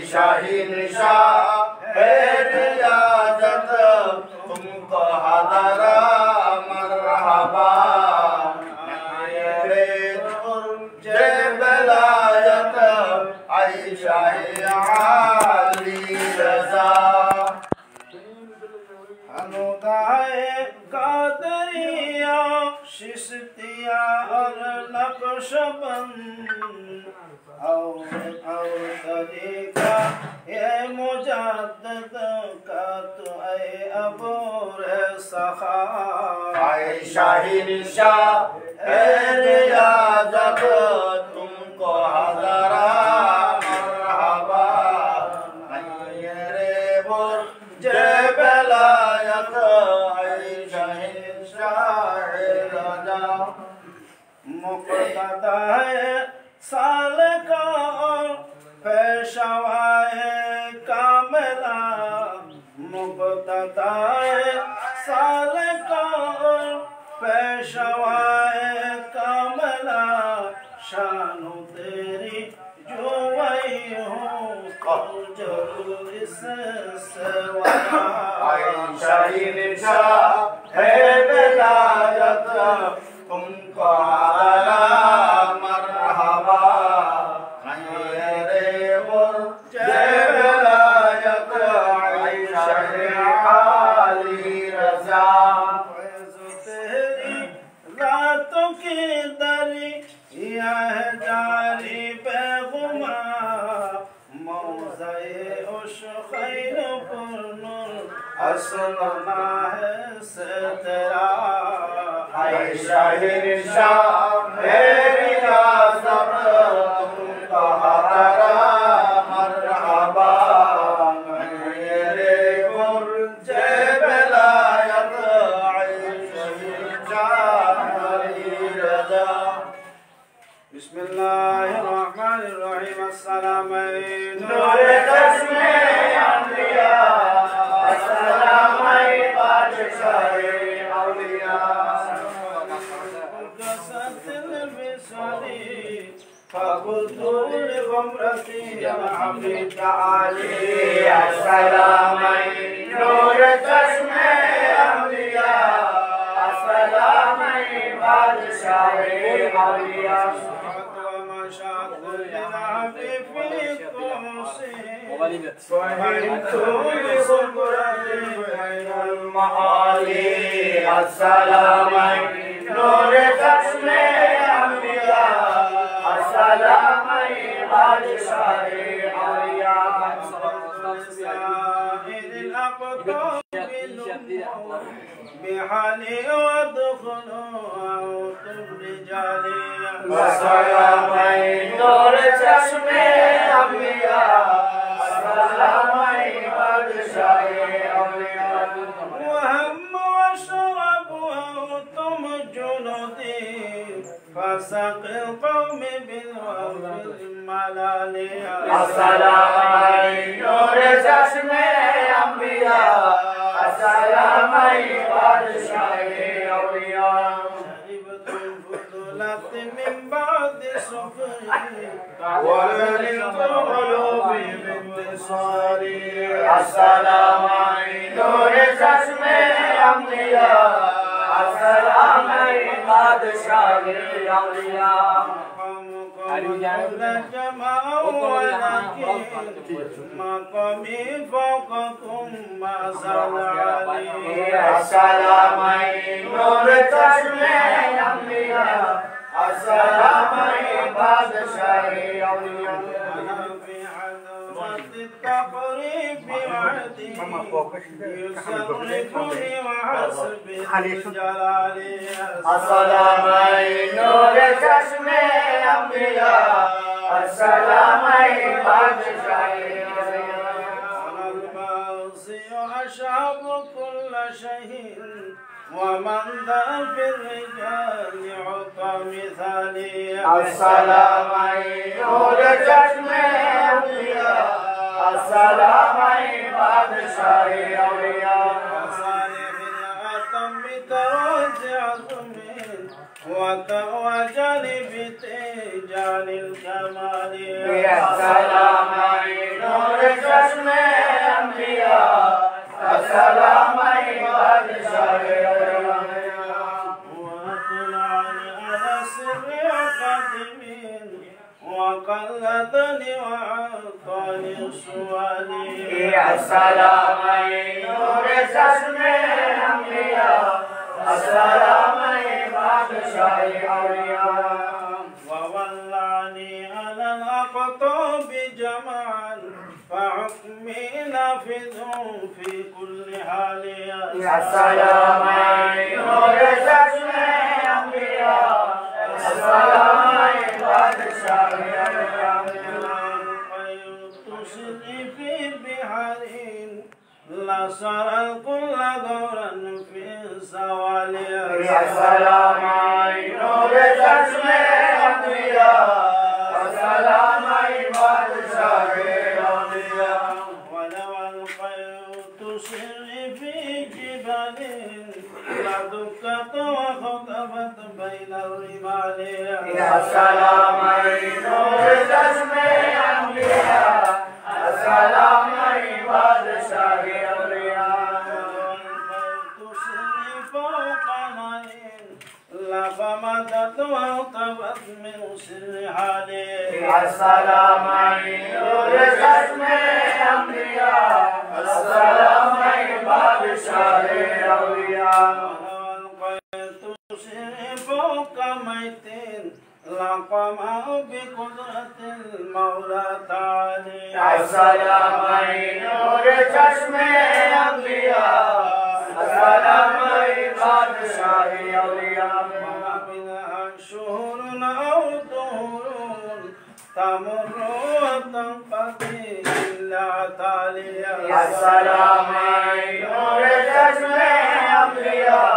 शाही निशाह है रियाजत तुमको हज़रा मरहबा जे बलायत आई शाही आली रज़ा अनुदाए कादरिया शिश्तिया और नक्शबंद और तरीका ये मुजद्दद का तो ऐ अबूर सखा आए शाही निशाह है रियाजत तुमको हज़रा मरहबा रे बुर्ज बलायत ऐ शहंशाह रज़ा मुक़तदा है साल का और पेशवाए कामला मुक़तदा साल का और पेशवाए कामला शानो तेरी जो वही हो जरूर इससे शाही निशाह है विलायत तुमको हज़रा मरहबा रे बुर्ज बलायत आई शाही आली रज़ा तेरी रातों की दरिया है जारी बेगुमा मौज़े उश्क़ैन पुरनुर असलना है से तेरा आई शाही निशाह है रियाज़त तुमको हज़रा मरहबा रे बुर्ज बलायत आई शहंशाह रज़ा बिस्मिल्लाहिर्रहमानिर्रहीम अस्सलामैन नूरे चश्मे अंबिया अस्सलामैन बादशाहे औलिया فقلت لغمرتي يا عبد تعالي السلامين نور چشمے انبیاء السلامين بادشاہ اولیاء ومشاق الجناب في قوسي فهمت بصبرتي بين المعالي السلامين نور چشمے انبیاء السلامين بادشاہ اولیاء سائر الاقطاب بحالي وادخلوا رجالي السلامين نور چشمے انبیاء السلامين بادشاہ اولیاء وهم وشرب وانتم جنودي فسق القوم بالوفد الملالي السلامين نور چشمے انبیاء السلامين بادشاہ اولیاء شربت الفضلات من بعد سكري ولنلت قلوبي بانتصاري السلامين نور چشمے انبیاء السلامين بادشاہ اولیاء مقامي فوقكم ما زال علي السلامين نور چشمے انبیاء السلامين بادشاہ اولیاء في حضرة التقريب وعدي يصرفني وحسبي جلالي السلامين نور چشمے انبیاء السلامين بادشاہ أشعب كل شيء ومن ذا في الرجال عطى مثالي السلامين نور چشمے السلام بادشاہ اولیاء وصالح الأتم بترجع زمين وجانب تيجان الكمال يا سلام نور چشم انبیاء السلام بادشاہ وقلدني وعطاني السوالي يا سلام نور چشم انبیاء السلام بادشاہ اولیاء وولاني على الاقطاب جمال فحكمي نافذ في كل حال يا سلام نور چشم انبیاء السلام بادشاہ تسري في بحر لصار الكل دورا في السوالي يا سلام نور چشم انبیاء السلام بادشاہ اولیاء ولو القيت تسري في جبال لدكت وخطبت بين الرمال يا سلام نور چشم انبیاء السلام بادشاہ اولیاء تسري فوق نائن لفمدت وخطبت من سر حالي يا سلام نور چشم انبیاء السلام بادشاہ اولیاء فوق ميتين لقمه بقدرة المولى تعالى السلام نور چشم انبیاء السلام بادشاہ اولیاء منها شهور او دهور تمر وتنقضي الا تاليا السلام نور چشم انبیاء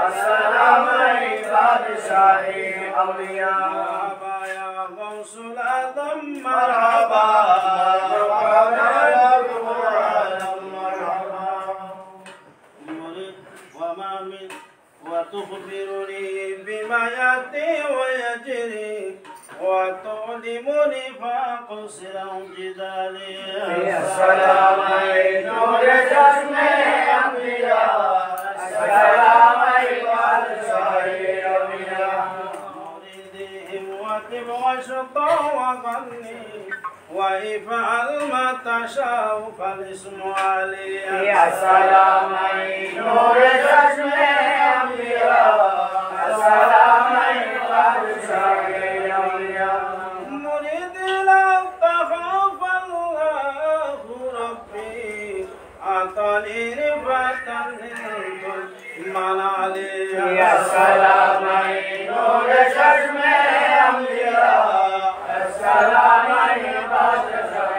السلام بادشاہ اولیاء يا غوث الأعظم مرحبا وما من وتخبرني بما يأتي ويجري وتعلمني فأقصر عن جدالي السلام نور چشم انبیاء السلام بادشاہ اولیاء مريدهم واتب واشطى وغني وافعل ما تشاء فالاسم علي يا سلام نور چشم انبیاء السلام بادشاہ اولیاء مريد لا تخاف الله ربي أعطاني رفعة منالي يا سلام نور چشم انبیاء السلام بادشاہ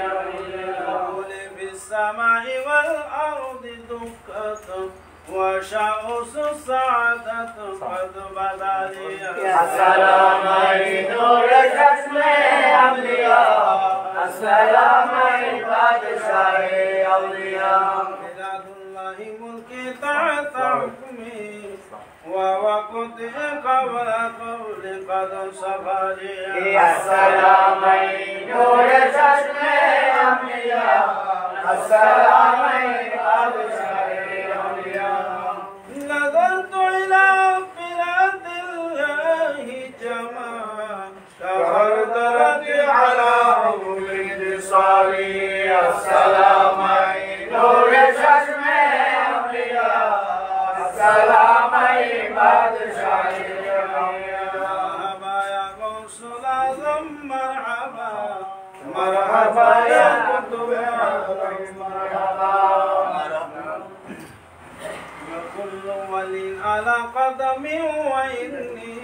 اولیاء في السماء والأرض دكة وشمس السعادة قد بدا لي يا سلام نور چشم انبیاء السلام بادشاہ اولیاء بلاد الله ملكي تحت حكمي ووقتي قبل قول قد صفالي يا سلام نور چشم انبیاء السلام بادشاہ اولیاء نظرت إلى بلاد الله جماعة تغردرت على عمر اتصالي السلام نور چشم انبیاء السلام بادشاہ مرحبا يا غوث الأعظم مرحبا مرحبا يا قطب مرحبا وكل ولي على قدم وإني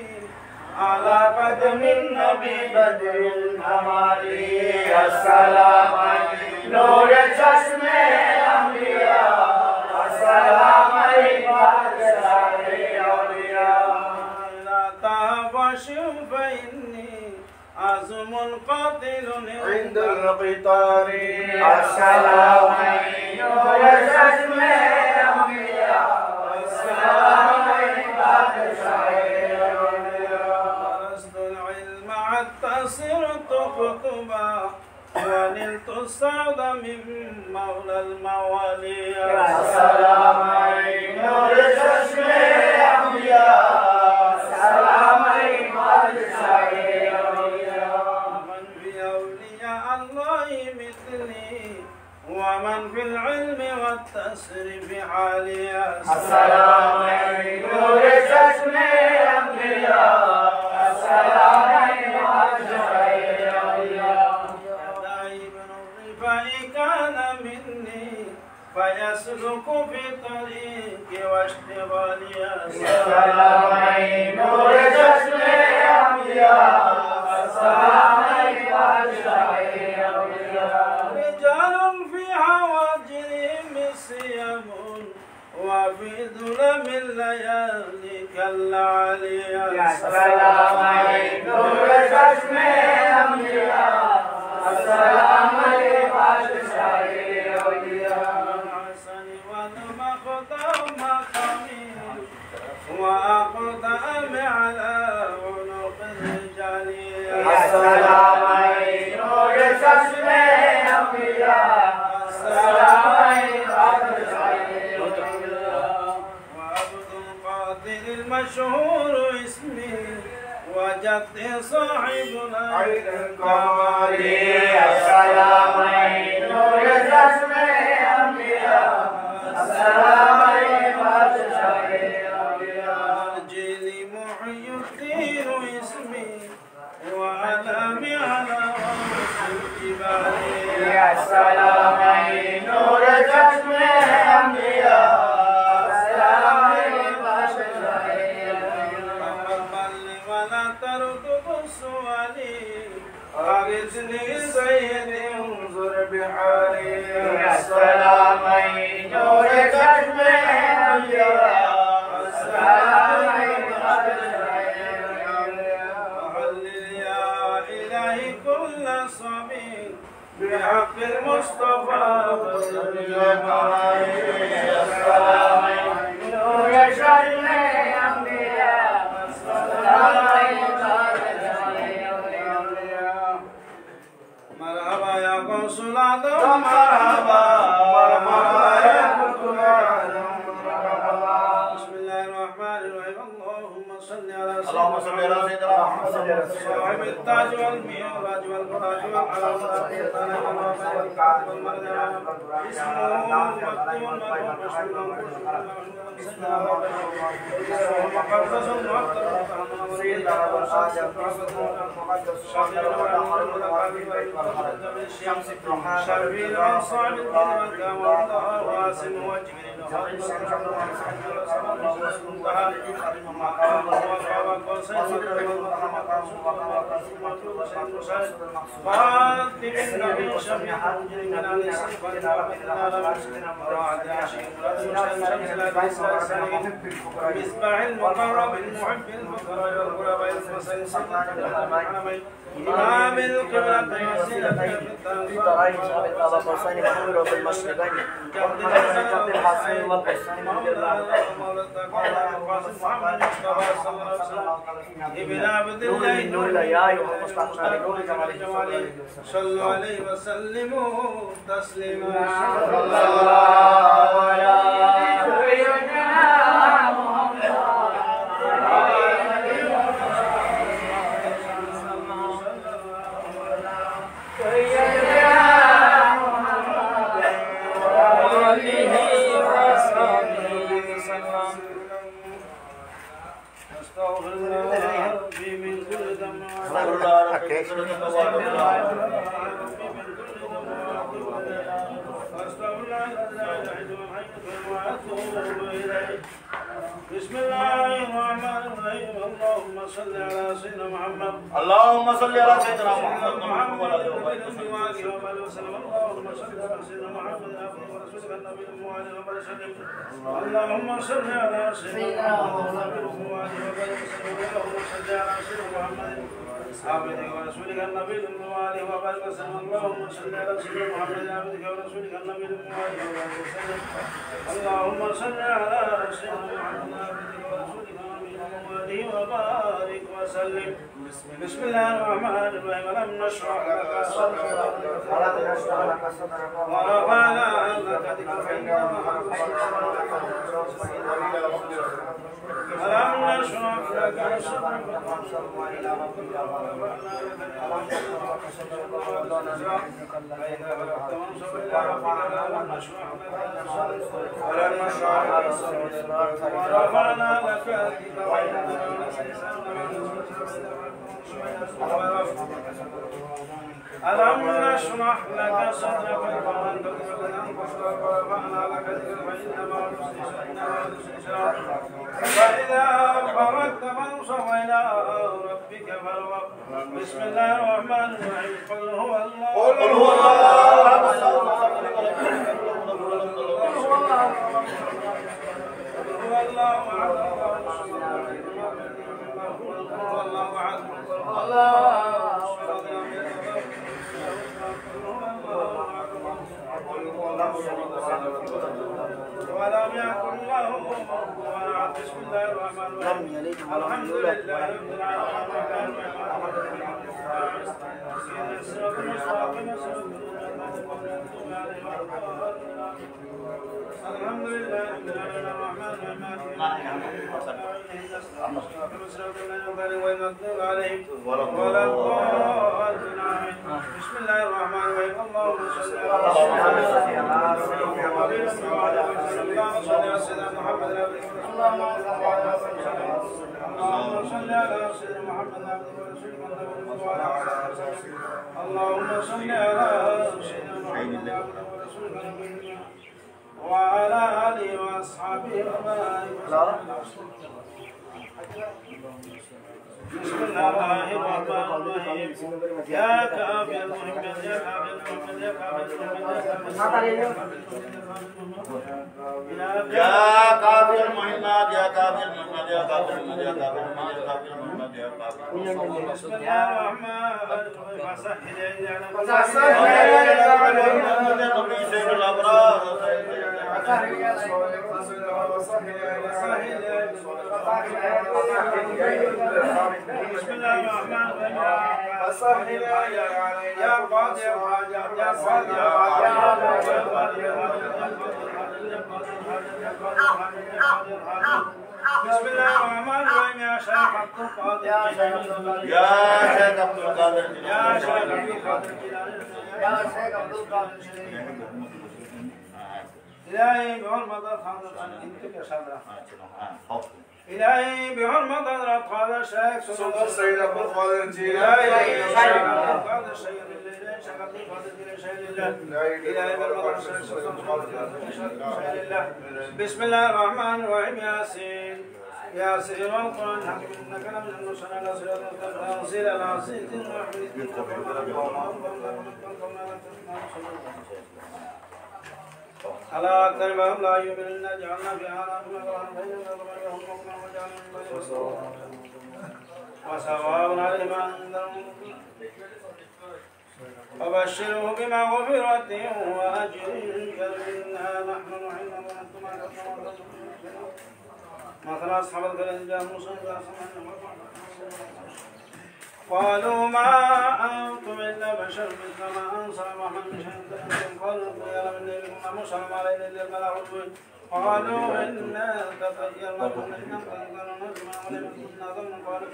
على قدم النبي بدر الكمال السلام نور چشم انبیاء السلام بادشاہ اولیاء لا تهوش فإني عزم قاتل عند عند القطار السلام نور الجسم درست العلم حتى صرت كتبا ونلت السعد من مولى الموالي السلام نور الجسم السلام من في أولياء الله مثلي ومن في العلم والتسريف حالي السلام نور الجسم السلام ابن الرفاء كان مني فيسلك في طريقي واشتغالي السلام نور الجسم السلام رجال في هواجرهم الصيام وفي ظلم الليالي كالعليا السلام نور الجسم السلام الحسن والمقدم مقامي وأقدم على عنق الرجال السلام نور الجسم السلام وعبد القادر المشهور اسمي وجد صاحبنا الكمال السلام نور الجسم السلام الجيل محي الدين اسمي وعلامي على رأس الجبال السلام نور الجسم ولا تردد سؤالي أغثني سيدي انظر بحالي السلام نور الجسم وحلل يا إلهي كل صبي بحق المصطفى السلام نور الجسم مرحبا يا قنصل عدم مرحبا مرحبا يا قنصل عدم مرحبا بسم الله الرحمن الرحيم اللهم صل على سيدنا محمد صاحب التاج والميراج والبراج والعلامات والكعب والمرجع اسمه مكتوب مشهور مقدس معطر سيدنا الشمس شربين عن صعب الدين والله واسم وجبريل مصباح المقرب المحب الفقراء والغرباء المسلسل إمام القبلة وسيلة في طريق ثابت على فرسان الحمر وبالمشرقين ومن الحسين والحسين ابن عبد الله نور الأياي ومستقبل نور جمال صلوا عليه وسلموا تسليما صلى الله على سيدنا محمد استغفر الله ربي من كل ذنب بسم الله الرحمن الرحيم اللهم صل على سيدنا محمد اللهم صل على سيدنا محمد اللهم صل على سيدنا محمد عبده ورسوله النبي الموالي وبرسله اللهم صل على سيدنا محمد اللهم صل على سيدنا محمد عبدك ورسولك النبي الموالي وبارك وسلم اللهم صل على سيدنا محمد عبدك ورسولك النبي الموالي وبارك وسلم اللهم صل على سيدنا محمد عبدك ورسولك النبي الموالي وبارك وسلم بسم الله الرحمن الرحيم ألم نشرح لك صدرك ورفعنا عنك ذكرك ألم نشرح لك صدرك ورفعنا لك ألم نشرح لك صدرك ورفعنا لك فإذا فرغت فانصب إلى ربك فارغب بسم الله الرحمن الرحيم قل هو الله قل هو ولم يكن له كفوا أحد بسم الله الرحمن الرحيم الحمد لله رب العالمين الحمد لله رب العالمين الرحمن المغضوب عليهم ولا الضالين بسم الله الرحمن الرحيم اللهم صل على سيدنا محمد اللهم صل على سيدنا محمد اللهم صل على سيدنا محمد وعلى آله وأصحابه وبارك بسم الله الرحمن الرحيم يا كافي المحمد يا كافي المحمد يا كافي المحمد يا كافي المهمات يا كافي المهمات يا كافي المهمات يا كافي المهمات يا كافي المهمات يا كافي بسم الله الرحمن الرحيم فسهل سيد الأبرار بسم الله الرحمن الرحيم يا قاضي الحاجات يا قاضي بسم الله الرحمن الرحيم يا شيخ عبد القادر يا شيخ عبد القادر يا شيخ عبد القادر إلهي بحرمة الحضرة انتك يا شادرة إلهي بحرمة حضرة قادر الشيخ صدر سيد عبد القادر إلهي الجيلاني قادر الشيخ لله شيخ عبد القادر الجيلاني شيخ لله إلهي بحرمة الشيخ صدر لله بسم الله الرحمن الرحيم ياسين ياسين والقرآن الحكيم إنك لمن المرسلين على صراط المستقيم العزيز الرحيم على أكثر ما هم لا يؤمنون جعلنا في أعناقهم أغلالا فإنهم وسواء عليهم أنذرهم وبشره بمغفرة وأجر كريم نحن نحن وأنتم مثل أصحاب القرية جاء موسى قالوا ما أنتم إلا بشر مثل ما أنزل الرحمن من شيء قالوا يا من لكم مرسل علينا إلا البلاغ المبين قالوا إنا تطيرنا بكم إن قالوا نجمع علينا كنا ظن قالوا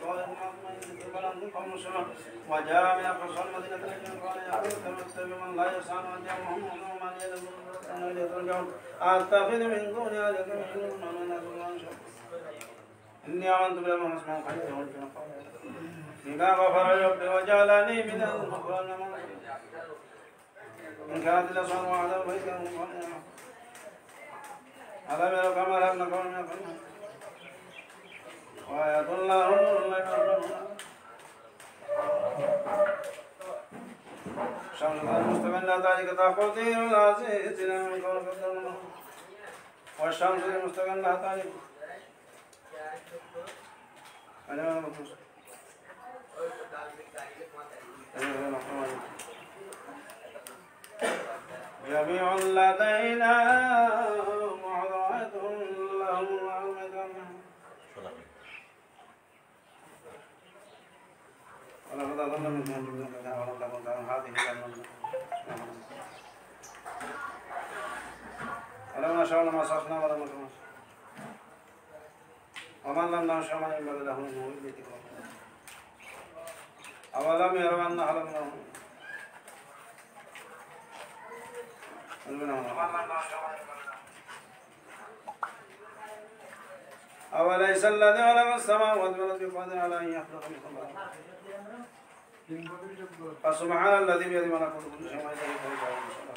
قوم مسلمون وجاء من أقصى المدينة الذين قال يا قوم تمتعوا من لا يسعون أن يومهم وما يرجعون أتخذ من دون آلهة إني آمنت بالله واسمعوا قليلا بما غفر ربي وجعلني من المكرمين إن كانت الأصوات وعذاب بيت ألم يروا كما أهلكنا قوما من قبلهم وآيات الله لا يكفرون شمس المستقل ذلك تقدير العزيز من قول قدرنا والشمس المستقل ذلك جميع لدينا معرض لهم ولقد أضل منهم جبلا ولم تكن لهم هذه ولو نشاء لمسخنا ولم نكن ومن لم نشاء ما ينبغي له من ولده أولم يروا أن خلقناهم أوليس الذي خلق السماوات والأرض بقادر على أن يخلق مثلهم فسبحان الذي بيده ملكوت كل شيء وإليه ترجعون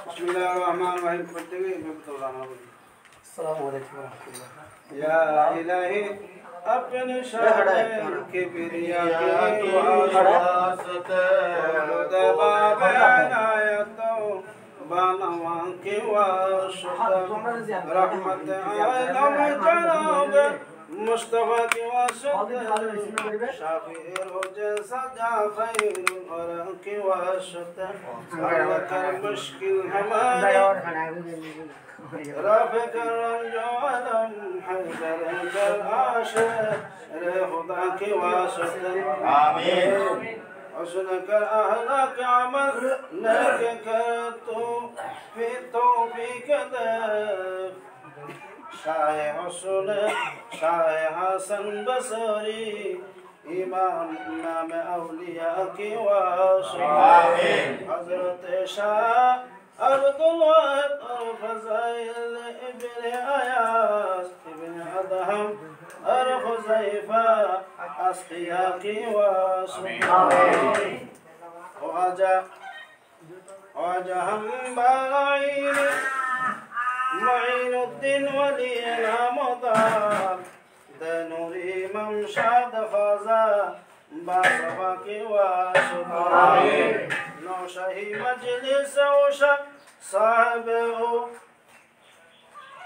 بسم الله الرحمن الرحيم السلام عليكم ورحمة الله يا إلهي अपने शरण के बिरिया के बनवा के रहमत आलम जनाब मुस्तफा की वासत शाफी रोजे सजा खैर और की वासत कर मुश्किल हमारे رافع الرجو ولم حيدر كالعاشر خدا की वासत آمين حسنك أهلك عمل لك كرتو في توفيق دف شاه حسن شاه حسن بصري إمام أولياء की वासत آمين حضرت شاه أرض الله فزايل ابن أياس ابن أدهم أرخزيفة أسقياكي وسبحانه وجه هم بعين معين الدين ولينا مضار دنوري ممشاد خزا باصفاكي وسبحانه نوشهي مجلس وشا صاحبه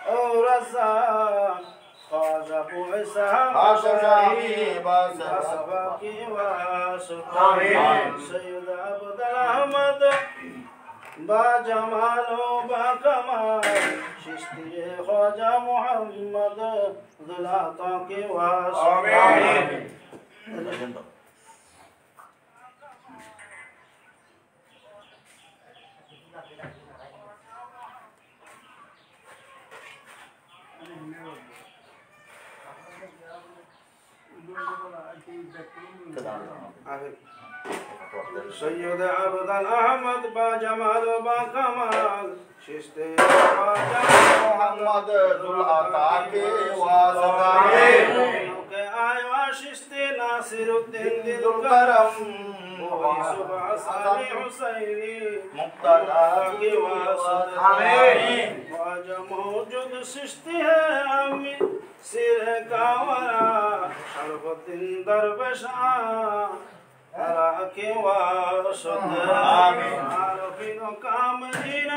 أو رزاق خواجة أبو إسحاق شهي باصفاكي وسبحانه سيد عبد الأحمد باجمال وبكمال ششتي خواجة محمد ذو العطاء وسبحانه سيد عبد الأحمد باجمال وبكمال ششتي محمد ذو العطاء واسطة أيوة ششتي ناصر الدين ذي الكرم ويوسف حسن حسيني مقتدى آمين واجه موجود ششتي ہے أمي سر کاورا شرف الدين دربش أراكي وارشد آمين عارفين كاملين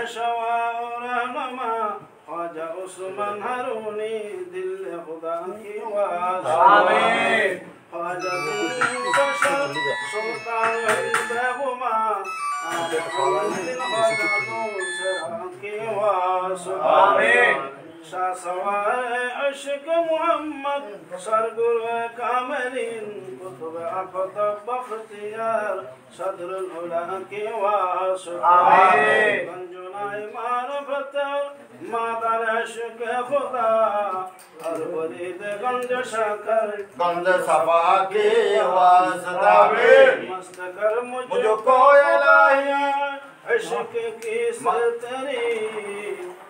شواء رحمما خواجة عثمان هاروني دل خداكي وارشد آمين خواجة بشر سلطان البهما آمين شاه سوار عشق محمد سرگر کاملین قطب اقطب بختیار صدر العلا کی واسط آمین گنجنای معرفت مادر عشق خدا ہر برید گنج شکر گنج صفا کی واسطہ مست کر مجھ کو الہی عشق کی سرتری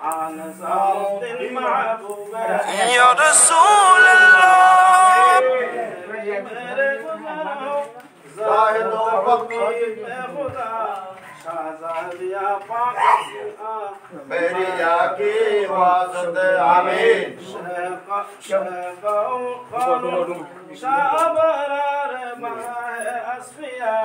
عن زاوت محبوبة يا رسول الله زاهد و فقیر خدا شاہ आजादिया पाक बेरिया की वास्ते आमीन शाबरार माह अस्फिया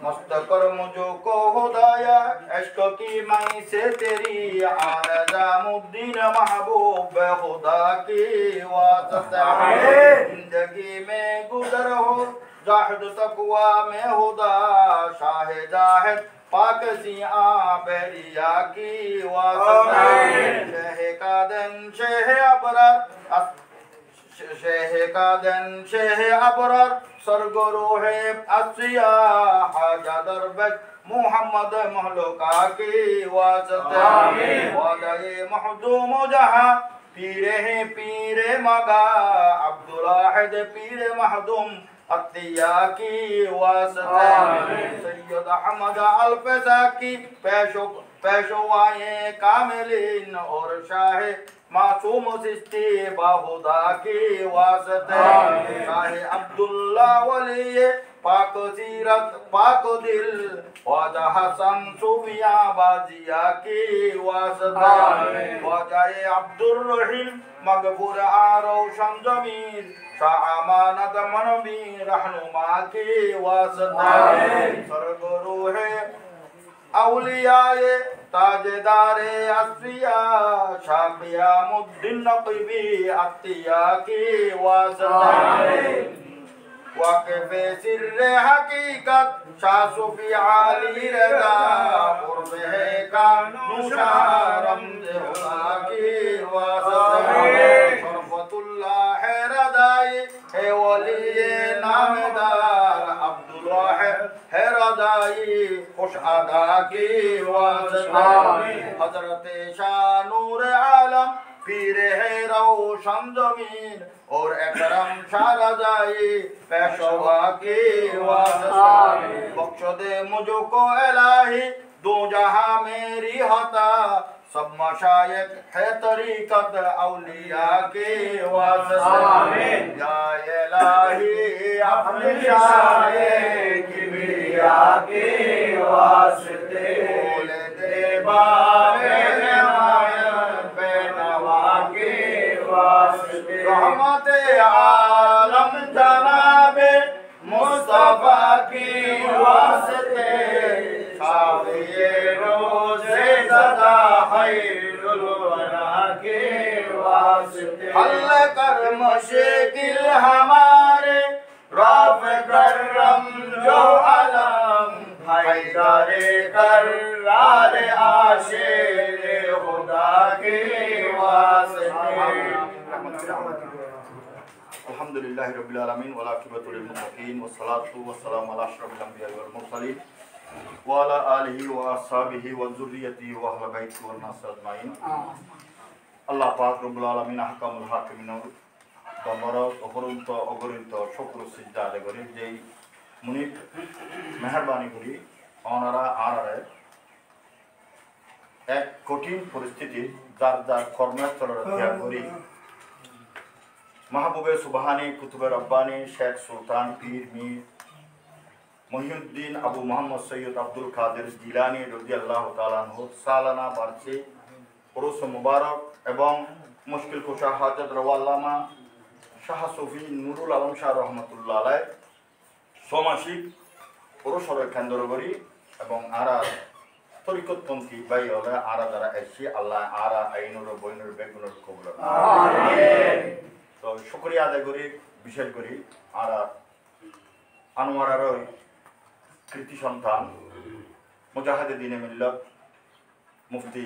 मस्तकर मुझको खुदाया इश्क की मई से तेरी आरज़ामुद्दीन महबूब खुदा की वास्ते जिंदगी में गुजर हो जाहिद तकवा में खुदा शाह जाहिद पाक सिया बेरिया की वास्ते शेह कादन शेह अबरार शेह कादन शेह अबरार सरगुरु है असिया हाजा दरबश मोहम्मद महलुका की वास्ते वादाए महदूम जहां पीरे हैं पीरे मगा अब्दुल वाहिद पीरे महदूम अतिया की वास्ते सैयद अहमद अल-फैज़ा की पेशवाए कामिलीन और शाह मासूम सिस्ती बाहुदा की वास्ते शाह अब्दुल्ला वली पाक सीरत पाक दिल ख्वाजा हसन सूफिया बाजिया की वास्ते ख्वाजाए अब्दुर रहीम मगफूर आरोशन जमीर शाह अमानत मनवी रहनुमा की वास्ते सरगुरु है औलियाए ताजदारे अस्फिया शाफिया मुद्दीन नक़वी अतिया की वास्ते वाक़िफ़े सिर्रे हकीकत शाह सूफी आली रज़ा कुर्ब है कानूशा रमज़ खुदा की वास्ते शरफ़तुल्लाह है रज़ाई है वली नामदार अब्दुल वाहिद है रज़ाई खुश अदा की वास्ते हज़रत शाह नूर आलम पीर है रोशन ज़मीन और एकरम शाह रज़ाई पेशवा की वास्ते बख्श दे मुझको इलाही दो जहां मेरी हता सब मशायख है तरीकत औलिया के वास्ते या इलाही अपने शाये किबरिया के वास्ते बोले दे बारे रहमत आलम जनाबे मुस्तफा की वास्ते शाफिए रोज़े ज़दा खैरुल वरा के वास्ते हल कर मुश्किल हमारे राफ करम जो अलम हैदरे करार आशिक़ खुदा के वास्ते अल्हम्दुलिल्लाहि रब्बिल आलमीन वल आक़िबतु लिल मुत्तक़ीन वस्सलातु वस्सलामु अला अशरफिल अंबिया'i वल मुरसलीन व अला आलिहि व अस्हाबिहि व ज़ुर्रिय्यतिहि व अहलि बैतिहि वन नास अजमाइन। अल्लाह पाक रब्बुल आलमीन अहकामुल हाकिमिन दमरत অগণিত অগণিত শুকর সিজদা আদায় করি যেই মুনিব মেহেরবানি করি ওনারা আরারে এক কঠিন পরিস্থিতি যার যার কর্মস্থলের ত্যাগ করি महबूबे सुबहानी कुतुब रब्बानी शेख सुल्तान पीर मीर मुहिउद्दीन अबू मोहम्मद सैयद अब्दुल कादिर जिलानी रज़ियल्लाहु ताआला अन्हु सालाना बार्षिक उरुस मुबारक एवं मुश्किल कुशा हाजत रवाल्लामा शाह सूफी नुरुल आलम शाह रहमतुल्लाह आलैह सोमासिक उरुसर केंद्र करी एवं आरा तरिकतपन्थी बाई हले आरा द्वारा एसि आल्लाह आरा आइनुर बइनुर बेगुनुर कबुल आमीन। तो शुक्रिया आदाय करी विशेष करी आरा आनवारार कृति सन्तान मुजाहिदे दीने मिल्लत मुफ्ती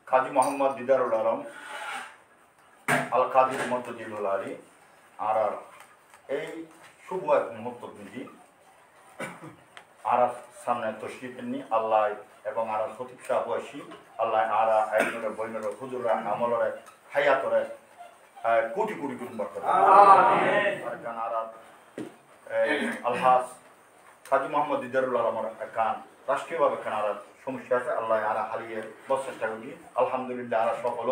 काजी मोहम्मद दीदारुल आलम आल कादिर मुर्तजिल आली आरार এই শুভ এক মুহূর্ত নিয়ে আরার সামনে তশরিফ নিয়ে আল্লাহ এবং আরার খতিব সাহেব বয়সী আল্লাহ আরা আইনের বইনের হুজুরা আমলরে হায়াতরে কোটি কোটি গুণ বরকত আমিন। আর কান আরার আলহাস কাজী মোহাম্মদ দিদারুল আলমের কান রাষ্ট্রীয়ভাবে কান আরার সমস্যা আছে আল্লাহ আরা হারিয়ে বস চেষ্টা করি আলহামদুলিল্লাহ আরা সফল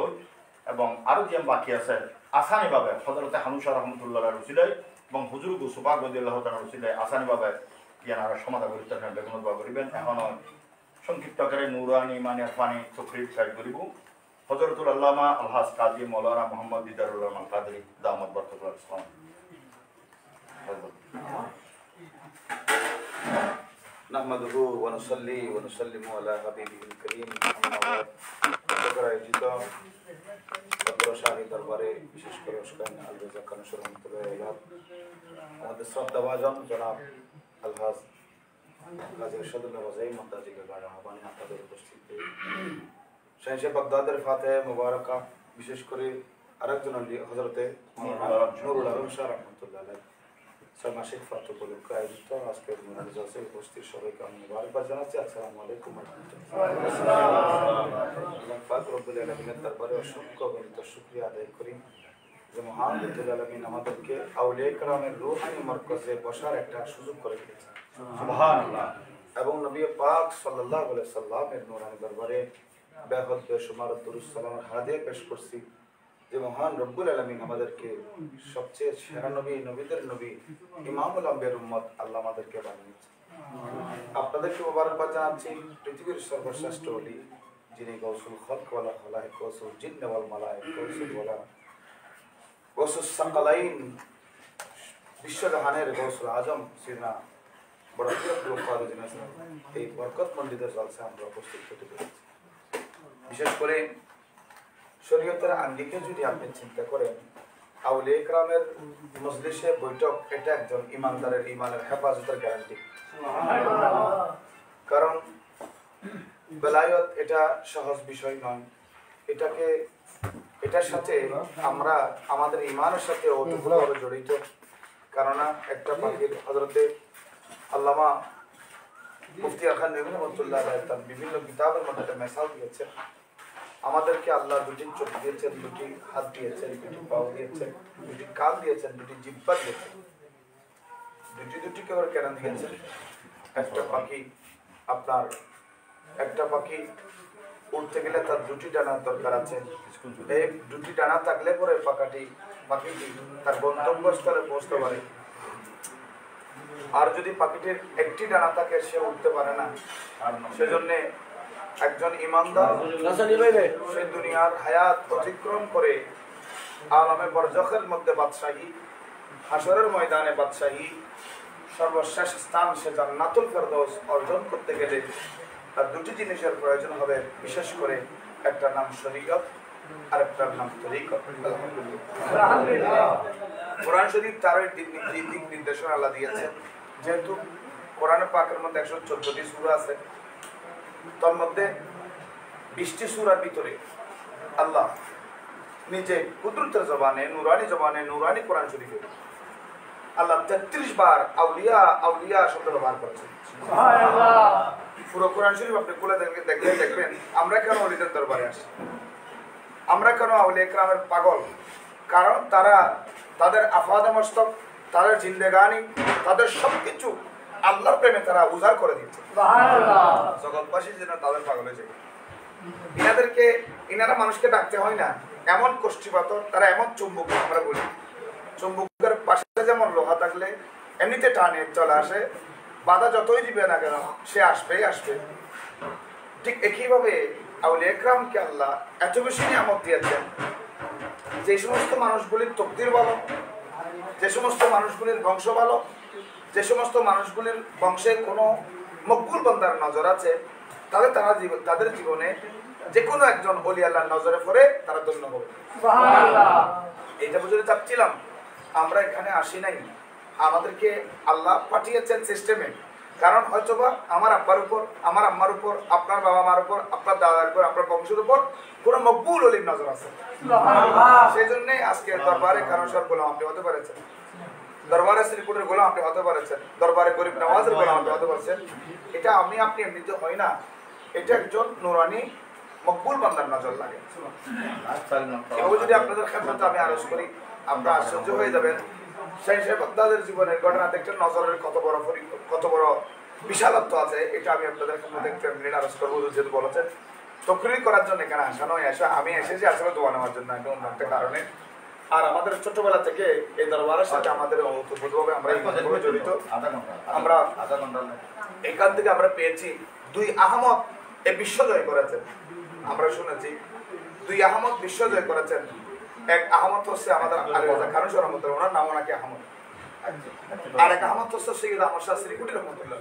এবং আরও যে বাকি আছে আসানিভাবে হজরতে হানুসা রহমতুল্লাহ রসিলাই এবং হুজুর সুবাক রদিল্লাহ তালা রসিলাই আসানিভাবে ইয়ানারা সমাধান করতে বেগুন দোয়া করিবেন। এখনও সংক্ষিপ্ত আকারে নুরানি মানে ফানি তকরির সাইড করিব। হজরতুল আল্লামা আলহাজ কাজী মৌলানা মোহাম্মদ দিদারুর রহমান কাদরি দামদ বরকতুল্লাহ ইসলাম। নাহমাদুহু ওয়া নুসাল্লি ওয়া নুসাল্লিমু আলা হাবিবিল কারীম। আম্মা বাদ। আয়োজিত শাহী দরবারে বিশেষ করে উস্কান আল রাজা খান রহমাতুল্লাহ আলাইহি আমাদের শ্রদ্ধাভাজন জনাব আলহাজ কাজী ইরশাদুল্লাহ ওয়াজাই মুন্তাজিকে গাড়া হাবানি আপনাদের উপস্থিতি শাহেনশাহ বাগদাদের ফাতে মুবারকা বিশেষ করে আরেকজন হযরতে নুরুল আলম শাহ রহমাতুল্লাহ আলাইহি মাসিক ফাতু উপলক্ষে আয়োজিত আজকের মোনাজাতে উপস্থিত সবাইকে আমি মুবারকবাদ জানাচ্ছি। আসসালামু আলাইকুম ওয়া রাহমাতুল্লাহ। পাক রব্বুল আলামিনের দরবারে অসংখ্য গণিত শুকরিয়া আদায় করি যে মহান রব্বুল আলামিন আমাদেরকে আউলিয়া কেরামের রূহানি মারকাজে বসার একটা সুযোগ করে দিয়েছেন। সুবহানাল্লাহ। এবং নবী পাক সাল্লাল্লাহু আলাইহি সাল্লামের নূরানি দরবারে বেহদ বেশুমার দুরূদ সালামের হাদিয়া পেশ করছি যে মহান রব্বুল আলামিন আমাদেরকে সবচেয়ে সেরা নবী, নবীদের নবী, ইমামুল আম্বিয়ার উম্মত আল্লাহ আমাদেরকে বানিয়েছে। আপনাদেরকে মোবারকবাদ জানাচ্ছি পৃথিবীর সর্বশ্রেষ্ঠ ওলি যিনি গৌসুল খলক ওয়ালা খলায়েক, গৌসুল জিন্ন ওয়াল মালায়েক, গৌসুল ওয়ালা গৌসুল সাকালাইন, বিশ্বজাহানের গৌসুল আজম সিনা বড় আব্দুল কাদের জিলানী। এই বরকত মন্ডিতের জলসা আমরা উপস্থিত হতে পেরেছি। বিশেষ করে শরীয়তের আঙ্গিকে যদি আপনি চিন্তা করেন, আউলিয়া কেরামের মজলিসে বৈঠক এটা একজন ইমানদারের ইমানের হেফাজতের গ্যারান্টি। কারণ বেলায়ত এটা সহজ বিষয় নয়, এটার সাথে আমরা আমাদের ইমানের সাথে ওতপ্রোতভাবে জড়িত। কেননা একটা পাখির হযরতে আল্লামা মুফতি খান রহমাতুল্লাহ আলাইহি তার বিভিন্ন কিতাবের মধ্যে একটা মিসাল দিয়েছেন। আমাদেরকে আল্লাহ দুটি চোখ দিয়েছেন, দুটি হাত দিয়েছেন, দুটি পাও দিয়েছেন, দুটি কান দিয়েছেন, দুটি জিহ্বা দিয়েছেন। দুটি করে কেন দিয়েছেন? একটা পাখি উঠতে গেলে তার দুটি ডানার দরকার আছে। এই দুটি ডানা থাকলে পরে পাখিটি তার গন্তব্যস্থলে পৌঁছতে পারে। আর যদি পাখিটির একটি ডানা থাকে সে উঠতে পারে না। সেজন্য একজন ইমানদার সে দুনিয়ার হায়াত অতিক্রম করে আলমে বরজখের মধ্যে বাদশাহী, হাসরের ময়দানে বাদশাহী, সর্বশেষ স্থান সে জান্নাতুল ফেরদৌস অর্জন করতে গেলে তার দুটি জিনিসের প্রয়োজন হবে। বিশেষ করে একটা নাম শরীয়ত আর একটা নাম তরিকত। আলহামদুলিল্লাহ। কোরআন শরীফ তার দিক নির্দেশনা আল্লাহ দিয়েছেন। যেহেতু কোরআন পাকের মধ্যে 114টি সূরা আছে, তার মধ্যে 20টি সূরার ভিতরে আল্লাহ নিজে কুদরতের জবানে নুরানি কোরআন শরীফে আল্লাহ 33 বার আউলিয়া শব্দ ব্যবহার করেছেন। সুবহানাল্লাহ। পুরো কোরআন শরীফ আপনি খুলে দেখবেন আমরা কেন ওলিদের দরবারে আসি, আমরা কেন আউলিয়া কেরামের পাগল। কারণ তাদের আফাদে মস্তক, তাদের জিন্দেগানি, তাদের সবকিছু আল্লাহর প্রেমে তারা উজাড় করে দিচ্ছে। সুবহানাল্লাহ। জগৎবাসী যেন তাদের পাগল হয়ে যায়। ইনারা মানুষকে ডাকতে হয় না, এমন কোষ্ঠীপাতর, তারা এমন চুম্বক। আমরা বলি চুম্বকের পাশে যেমন লোহা থাকলে এমনিতে টানে চলে আসে, বাধা যতই দিবে না কেন সে আসবেই আসবে। ঠিক একইভাবে আউলিয়া কেরামকে আল্লাহ এত বেশি নিয়ামত দিয়েছেন, যে সমস্ত মানুষগুলির তকদির ভালো, যে সমস্ত মানুষগুলির বংশ ভালো, যে সমস্ত মানুষগুলির বংশে কোনো মকবুল বান্দার নজর আছে, তাদের জীবনে যে কোনো একজন ওলি আল্লাহর নজরে পড়ে তারা ধন্য হবে। সুবহানাল্লাহ। এইটা বুঝতে চাচ্ছিলাম। আমরা এখানে আসি নাই, আমাদেরকে আল্লাহ পাঠিয়েছেন সিস্টেমে। কারণ হয়তোবা আমার আব্বার উপর, আমার আম্মার উপর, আপনার বাবা মার উপর, আপনার দাদার উপর, আপনার বংশের উপর কোনো মকবুল ওলির নজর আছে। সেই জন্যই আজকে দরবারে কারণসর গোলাম আপনি হতে পারেছেন, দরবারে শ্রীপুরের গোলাম আপনি হতে পারেছেন, দরবারে গরিব নওয়াজের গোলাম আপনি হতে পারছেন। এটা আপনি এমনিতে হয় না, এটা একজন নুরানি মকবুল বান্দার নজর লাগে। এভাবে যদি আপনাদের খেদমতে আমি আরজ করি, আপনারা আশ্চর্য হয়ে যাবেন। শাহেনশাহ বাগদাদের জীবনের ঘটনা দেখতে নজরের কত বড় বিশালত্ব আছে। এটা আমি আপনাদের খেদমতে একটু মিনিট আরজ করবো। যেহেতু বলেছেন তকরির করার জন্য এখানে আসা নয়, আমি এসেছি আসলে দোয়া নেওয়ার জন্য, এটা অন্য একটা কারণে। আর আমাদের ছোটবেলা থেকে এই দরবারের সাথে আমাদের ওতপ্রোতভাবে আমরা এইভাবে জড়িত। আমরা এখান থেকে আমরা পেয়েছি 2 আহমদ এই বিশ্ব জয় করেছেন। আমরা শুনেছি 2 আহমদ বিশ্ব জয় করেছেন। এক আহমদ হচ্ছে আমাদের আলী রাজা খান রহমতুল্লাহ, ওনার নাম নাকি আহমদ। আর এক আহমদ হচ্ছে সৈয়দ আহমদ শাহ শ্রীকুটি রহমতুল্লাহ।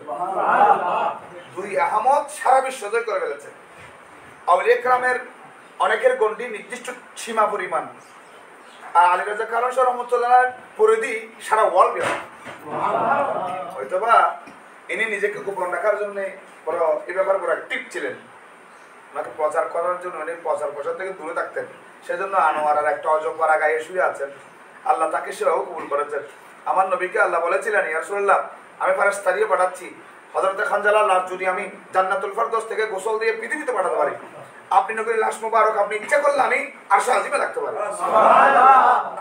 2 আহমদ সারা বিশ্ব জয় করে ফেলেছে। আউলিয়া কেরামের অনেকের গণ্ডি নির্দিষ্ট সীমা পরিমাণ, আর আলী রাজা খান রহমতুল্লাহ পরিধি সারা ওয়ার্ল্ড ব্যাপী। হয়তোবা ইনি নিজেকে গোপন রাখার জন্য বড় এই ব্যাপারে বড় অ্যাক্টিভ ছিলেন, ওনাকে প্রচার করার জন্য উনি প্রচার থেকে দূরে থাকতেন। সেজন্য আনোয়ারার একটা অজপাড়া গায়ে শুয়ে আছেন, আল্লাহ তাকে সেবাও কবুল করেছেন। আমার নবীকে আল্লাহ বলেছিলেন, ইয়া রাসূলুল্লাহ আমি ফেরেশতা দিয়ে পাঠাচ্ছি, হযরত খানজালার লাশ যদি আমি জান্নাতুল ফেরদৌস থেকে গোসল দিয়ে পৃথিবীতে পাঠাতে পারি, আপনি নবীর লাশ মুবারক আপনি ইচ্ছা করলে আমি আরশে আজিমে রাখতে পারি।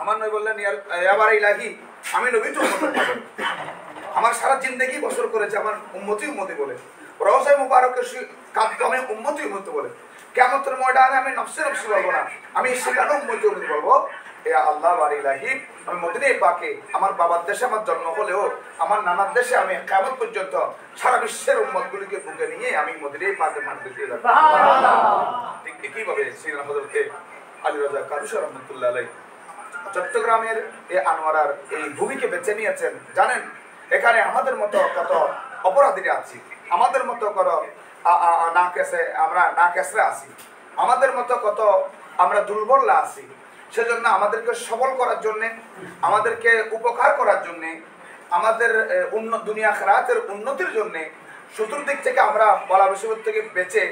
আমার নবী বললেন, ইয়া বার ইলাহি আমি নবী তো আমার সারা জিন্দেগি বছর করেছে আমার উম্মতি বলে, রওজায়ে মুবারকের কাদমে উম্মতি বলে। কিয়ামতের ময়দানে আমি নফসে নফসি বলবো না, আমি সেখানে উম্মতি বলবো, ইয়া আল্লাহ বার ইলাহি আমি মদিনায়ে পাকে আমার বাবার দেশে আমার জন্ম হলেও আমার নানার দেশে আমি কিয়ামত পর্যন্ত সারা বিশ্বের উম্মতগুলিকে বুকে নিয়ে আমি মদিনায়ে পাকে মানতে দিয়ে যাব। ঠিক একইভাবে শ্রীরাম হযরতে আলী রাজা কারুশা রহমতুল্লাহ আলাইহি চট্টগ্রামের এই আনোয়ারার এই ভূমিকে বেছে নিয়েছেন। জানেন এখানে আমাদের মতো কত অপরাধীরা আছি, আমাদের মতো কত আমরা না কেসরে আছি, আমাদের মতো কত আমরা দুর্বল আছি। সেজন্য আমাদেরকে সবল করার জন্য, আমাদেরকে উপকার করার জন্য, আমাদের দুনিয়া আখিরাতের উন্নতির জন্য চতুর্দিক থেকে আমরা বলা মুসিবত থেকে বেঁচে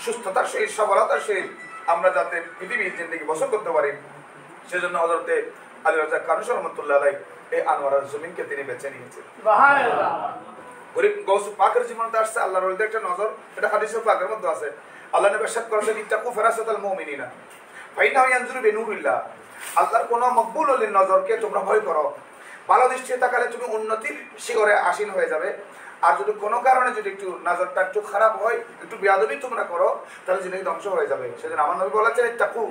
সুস্থতার সহিত সবলতার সহিত আমরা যাতে পৃথিবীর জিন্দেগি বসর করতে পারি, সেজন্য হযরতে আলী রাজা কানুস রহমতুল্লাহ আলাইহি এই আনোয়ারার জমিনকে তিনি বেছে নিয়েছেন। গরিব গৌস পাকের জীবনতে আসছে আল্লাহর ওলিদের একটা নজর, এটা হাদিসে পাকের মধ্যে আছে। আল্লাহ নবী ইরশাদ করেছেন, ইত্তাকু ফারাসাতাল মুমিনিনা ফাইন্নাহু ইয়ানজুরু বিনুরিল্লাহ। আল্লাহর কোন মকবুল ওলির নজরকে তোমরা ভয় করো, ভালো দৃষ্টিতে তাকালে তুমি উন্নতির শিখরে আসীন হয়ে যাবে। আর যদি কোনো কারণে যদি একটু নজরটা একটু খারাপ হয়, একটু বেয়াদবি তোমরা করো, তাহলে জিনিস ধ্বংস হয়ে যাবে। সেজন্য আমার নবী বলেছেন, ইত্তাকু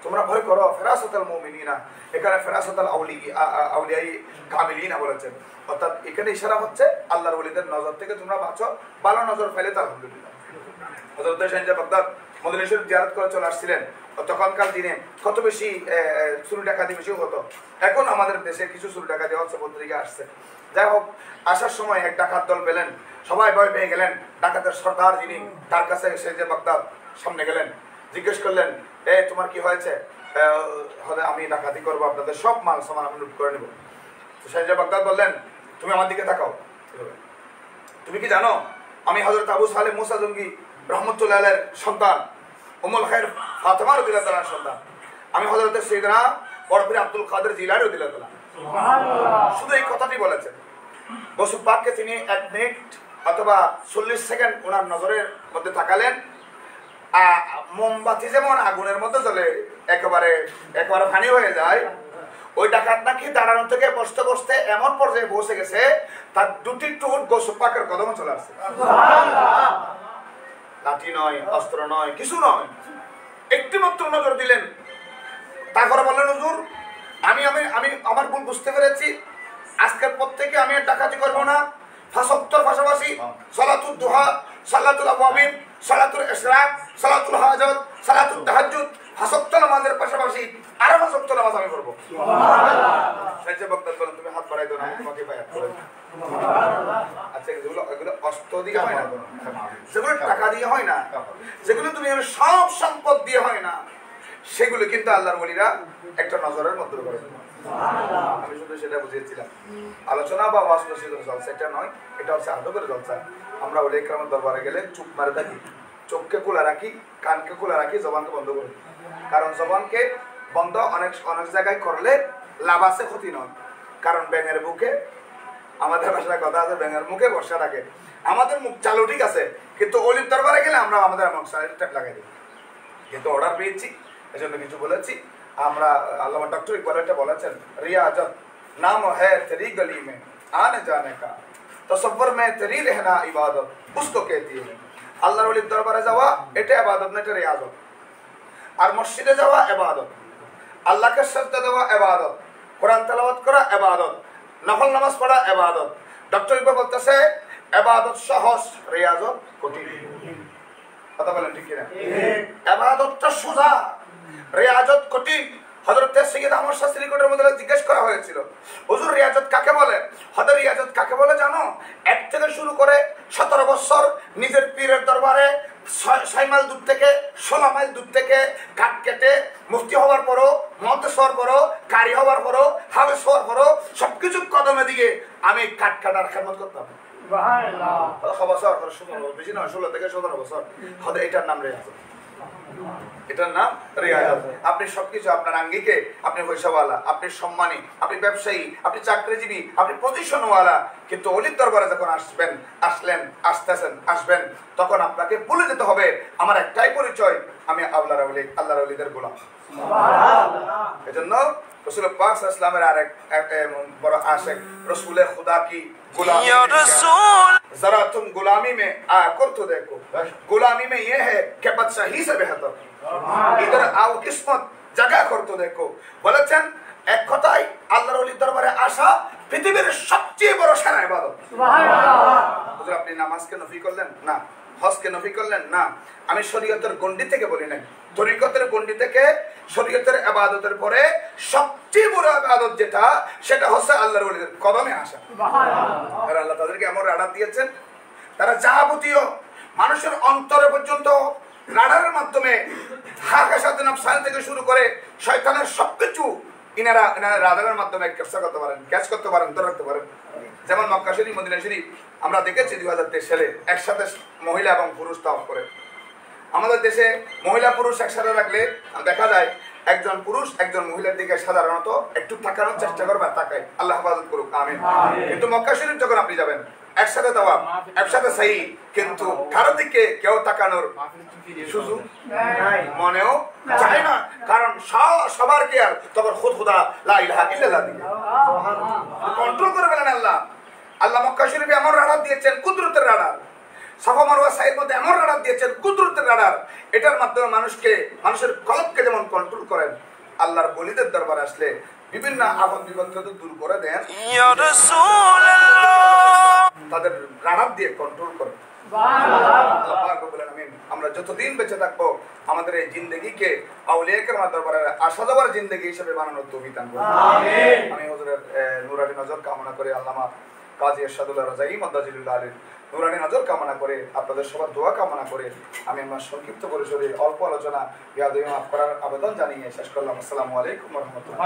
তোমরা ভয় করো ফেরাসাতাল মুমিনিনা, এখানে ফেরাসাতাল আউলিয়াই কামিলিনা বলেছেন, অর্থাৎ এখানে ইশারা হচ্ছে আল্লাহর ওলিদের নজর থেকে তোমরা বাঁচো, ভালো নজর ফেলে তো আলহামদুলিল্লাহ। হযরত শাহজাহান বাগদাদ মদিনা শরীফ জিয়ারত করে চলে আসছিলেন। তখনকার দিনে কত বেশি চুরি ডাকাতি বেশি হতো, এখন আমাদের দেশে কিছু চুরি ডাকাতি হচ্ছে, পত্রিকা আসছে। যাই হোক, আসার সময় এক ডাকাত দল পেলেন, সবাই ভয় পেয়ে গেলেন। ডাকাতের সর্দার যিনি, তার কাছে শাহজাহান বাগদাদ সামনে গেলেন, জিজ্ঞেস করলেন, তোমার কি হয়েছে? আমি ডাকাতি করবো, আপনাদের সব মাল সামান আমি লুট করে নেব। শাহজাহান বাগদাদ বললেন, তুমি আমার দিকে তাকাও, তুমি কি জানো আমি হযরত আবু সালেহ মুসা জঙ্গি রহমতুল্লাহ আলাইহির সন্তান, উম্মুল খায়র ফাতেমা রাদিয়াল্লাহু তাআলার সন্তান, আমি হযরত সাইয়েদনা বড়পীর আব্দুল কাদের জিলানী রাদিয়াল্লাহু তাআলা। সুবহানাল্লাহ। শুধু এই কথাটি বলেছেন। গৌস পাককে তিনি 1 মিনিট অথবা 40 সেকেন্ড ওনার নজরের মধ্যে তাকালেন। মোমবাতি যেমন আগুনের মধ্যে জ্বলে একেবারে পানি হয়ে যায়, ওই ডাকাত নাকি দাঁড়ানো থেকে বসতে বসতে এমন পর্যায়ে বসে গেছে তার 2টি টুট গৌস পাকের কদমে চলে আসছে। লাঠি নয়, অস্ত্র নয়, কিছু নয়, একটি মাত্র নজর দিলেন। তারপরে বললেন, হুজুর আমি আমার ভুল বুঝতে পেরেছি, আজকের পর থেকে আমি ডাকাতি করবো না। 5 ওয়াক্তের পাশাপাশি সালাতুল দুহা, সালাতুল আওয়াবিন, সালাতুল ইশরাক, সালাতুল হাজাত, সালাতুল তাহাজ্জুদ, 5 ওয়াক্ত নামাজের পাশাপাশি আরো 5 ওয়াক্ত নামাজ আমি করব। সুবহানাল্লাহ। সাইয়েদ বাগদাদ বলেন, তুমি হাত বাড়াই দাও না, তোমাকে বায়াত করে। সুবহানাল্লাহ। আচ্ছা, এগুলো অস্ত্র দিয়ে হয় না, যেগুলো টাকা দিয়ে হয় না, যেগুলো তুমি সব সম্পদ দিয়ে হয় না, সেগুলো কিন্তু আল্লাহর ওলিরা একটা নজরের মধ্যে করে। আমি শুধু সেটা বুঝিয়েছিলাম। আলোচনা বা ওয়াজ নসিহতের জলসা এটা নয়, এটা হচ্ছে আদবের জলসা। আমরা ওলি ইকরামের দরবারে গেলে চুপ মারে থাকি, চোখকে খোলা রাখি, কানকে খোলা রাখি, জবানকে বন্ধ করি। কারণ জবানকে বন্ধ অনেক জায়গায় করলে লাভ আছে, ক্ষতি নয়। কারণ ব্যাঙের বুকে, আমাদের ভাষায় কথা আছে, ব্যাঙের মুখে বর্ষা থাকে। আমাদের মুখ চালু ঠিক আছে, কিন্তু অলির দরবারে গেলে আমরা আমাদের ট্যাপ লাগাই দিই। কিন্তু অর্ডার পেয়েছি, এজন্য কিছু বলেছি। আমরা আল্লামা ডক্টর ইকবাল এটা বলেছেন, রিয়াজত নাম হ্যায় তেরি গলি মে আনে জানে কা, তসব্বুর মে তেরি রহনা ইবাদত उसको कहती है। আল্লাহর ওলির দরবারে যাওয়া এটা ইবাদত না, এটা রিয়াজত। আর মসজিদে যাওয়া ইবাদত, আল্লাহকে সাজদা দেওয়া ইবাদত, কোরআন তেলাওয়াত করা ইবাদত, নফল নামাজ পড়া ইবাদত। ডক্টর ইকবাল বলতেছে ইবাদত সহজ, রিয়াজত কঠিন। কথা বলেন ঠিক কিনা? ইবাদতটা সোজা, রিয়াজত কঠিন। হযরত সৈয়দ আহমদ শাহ শ্রীকোটের মধ্যে জিজ্ঞেস করা হয়েছিল, হুজুর রিয়াজত কাকে বলে? হযরত রিয়াজত কাকে বলে জানো? এক থেকে শুরু করে 17 বছর নিজের পীরের দরবারে 6 মাইল দূর থেকে 16 মাইল দূর থেকে কাঠ কেটে মুফতি হওয়ার পরও, মুহাদ্দিস হওয়ার পরও, কারি হওয়ার পরও, হাফেজ হওয়ার পরও সবকিছু কদমে দিকে আমি কাঠ কাটার খেদমত করতাম। বেশি নয়, 16 থেকে 17 বছর। হয়তো এটার নাম রিয়াজত, এটার নাম রিয়াজত। আপনি সবকিছু আপনার আঙ্গিকে, আপনি পয়সাওয়ালা, আপনি সম্মানী, আপনি ব্যবসায়ী, আপনি চাকরিজীবী, আপনি পজিশনওয়ালা, কিন্তু ওলির দরবারে যখন আসবেন তখন আপনাকে বলে যেতে হবে আমার একটাই পরিচয়, আমি আল্লাহর ওলিদের গোলাম। এজন্য রাসূল পাক সাল্লাল্লাহু আলাইহি ওয়াসাল্লামের আরেক বড় আশিক রাসূলে খুদা কি गुलामी जरा तुम गुलामी में आकर तो देखो, गुलामी में ये है कि बादशाही से बेहतर, इधर आओ किस्मत जगह कर तो देखो। বলেছেন এক কথায় আল্লাহর ওলির দরবারে আসা পৃথিবীর সবচেয়ে বড় সেরা ইবাদত। সুবহানাল্লাহ। হুজুর আপনি নামাজকে নফি করলেন না, হজকে নফি করলেন না, আমি শরীয়তের গণ্ডি থেকে বলি নাই, তরিকতের গণ্ডি থেকে শরীয়তের ইবাদতের পরে সবচেয়ে বড় ইবাদত যেটা, সেটা হচ্ছে আল্লাহর ওলিদের কদমে আসা। সুবহানাল্লাহ। আর আল্লাহ তাদেরকে এমন রাডার দিয়েছেন, তারা যাবতীয় মানুষের অন্তরে পর্যন্ত রাডারের মাধ্যমে হাকাসাত নফসান থেকে শুরু করে শয়তানের সবকিছু ইনারা রাডারের মাধ্যমে ক্যাপচার করতে পারেন, ক্যাচ করতে পারেন, ধরে রাখতে পারেন। যেমন মক্কা শরীফ, মদিনা শরীফ আমরা দেখেছি 2023 সালে একসাথে মহিলা এবং পুরুষ তাওয়াফ করে। আমাদের দেশে মহিলা পুরুষ একসাথে রাখলে দেখা যায় একজন পুরুষ একজন মহিলার দিকে সাধারণত একটু তাকানোর চেষ্টা করবে, তাকায়, আল্লাহ হেফাজত করুক, আমিন। কিন্তু মক্কা শরীফ যখন আপনি যাবেন একসাথে তাওয়াফ, একসাথে সাই, কিন্তু কারো দিকে কেউ তাকানোর সুযোগ মনেও চায় না, কারণ সবার কেয়ার তখন খুদা লা ইলাহা ইল্লাল্লাহ দিকে কন্ট্রোল করে ফেলেন আল্লাহ। আল্লাহ মক্কা শরীফে এমন রাডার দিয়েছেন, কুদরতের রাডার। সাফা মারওয়া সাইয়ের মধ্যে এমন রাডার দিয়েছেন, কুদরতের রাডার। এটার মাধ্যমে মানুষের কলবকে যেমন কন্ট্রোল করেন, আল্লাহর ওলিদের দরবারে আসলে বিভিন্ন আপদ বিপদকে দূর করে দেন, তাদের রাডার দিয়ে কন্ট্রোল করেন। আমরা যতদিন বেঁচে থাকবো আমাদের এই জিন্দগিকে আউলিয়া কেরামের দরবারে আসা যাওয়ার জিন্দগি হিসেবে বানানোর তৌফিক দান করুন। আমি হুজুরের নুরানি নজর কামনা করে, আল্লামা কাজী এরশাদুল্লাহ রাজাই মাদ্দাজিলুল্লাহ আলাইহির নুরানি নজর কামনা করে, আপনাদের সবার দোয়া কামনা করে আমি আমার সংক্ষিপ্ত পরিসরে অল্প আলোচনা ইয়াদ মাফ করার আবেদন জানিয়ে শেষ করলাম। আসসালামু আলাইকুম ওয়া রাহমাতুল্লাহ।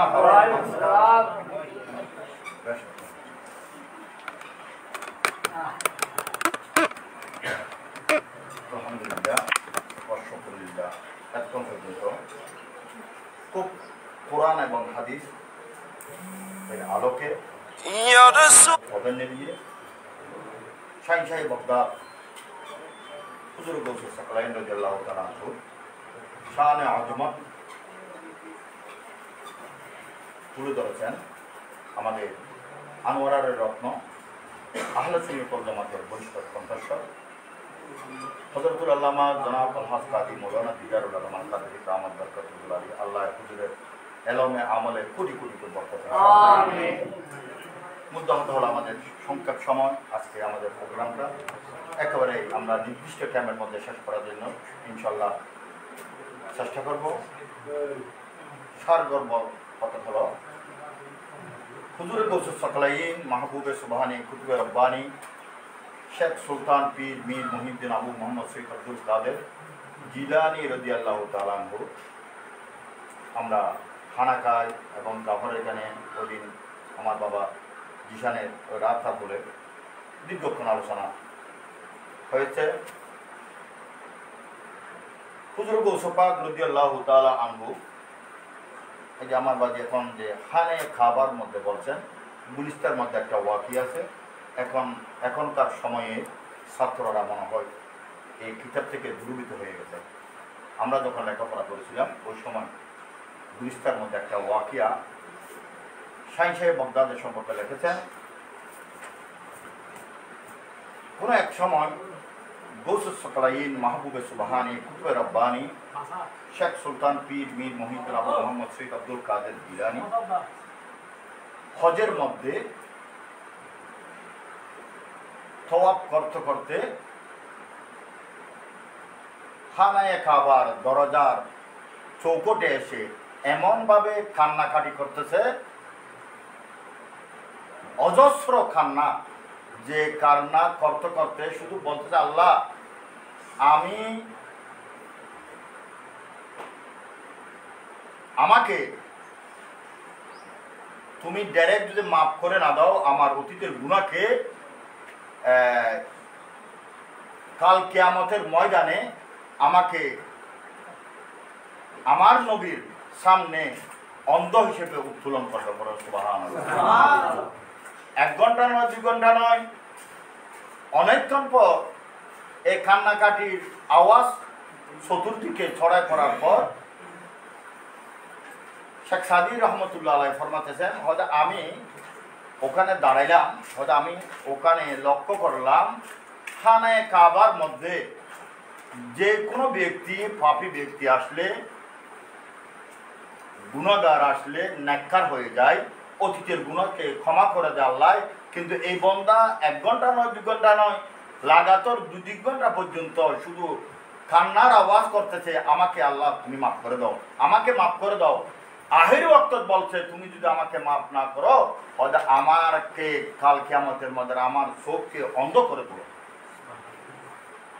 আলহামদুলিল্লাহ, আলহামদুলিল্লাহ। এতক্ষণ পর্যন্ত খুব কোরআন এবং হাদিস এর আলোকে নিয়ে শাইন বগদাদ হুজুর গৌস সাকলাইন রাদিয়াল্লাহু তাআলা আনহু শানে আজমত তুলে ধরেছেন। আমাদের আনোয়ারের রত্ন, আহলে সুন্নাত ওয়াল জামাতের বরিষ্ঠ কণ্ঠস্বর হযরতুল আল্লামা জনাব আলহাজ কাজী মাওলানা দিদারুল আলম কাদরি কামাত বরকতুল্লাহ আলাইহি, আল্লাহ হুজুরের এলমে আমলে কোটি কোটি বরকত। আমিন। মুদ্দা হলো আমাদের সংক্ষেপ সময়, আজকে আমাদের প্রোগ্রামটা একেবারে আমরা নির্দিষ্ট টাইমের মধ্যে শেষ করার জন্য ইনশাল্লাহ চেষ্টা করব। সারগর্ব কথা হলো হুজুরে গৌসুস সাকলাইন মাহবুবে সুবহানি কুতুবে রব্বানি শেখ সুলতান পীর মীর মুহিউদ্দিন আবু মোহাম্মদ সৈয়দ আব্দুল কাদের জিলানী রাদিয়াল্লাহু তাআলা আনহু। আমরা খানাকায় এবং গাফরের এখানে ওই দিন আমার বাবা জিশানের রাতটা বলে দীর্ঘক্ষণ আলোচনা হয়েছে। হুজুর গৌস পাক রাদিয়াল্লাহু তাআলা আনহু, এই যে আমার বাবা এখন যে খানে খাবার মধ্যে বলছেন, গুলিস্তার মধ্যে একটা ওয়াকি আছে। এখনকার সময়ে ছাত্ররা মনে হয় এই কিতাব থেকে দূরীভূত হয়ে গেছে। আমরা যখন লেখাপড়া করেছিলাম ওই সময় গুলিস্তার মধ্যে একটা ওয়াকিয়া শাইন সাহেব বগদাদের সম্পর্কে লিখেছেন। কোনো এক সময় গৌসুস সকলাইন মাহবুবে সুবহানি কুতুবে রব্বানি শেখ সুলতান পীর মীর মহিউদ্দিন আবু মোহাম্মদ সৈয়দ আব্দুল কাদের জিলানী হজের মধ্যে তওয়াফ করতে করতে খানায়ে কাবার দরজার চৌকটে এসে এমনভাবে কান্নাকাটি করতেছে, অজস্র কান্না, যে কান্না করতে করতে শুধু বলতেছে, আল্লাহ আমাকে তুমি ডাইরেক্ট যদি মাফ করে না দাও আমার অতীতের গুনাহকে, কাল কিয়ামতের ময়দানে আমাকে আমার নবীর সামনে অন্ধ হিসেবে উত্তোলন করতে পারো। সুবহানাল্লাহ। 1 ঘন্টা নয়, 2 ঘন্টা নয়, অনেকক্ষণ পর এই কান্নাকাটির আওয়াজ চতুর্দিকে ছড়ায় পড়ার পর শেখ সাদি রহমতুল্লাহ আলাইহি ফরমাতেছেন, হয়তো আমি ওখানে দাঁড়াইলাম, হয়তো আমি ওখানে লক্ষ্য করলাম খানায়ে কাবার মধ্যে যে কোনো ব্যক্তি, পাপী ব্যক্তি আসলে, গুনাহগার আসলে নেককার হয়ে যায়, অতীতের গুনাহকে ক্ষমা করে দেয় আল্লাহ। কিন্তু এই বান্দা 1 ঘন্টা নয়, 2 ঘন্টা নয়, লাগাতার 2-3 ঘন্টা পর্যন্ত শুধু কান্নার আওয়াজ করতেছে, আমাকে আল্লাহ তুমি মাফ করে দাও, আমাকে মাফ করে দাও। আখির ওয়াক্ত বলছে, তুমি যদি আমাকে মাফ না করো হয়তো আমারকে কাল কিয়ামতের মধ্যে আমার চোখকে অন্ধ করে দেবো।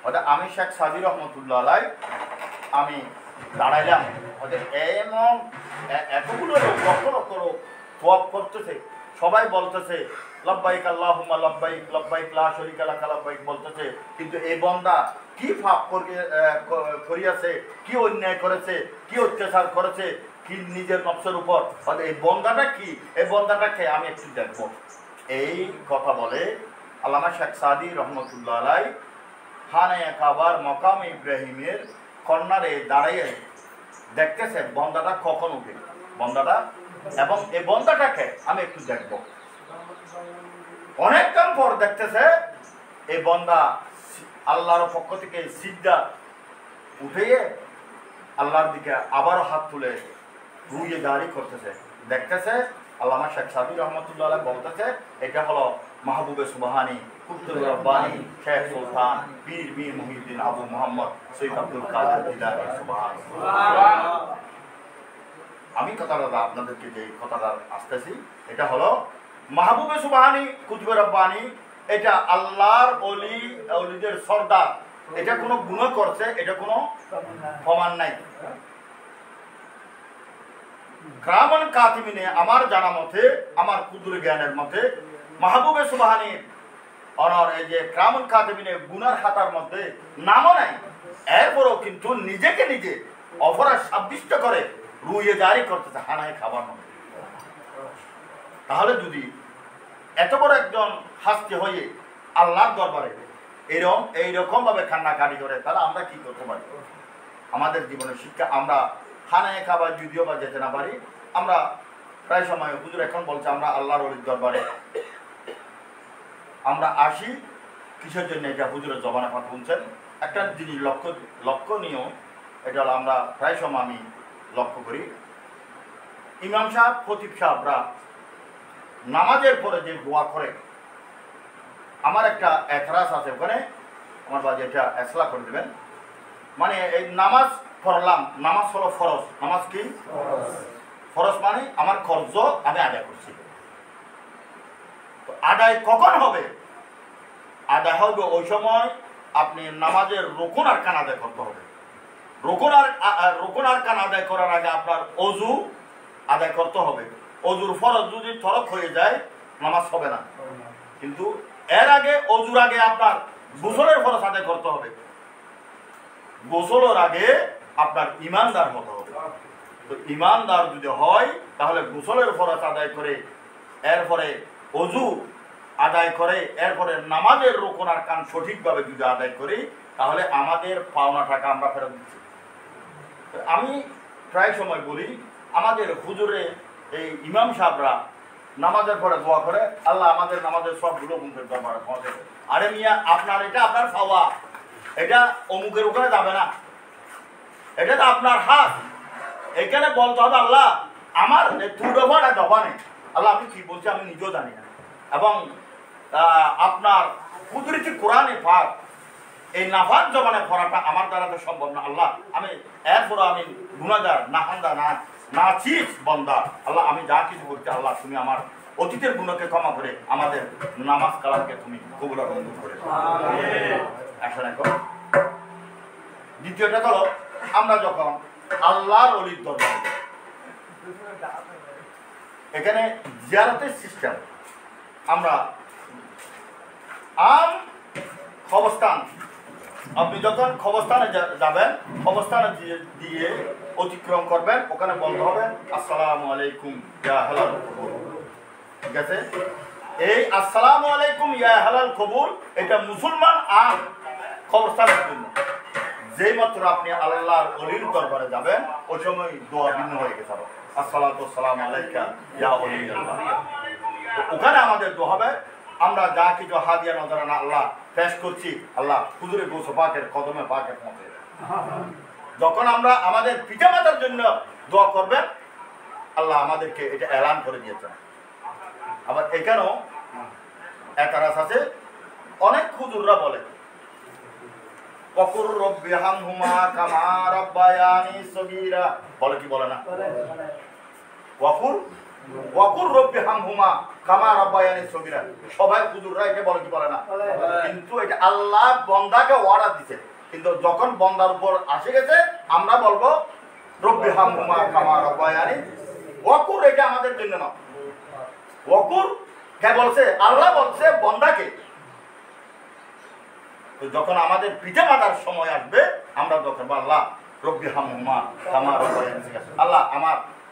হয়তো আমি শেখ সাদি রহমতুল্লাহ আলাইহি আমি দাঁড়াইলাম, হয়তো এমন এতগুলো লক্ষ লক্ষ তওয়াফ করতেছে, সবাই বলতেছে লব্বাইক আল্লাহুম্মা লব্বাইক, লব্বাইক লা শারীকা লাক লব্বাইক বলতেছে, কিন্তু এই বান্দা কি পাপ করিয়াছে, কি অন্যায় করেছে, কি অত্যাচার করেছে, কি নিজের নফসের উপর, এই বান্দাটা কি, এই বান্দাটাকে আমি একটু দেখবো। এই কথা বলে আল্লামা শেখ সাদি রহমতুল্লাহ আলাইহি খানায়ে কাবার মাকাম ইব্রাহিমের কর্নারে দাঁড়িয়ে দেখতেছে বান্দাটা কখন উঠে, বান্দাটা, এবং এই বান্দাটাকে আমি একটু দেখবো। অনেকক্ষণ পর দেখতেছে এই বান্দা আল্লাহর পক্ষ থেকে সিজদা উঠে আল্লাহর দিকে আবারও হাত তুলে রুইয়ে দাঁড়ি করতেছে। দেখতেছে আল্লামা শেখ সাদি রহমতুল্লাহ আলাইহি বলতেছে, এটা হলো মাহবুবে সুবহানি কুতুবে রব্বানি শেখ সুলতান পীর মীর মহিউদ্দিন আবু মোহাম্মদ সৈয়দ আব্দুল কাদের জিলানী। সুবহানাল্লাহ। আমি কথাটা আপনাদেরকে যে কথাটা আসতেছি, এটা হলো মাহবুবে সুবহানি কুতুবে রব্বানি, এটা আল্লাহর অলিদের সর্দার, এটা কোনো গুনাহ করছে, এটা কোনো প্রমাণ নাই। কিরামান কাতিবিনে আমার জানা মতে, আমার কুদুর জ্ঞানের মতে, মাহবুবে সুবহানি অনর এই যে কিরামান কাতিবিনে গুনার খাতার মধ্যে নামও নাই, এরপরও কিন্তু নিজেকে নিজে অপরাধ সাব্যস্ত করে রুইয়ে জারি করতেছে খানায় খাবার মধ্যে। তাহলে যদি এত বড় একজন হাস্তি হয়ে আল্লাহর দরবারে এইরকম ভাবে কান্নাকাটি করে, তাহলে আমরা কি করতে পারি? আমাদের জীবনের শিক্ষা, আমরা খানায় খাবার যদিও বা যেতে না পারি, আমরা প্রায় সময় হুজুর এখন বলছে আমরা আল্লাহর ওলির দরবারে আমরা আসি কিসের জন্য, এটা হুজুরের জবানে কথা শুনছেন। একটা জিনিস লক্ষণীয়, এটা হলো আমরা প্রায় সময় আমি লক্ষ্য করি, ইমাম সাহেব, খতিব সাহেবরা নামাজের পরে যে দোয়া করে, আমার একটা এতরাজ আছে ওখানে, আমার বাজে এটা এসলা করে দেবেন। মানে এই নামাজ পড়লাম, নামাজ হলো ফরজ। নামাজ কি ফরজ? মানে আমার কর্জ আমি আদায় করছি। আদায় কখন হবে? আদায় হবে ওই সময় আপনি নামাজের রুকুন আর কান আদায় করতে হবে। রুকুন আর কান আদায় করার আগে আপনার অজু আদায় করতে হবে। অজুর ফরজ যদি তরক হয়ে যায় নামাজ হবে না, কিন্তু এর আগে অজুর আগে আপনার গোসলের ফরজ আদায় করতে হবে। গোসলের আগে আপনার ইমানদার হতে হবে। তো ইমানদার যদি হয় তাহলে গোসলের ফরজ আদায় করে, এরপরে অজু আদায় করে, এরপরে নামাজের রুকুন আর কান সঠিকভাবে যদি আদায় করি, তাহলে আমাদের পাওনা টাকা আমরা ফেরত দিচ্ছি। আমি প্রায় সময় বলি, আমাদের হুজুরে এই ইমাম সাহেবরা নামাজের পরে দোয়া করে, আল্লাহ আমাদের নামাজের সবগুলো মুখের দরবারে পৌঁছে দেয়। আরে মিয়া, আপনার এটা আপনার পাওয়া, এটা অমুকের ওখানে যাবে না, এটা তো আপনার হাত। এখানে বলতে হবে আল্লাহ আমার তুডোভাটা দবা নেই, আল্লাহ আমি কি বলছি আমি নিজেও জানি না। এবং আপনার কুদরতি কোরআনে পাক এই নাফাক জবানে পড়াটা আমার দ্বারা তো সম্ভব না আল্লাহ। আমি এরপরও আমি গুনাহগার, নাহান্দা, না চিজ বন্দা আল্লাহ। আমি যা কিছু করছি আল্লাহ তুমি আমার অতীতের গুণকে ক্ষমা করে আমাদের নামাজ কালামকে তুমি কবুল আর মঞ্জুর করে। এখন দ্বিতীয়টা হলো আমরা যখন আল্লাহর ওলির দরবারে এখানে জিয়ারতের সিস্টেম, আমরা খবরস্থান, আপনি যখন খবরস্থানে যাবেন খবরস্থানে দিয়ে অতিক্রম করবেন, ওখানে বলতে হবে আসসালামু আলাইকুম ইয়া হালাল কবুল। ঠিক আছে, এই আসসালামু আলাইকুম ইয়া হালাল কবুল এটা মুসলমান আর খবরস্থানের জন্য। যেই মাত্র আপনি আল্লাহর ওলির দরবারে যাবেন ওই সময় দোয়া ভিন্ন হয়ে গেছে, আসসালাতু ওয়াসসালামু আলাইকা ইয়া ওলি আল্লাহ। ওখানে আমাদের দোয়া হবে আমরা যা কিছু হাদিয়া নজরানা আল্লাহ পেশ করছি আল্লাহ হুজুরে গৌসে পাকের কদমে পাকের মধ্যে। যখন আমরা আমাদের পিতামাতার জন্য দোয়া করবেন আল্লাহ আমাদেরকে এটা এলান করে দিয়েছেন। আবার এখানেও একারাস আছে, অনেক হুজুররা বলে ওয়াকুর রব্বি হামহুমা কামা রাব্বায়ানি সগীরা, বলে কি বলে না? ওয়াকুর রব্বি হামহুমা কামা রাব্বায়ানি সগীরা, সবাই হুজুররা এটা বলে কি বলে না? কিন্তু এটা আল্লাহ বান্দাকে অর্ডার দিয়েছে, কিন্তু যখন বান্দার উপর আসে গেছে আমরা বলবো রব্বি হামহুমা কামা রাব্বায়ানি। ওয়াকুর এটা আমাদের জন্য না, ওয়াকুর কে বলছে? আল্লাহ বলছে বান্দাকে। যখন আমাদের পিতা মাতার সময় আসবে আমরা যখন আল্লাহ রব্বি হামহুমা কামা রাব্বায়ানি, আল্লাহ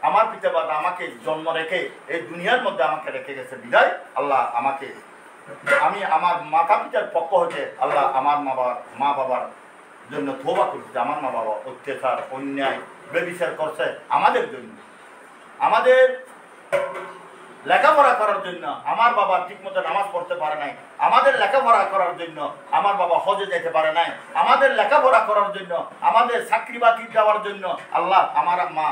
আমার পিতা মাতা আমাকে জন্ম রেখে এই দুনিয়ার মধ্যে আমাকে রেখে গেছে বিদায় আল্লাহ আমাকে, আমি আমার মাতা পিতার পক্ষ হতে আল্লাহ আমার মা বাবার জন্য তওবা করছি। আমার মা বাবা অত্যাচার অন্যায় বেবিচার করছে আমাদের জন্য, আমাদের লেখাপড়া করার জন্য আমার বাবা ঠিক মতো নামাজ পড়তে পারে নাই, আমাদের লেখাপড়া করার জন্য আমার বাবা হজে যেতে পারে নাই, আমাদের লেখাপড়া করার জন্য আমাদের চাকরি বাকরি দেওয়ার জন্য আল্লাহ আমার মা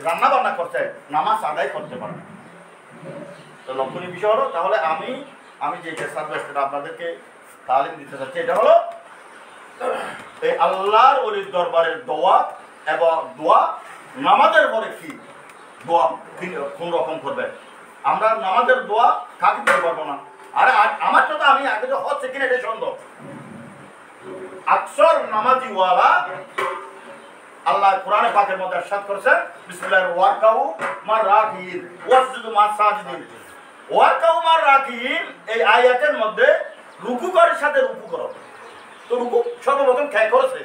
রান্না বান্না করছে নামাজ আদায় করতে পারে না। তো লক্ষণীয় বিষয় হলো তাহলে আমি যে সার্ভিসটা আপনাদেরকে তালিম দিতে চাচ্ছি এটা হলো এই আল্লাহর ওলির দরবারের দোয়া এবং দোয়া নামাজের পরে কি দোয়া কোন রকম করবে। আমরা নামাজের দোয়া কাকে দিতে পারবো না। আরে আমার তো আমি আগে যে হচ্ছে কিনা এটা সন্দেহ। আকসর নামাজি ওয়ালা আল্লাহ কোরআনে পাকের মধ্যে ইরশাদ করেছেন বিসমিল্লাহির ওয়ারকাউ মার রাকিন ওয়াসজুদু মাস সাজিদিন। ওয়ারকাউ মার রাকিন এই আয়াতের মধ্যে রুকু করার সাথে রুকু করো। তো রুকু সর্বপ্রথম কে করেছে?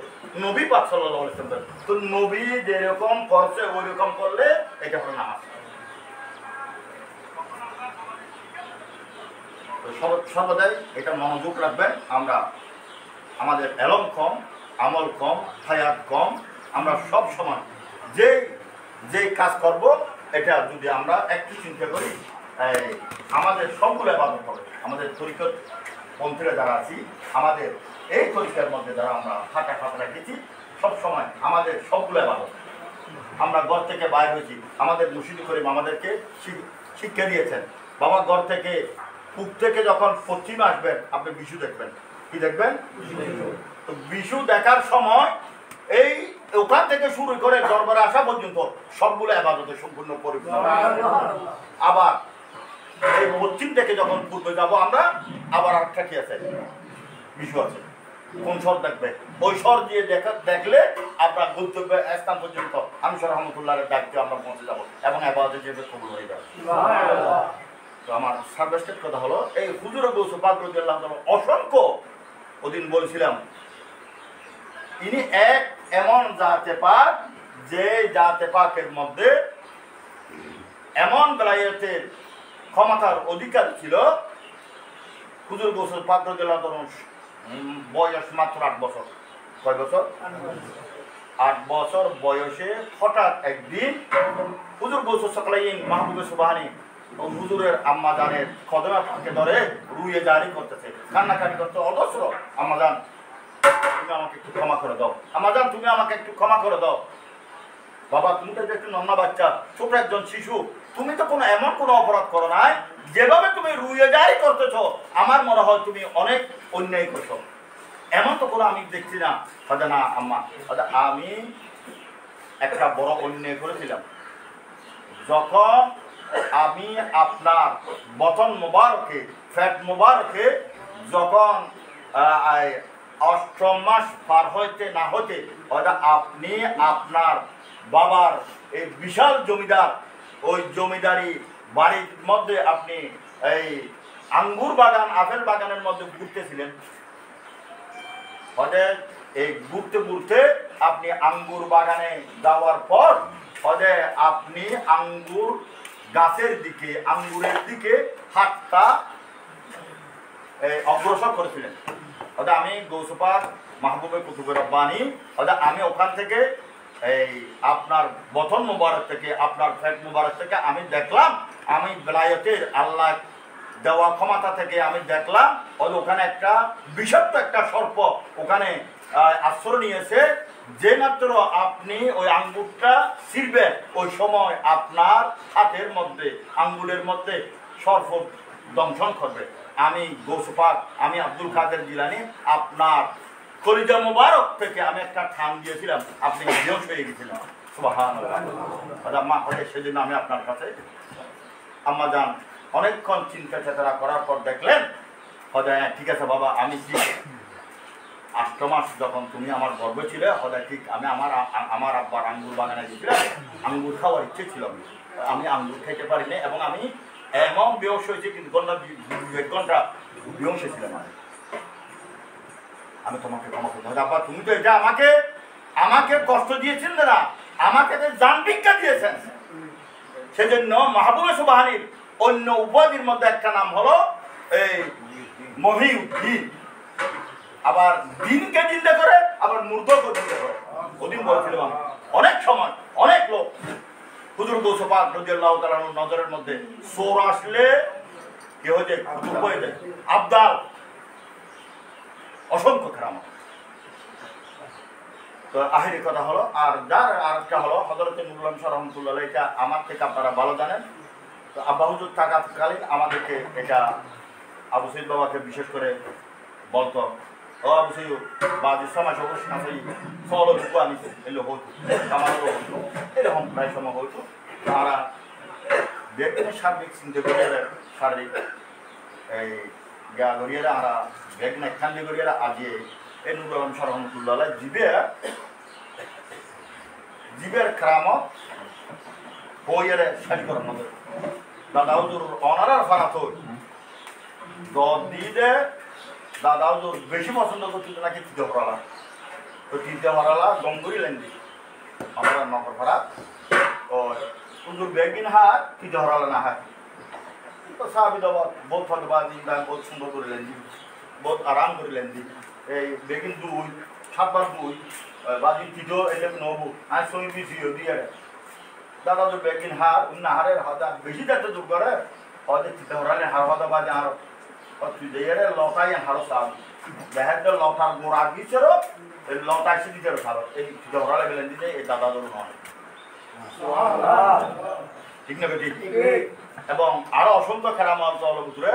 নবী পাক সাল্লাল্লাহু আলাইহি ওয়াসাল্লাম। তো নবী যেরকম করছে ওই রকম করলে এটা হলো নামাজ। সর্বদাই এটা মনোযোগ রাখবেন। আমরা আমাদের এলম কম, আমল কম, হায়াত কম, আমরা সব সময় যে কাজ করব এটা যদি আমরা একটু চিন্তা করি আমাদের সবগুলো ইবাদত হবে। আমাদের তরিকত পন্থীরা যারা আছি আমাদের এই তরিকার মধ্যে যারা আমরা ফাটা রেখেছি সবসময় আমাদের সবগুলো ইবাদত। আমরা ঘর থেকে বাইর হয়েছি, আমাদের মুর্শিদ করিম আমাদেরকে শিক্ষা দিয়েছেন বাবা ঘর থেকে পূব থেকে যখন পশ্চিমে আসবেন আপনি বিশু দেখবেন। কি দেখবেন? তো বিশু দেখার সময় এই ওখান থেকে শুরু করে দরবারে আসা পর্যন্ত সবগুলো ইবাদতে সম্পূর্ণ পরিপূর্ণ। আবার এই পশ্চিম থেকে যখন পূর্বে যাব আমরা আবার আরেকটা কি আছে? বিশু আছে। কোন স্বর দেখবে? ওই স্বর দিয়ে দেখলে আপনার গন্তব্য স্থান পর্যন্ত আমি রহমতুল্লাহের দায়িত্বে আমরা পৌঁছে যাবো এবং ইবাদতে যেতে কবুল হয়ে যাবে। তো আমার সার্ভিসের কথা হলো এই হুজুর গৌস পাক রাদিয়াল্লাহু তাআলা অসংখ্য ওদিন বলছিলাম ইনি এক এমন জাতে পাক যে জাতে পাকের মধ্যে এমন বেলায়েতের ক্ষমতার অধিকার ছিল। হুজুর গৌস পাক রাদিয়াল্লাহু তাআলা বয়স মাত্র 8 বছর। কয় বছর? 8 বছর বয়সে হঠাৎ একদিন হুজুর গৌস সাকলাইন মাহবুবে সুবহানী হুজুরের আম্মা জানের কদমে ফাঁকে ধরে রুইয়ে জারি করতেছে, কান্নাকাটি করতে অজস্র। আম্মা জান তুমি আমাকে একটু ক্ষমা করে দাও, আম্মাজান তুমি আমাকে একটু ক্ষমা করে দাও। বাবা তুমি তো একটু নন্না বাচ্চা, ছোট একজন শিশু, তুমি তো কোনো এমন কোনো অপরাধ করো নাই, যেভাবে তুমি রুয়ে যাই করতেছ আমার মনে হয় তুমি অনেক অন্যায় করছো, এমন তো কোনো আমি দেখছি না। হয়তো না আম্মা, হয়তো আমি একটা বড় অন্যায় করেছিলাম, যখন আমি আপনার বতন মোবারকে ফ্যাট মোবারকে যখন 8ম মাস পার হইতে না হতে হয়তো আপনি আপনার বাবার এই বিশাল জমিদার ওই জমিদারি বাড়ির মধ্যে আপনি এই আঙ্গুর বাগান আপেল বাগানের মধ্যে ঘুরতেছিলেন। হয়তো এই ঘুরতে ঘুরতে আপনি আঙ্গুর বাগানে যাওয়ার পর হয়তো আপনি আঙ্গুর গাছের দিকে আঙ্গুরের দিকে হাতটা অগ্রসর করেছিলেন। হয়তো আমি গৌসপাক মাহবুবে কুতুবে রব্বানি হয়তো আমি ওখান থেকে এই আপনার বতন মোবারক থেকে আপনার ফ্যাট মোবারক থেকে আমি দেখলাম, আমি বেলায়েতের আল্লাহ দেওয়া ক্ষমতা থেকে আমি দেখলাম হয়তো ওখানে একটা বিষাক্ত একটা সর্প ওখানে আশ্রয় নিয়েছে। যে মাত্র আপনি ওই আঙ্গুরটা ছিঁড়বেন ওই সময় আপনার হাতের মধ্যে আঙ্গুলের মধ্যে সর্প দংশন করবে। আমি গৌসপাক আমি আব্দুল কাদের জিলানী আপনার কলিজা মোবারক থেকে আমি একটা ঠান দিয়েছিলাম, আপনি বেহুশ হয়ে গেছিলেন। সুবহানাল্লাহ। মা হলে সেদিন আমি আপনার কাছে আম্মা যান অনেকক্ষণ চিন্তা চেতনা করার পর দেখলেন হয়তো ঠিক আছে বাবা, আমি ঠিক 8 মাস যখন তুমি আমার গর্বে ছিলে হয়তো ঠিক আমি আমার আব্বার আঙ্গুর বাগানে গেছিলাম, আঙ্গুর খাওয়ার ইচ্ছে ছিল, আমি আঙ্গুর খেতে পারিনি এবং আমি এমন বেহুশ হয়েছি কিন্তু ঘন্টা বেহুশ ছিলাম। আমি তোমাকে ক্ষমা করতে হবে আব্বা, তুমি তো এটা আমাকে কষ্ট দিয়েছেন না, আমাকে জান ভিক্ষা দিয়েছেন। সেজন্য মাহবুবে সুবহানির অন্য উপাধির মধ্যে একটা নাম হলো এই মহিউদ্দিন। আবার দিনকে জিন্দা করে আবার মুর্দকে জিন্দা করে। ওদিন বলছিলাম অনেক সময় অনেক লোক হুজুর গৌসপাক রাদিয়াল্লাহু তাআলার নজরের মধ্যে চোর আসলে কি হয়ে যায়, কুতুব হয়ে যায়, আবদাল অসংখ্য কেরামত। তো আখেরি কথা হলো আর যার আরেকটা হলো হযরত নুরুল আলম শাহ রহমাতুল্লাহ আলাইহি, এটা আমার থেকে আপনারা ভালো জানেন। তো আব্বা হুজুর থাকাকালীন আমাদেরকে এটা আবু সঈদ বাবাকে বিশেষ করে বলতো, ও আবু সঈদ বাজি সমাজ অবশ্যই আছে সলো ঢুকু আমি এলো হতো আমারও হতো, এরকম প্রায় সময় হতো। তারা ব্যক্তির সার্বিক চিন্তা করে শারীরিক এই গা গড়িয়ে আমরা ব্যাগ না খান্দি গড়িয়ে আজিয়ে এই নুরুল আলম শাহ রহমাতুল্লাহ আলাইহি জীবের ক্রামত হয়ে শেষ করার মধ্যে দাদা হুজুর অনারার ফানাত দিদে দাদা হুজুর বেশি পছন্দ করছিল নাকি তিতে হরালা। তো তিতে হরালা গঙ্গুরি লেন্দি আমরা নগর ভাড়া ও হুজুর বেগিন হাত তিতে হরালা না হাত। তো সাহাবি দাবা বহুত ফতবাদি বহুত সুন্দর করে লেন্দি, বহুত আরাম করে লেন্দি। এই বেগিন 2 7বার 2 বাজি তিতো এলে নবু আর সই বিসিও দিয়ে দাদা তো বেগিন হার উন্না হারের হাতা বেশি যাতে দূর করে হয়তো তিতে হরালে হার হাতা বাজে আর তুই দিয়ে লতাই হারো সাল দেহের লতার গোড়া দিয়েছিল এই লতা এসে দিতে সালো এই তিতে হরালে গেলেন দিতে এই দাদা দূর নয়। ঠিক না বেটি? এবং আরো অসংখ্য খেরামত ভিতরে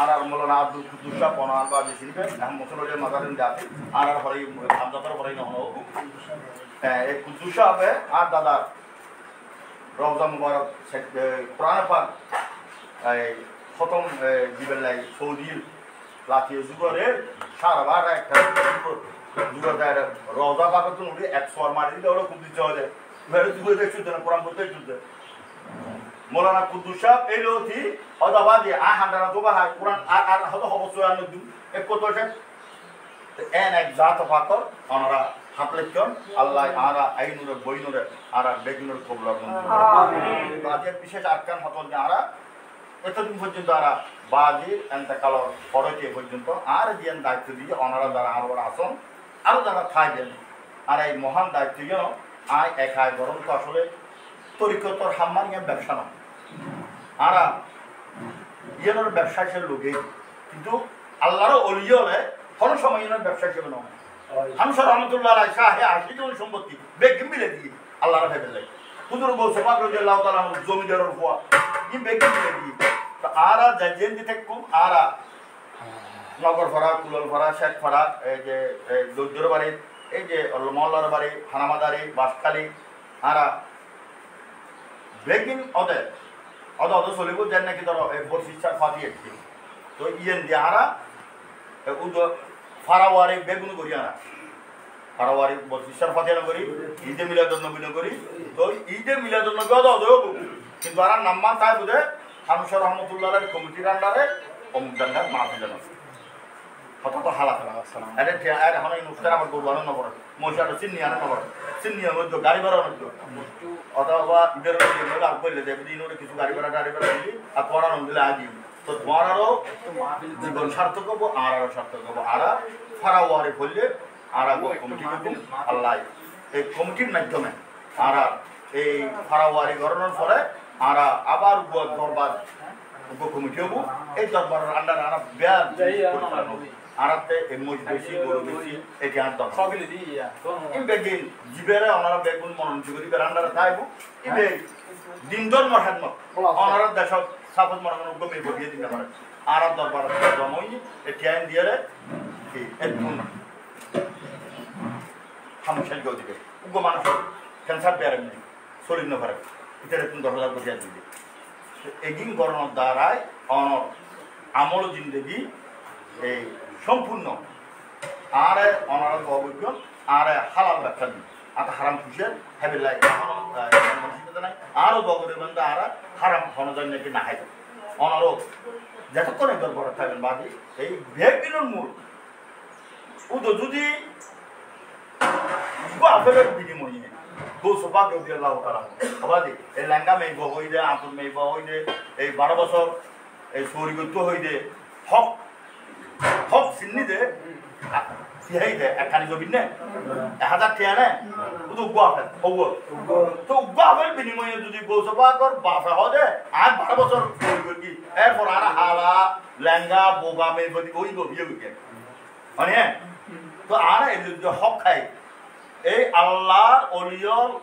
আর মৌলানা আব্দুল কুদ্দুস সাহেব পনার বা যে শিল্পে মুসলমানের মাদারিন জাতি আর হরাই আমদাতার হরাই নহল এই কুদ্দুস সাহেবে আর দাদা রওজা মুবারক কোরআন পাক এই খতম দিবেলাই সৌদি লাঠিয়ে যুগরে সারাবার একটা যুগর দেয় রওজা পাক তো উঠে 100 মারি দিলে ওরা খুব দিতে হয় মেরে যুগে দেখছি না কোরআন পড়তে যুদ্ধে মৌলানা কুদ্দুস সাহেব এলো থি হদাবাদি আ হান্ডারা তো বাহার কোরআন আর হতো অবশ্যই আর নদু এক কত এন এক জাত পাকর ওনারা হাতলেখন আল্লাহ আরা আইনুরে বইনুরে আরা বেগুনের কবলার আমিন। আজের বিশেষ আরকান হতল যে আরা এতদিন পর্যন্ত আরা বাজির এন্তাকালর পরতে পর্যন্ত আর দিয়েন দায়িত্ব দিয়ে ওনারা যারা আরো আসন আরো যারা থাকবেন আর এই মহান দায়িত্ব যেন আয় একাই বরং তো আসলে তরিকতর হাম্মার ইয়ে ব্যবসা না আরা ইয়ের ব্যবসা হিসেবে লোকে কিন্তু আল্লাহরও অলিয়ে হলে কোনো সময় ইয়ের ব্যবসা হিসেবে নয় হামসা রহমতুল্লাহ আলাইহি শাহে আশিজন সম্পত্তি বেগম মিলে দি আল্লাহ রাখে দেয় হুজুর গৌসে পাক রাদিয়াল্লাহু তাআলা জমিদারের ফুয়া ই বেগম মিলে দি তো আরা জাজেন দিতে কম আরা নগর ফাড়া কুলল ফাড়া শেখ ফাড়া এই যে দৌদ্দর বাড়ি এই যে মহল্লার বাড়ি হানামাদারি বাসখালী আরা বেগিন অদে চলিব যেন নাকি ধরো বর্ষিষ্ঠার ফাঁকি একটি তো ইয়েন দিয়ে আরা ফারাওয়ারি বেগুন করি আরা ফারাওয়ারি বর্ষিষ্ঠার ফাঁকি করি ঈদে মিলাদুন নবী করি তো ঈদে মিলাদুন নবী কিন্তু আর নাম্মা তাই বুঝে হামসা রহমতুল্লাহ কমিটির আন্ডারে অমুকদান্ডার মাহফিল হঠাৎ হালা এখন এই নুস্কার আমার গরু আনো নবর মহিষাটা চিন্নি আনো নবর চিন্নি মধ্যে গাড়ি ভাড়া মধ্যে অথবা ঈদের আগ করলে দেবে কিছু গাড়ি ভাড়া দিলি আর পড়ানো দিলে আগে তো তোমারও জীবন সার্থক হবো আরও সার্থক হবো আরা ফারাওয়ারে বললে আর কমিটি করবেন আল্লাহ এই কমিটির মাধ্যমে আর এই ফারাওয়ারি গড়ানোর পরে আর আবার দরবার কমিটি হবো এই দরবারের আন্ডারে আর ব্যাগ আরাতে এমজ বেশি গরু বেশি এটি আর দরকার সবগুলি দিয়া ইন বেগিন জিবেরে ওনারা বেগুন মনোনীত করি বেরান্ডারে থাইবো ইবে দিনদর মরহাদমত ওনারা দেশ সাপোজ মরহাদম গমে বগিয়ে দিতে পারে আর দরবার জমই এটি আইন দিয়ে কি একদম হামশাল গো দিবে উগো মানুষ ক্যান্সার পেয়ারে নেই শরীর ন পারে এটা তুমি 10,000 বগিয়ে দিবে এগিন গরনের দ্বারাই অনর আমল জিন্দগি এই সম্পূর্ণ আর অনার অভিজ্ঞ আর হালাল ব্যবসা দিই আর হারাম খুশিয়ার হ্যাবি লাইক নাই আরও বগরের বন্ধু আর হারাম হনজন নাকি না খাই অনারও যতক্ষণ একদম বড় থাকবেন বাদি এই ভেগিনোর মূল উদো যদি আপেলের বিনিময়ে গোসপা কেউ দিয়ে লাভ করা হবাদি এই লেঙ্গা মেইব হই দে আঁতুর মেইব হই দে এই 12 বছর এই সৌরিগত্য হই দে হক হক চিনি দে সিহাই দে একখানি জমিন নে 1000 টাকা নে তো উগাফেল হব তো উগাফেল বিনিময়ে যদি গোসপা কর বাফা হদে আর 12 বছর সৌরিগতি এরপর আর হালা লেঙ্গা বোবা মেইব ওই গবিয়ে গিয়ে মানে তো আর এই হক খাই এই আল্লাহ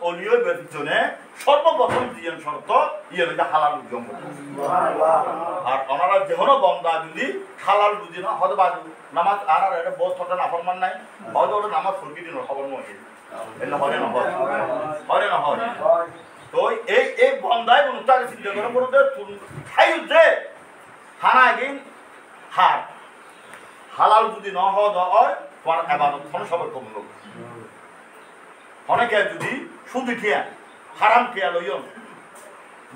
অলিয় ব্যতীতনে সর্বপ্রথম জিয়ান শর্ত ইয়ে হইতে হালাল উদ্যম আর ওনারা যেহনো বন্দা যদি হালাল বুঝি না হতে বাজু নামাজ আর এটা বহুত ছোট নাফরমান নাই হয়তো ওটা নামাজ ফুরকি দিন খবর মহিল এটা হরে না হরে না হরে তো এই বন্দায় অনুষ্ঠানে চিন্তা করে বলতে খাই উঠছে হানা গিন হার হালাল যদি ন হয় তোমার এবাদত সবার কম লোক অনেকে যদি সুদি ঠিয়া হারাম ঠিয়া লইয়ন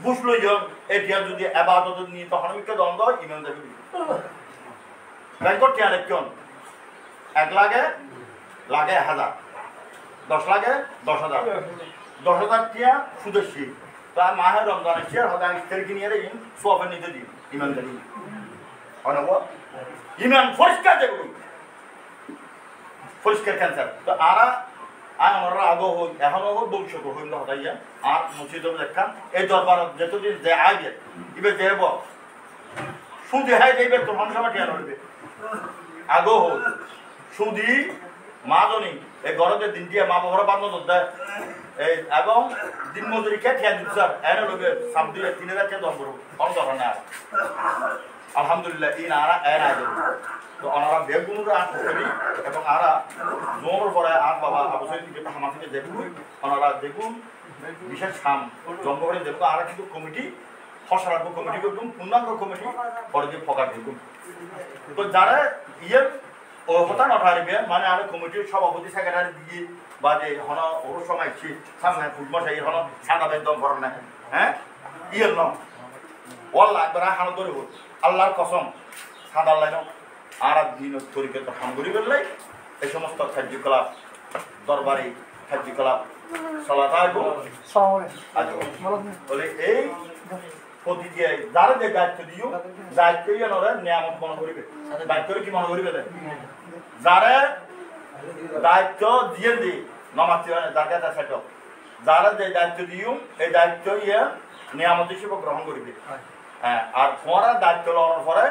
বুঝ লইয়ন এটিয়া যদি এবাদত নিয়ে তখন মিকে দ্বন্দ্ব ইমান যাবি ব্যাংকর ঠিয়া লেখিয়ন 1 লাগে 1000 10 লাগে 10,000 10,000 ঠিয়া সুদেশি তার মাহে রমজানে শেয়ার হতে আমি স্ত্রী কিনিয়ে রেখে সোয়াফের নিতে দিই ইমান যাবি অনব ইমান পরিষ্কার যাবি পরিষ্কার ক্যান্সার তো আরা আমরা আগো হই এখনো হই ভবিষ্যৎ হইল হতাইয়া আর মসজিদ দেখান এই দরবার যতদিন যে আগে ইবে দেব সুদি হাই দেবে তো সময় ঠিয়া রইবে আগো হই সুদি মাজনি এই গরতে দিন দিয়ে মা বাবার বান্ধব দেয় এই এবং দিন মজুরি কে ঠিয়া দিন স্যার এনে লগে সাব দিয়ে 3,000 কে দরবার কোন ধরনের আর আলহামদুলিল্লাহ ইন আরা এর আগে তো ওনারা বেগুনরা আট করি এবং আরা জোর পরে আর বাবা অবশ্যই যেটা হামা থেকে দেখুন ওনারা দেখুন বিশেষ খাম জন্ম করে দেখুন আরা কিন্তু কমিটি ফসলাত্মক কমিটি করতুন পূর্ণাঙ্গ কমিটি পরে দিয়ে ফকার দেখুন তো যারা ইয়ে ও কথা নঠারিবে মানে আর কমিটির সভাপতি সেক্রেটারি দিয়ে বা যে হন ওর সময় সামনে ফুটমশাই হন সাদা বেদম করেন না হ্যাঁ ইয়ে ন ওয়াল্লাহ একবার হানো ধরে হোক আল্লাহর কসম সাদা লাইন আর দিন তরিকে তখন করি বললে এই সমস্ত কার্যকলাপ দরবারি কার্যকলাপ চলাতে বলে এই প্রতি দিয়ে যারা যে দায়িত্ব দিও দায়িত্ব নরে নিয়ামত মনে করিবে দায়িত্ব কি মনে করিবে যারা দায়িত্ব দিয়ে দি নমাতি যার কাছে যারা যে দায়িত্ব দিও এই দায়িত্ব ইয়ে নিয়ামত হিসেবে গ্রহণ করিবে হ্যাঁ আর তোমার দায়িত্ব লওয়ার পরে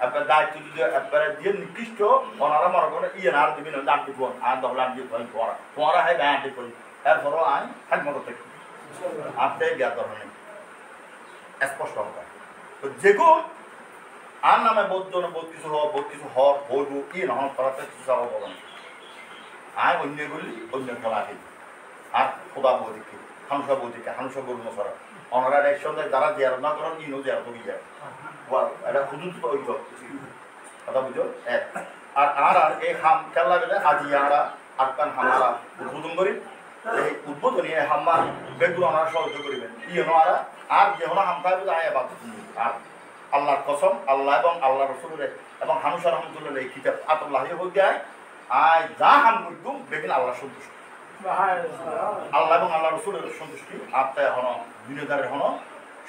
একবার দায়িত্ব যদি একবারে দিয়ে নির্দিষ্ট ওনারা মনে করেন ইয়ে আর দিবি না দাঁড়ি বোন আর দহলে আনবি তোমারা হয় গায়ে করি এরপরও আইন হাত মতো থেকে আপনি জ্ঞাত নেই স্পষ্ট হবে তো যেগো আর নামে বোধ কিছু হওয়ার হইব ই নহন করাতে কিছু যাওয়া বলো না আয় অন্যগুলি অন্য খেলা আহি আর খোদা বৌদিকে হানুষা বৌদিকে হানুষা গরু মশারা ওনারা একসঙ্গে যারা জিয়ারত না করেন ইনো জিয়ারত হয়ে যায় এটা হুজুর ঐক্য কথা বুঝো আর আর আর এই হাম খেলা বেলে আজি আমরা আটকান হামারা উদ্বোধন করি এই উদ্বোধনী হাম্মা বেগুলো ওনারা সহযোগ করিবেন ইনো আর যে হলো হাম থাকবে আয় বাদ আর আল্লাহর কসম আল্লাহ এবং আল্লাহ রসুলের এবং হানুষা রহমতুল্লাহ এই কিতাব আতুল্লাহি হয়ে যায় আয় যা হাম করতুম বেগিন আল্লাহ সন্তুষ্ট আল্লাহ এবং আল্লাহ রসুলের সন্তুষ্টি আপনার হন দুনিয়াদারের হন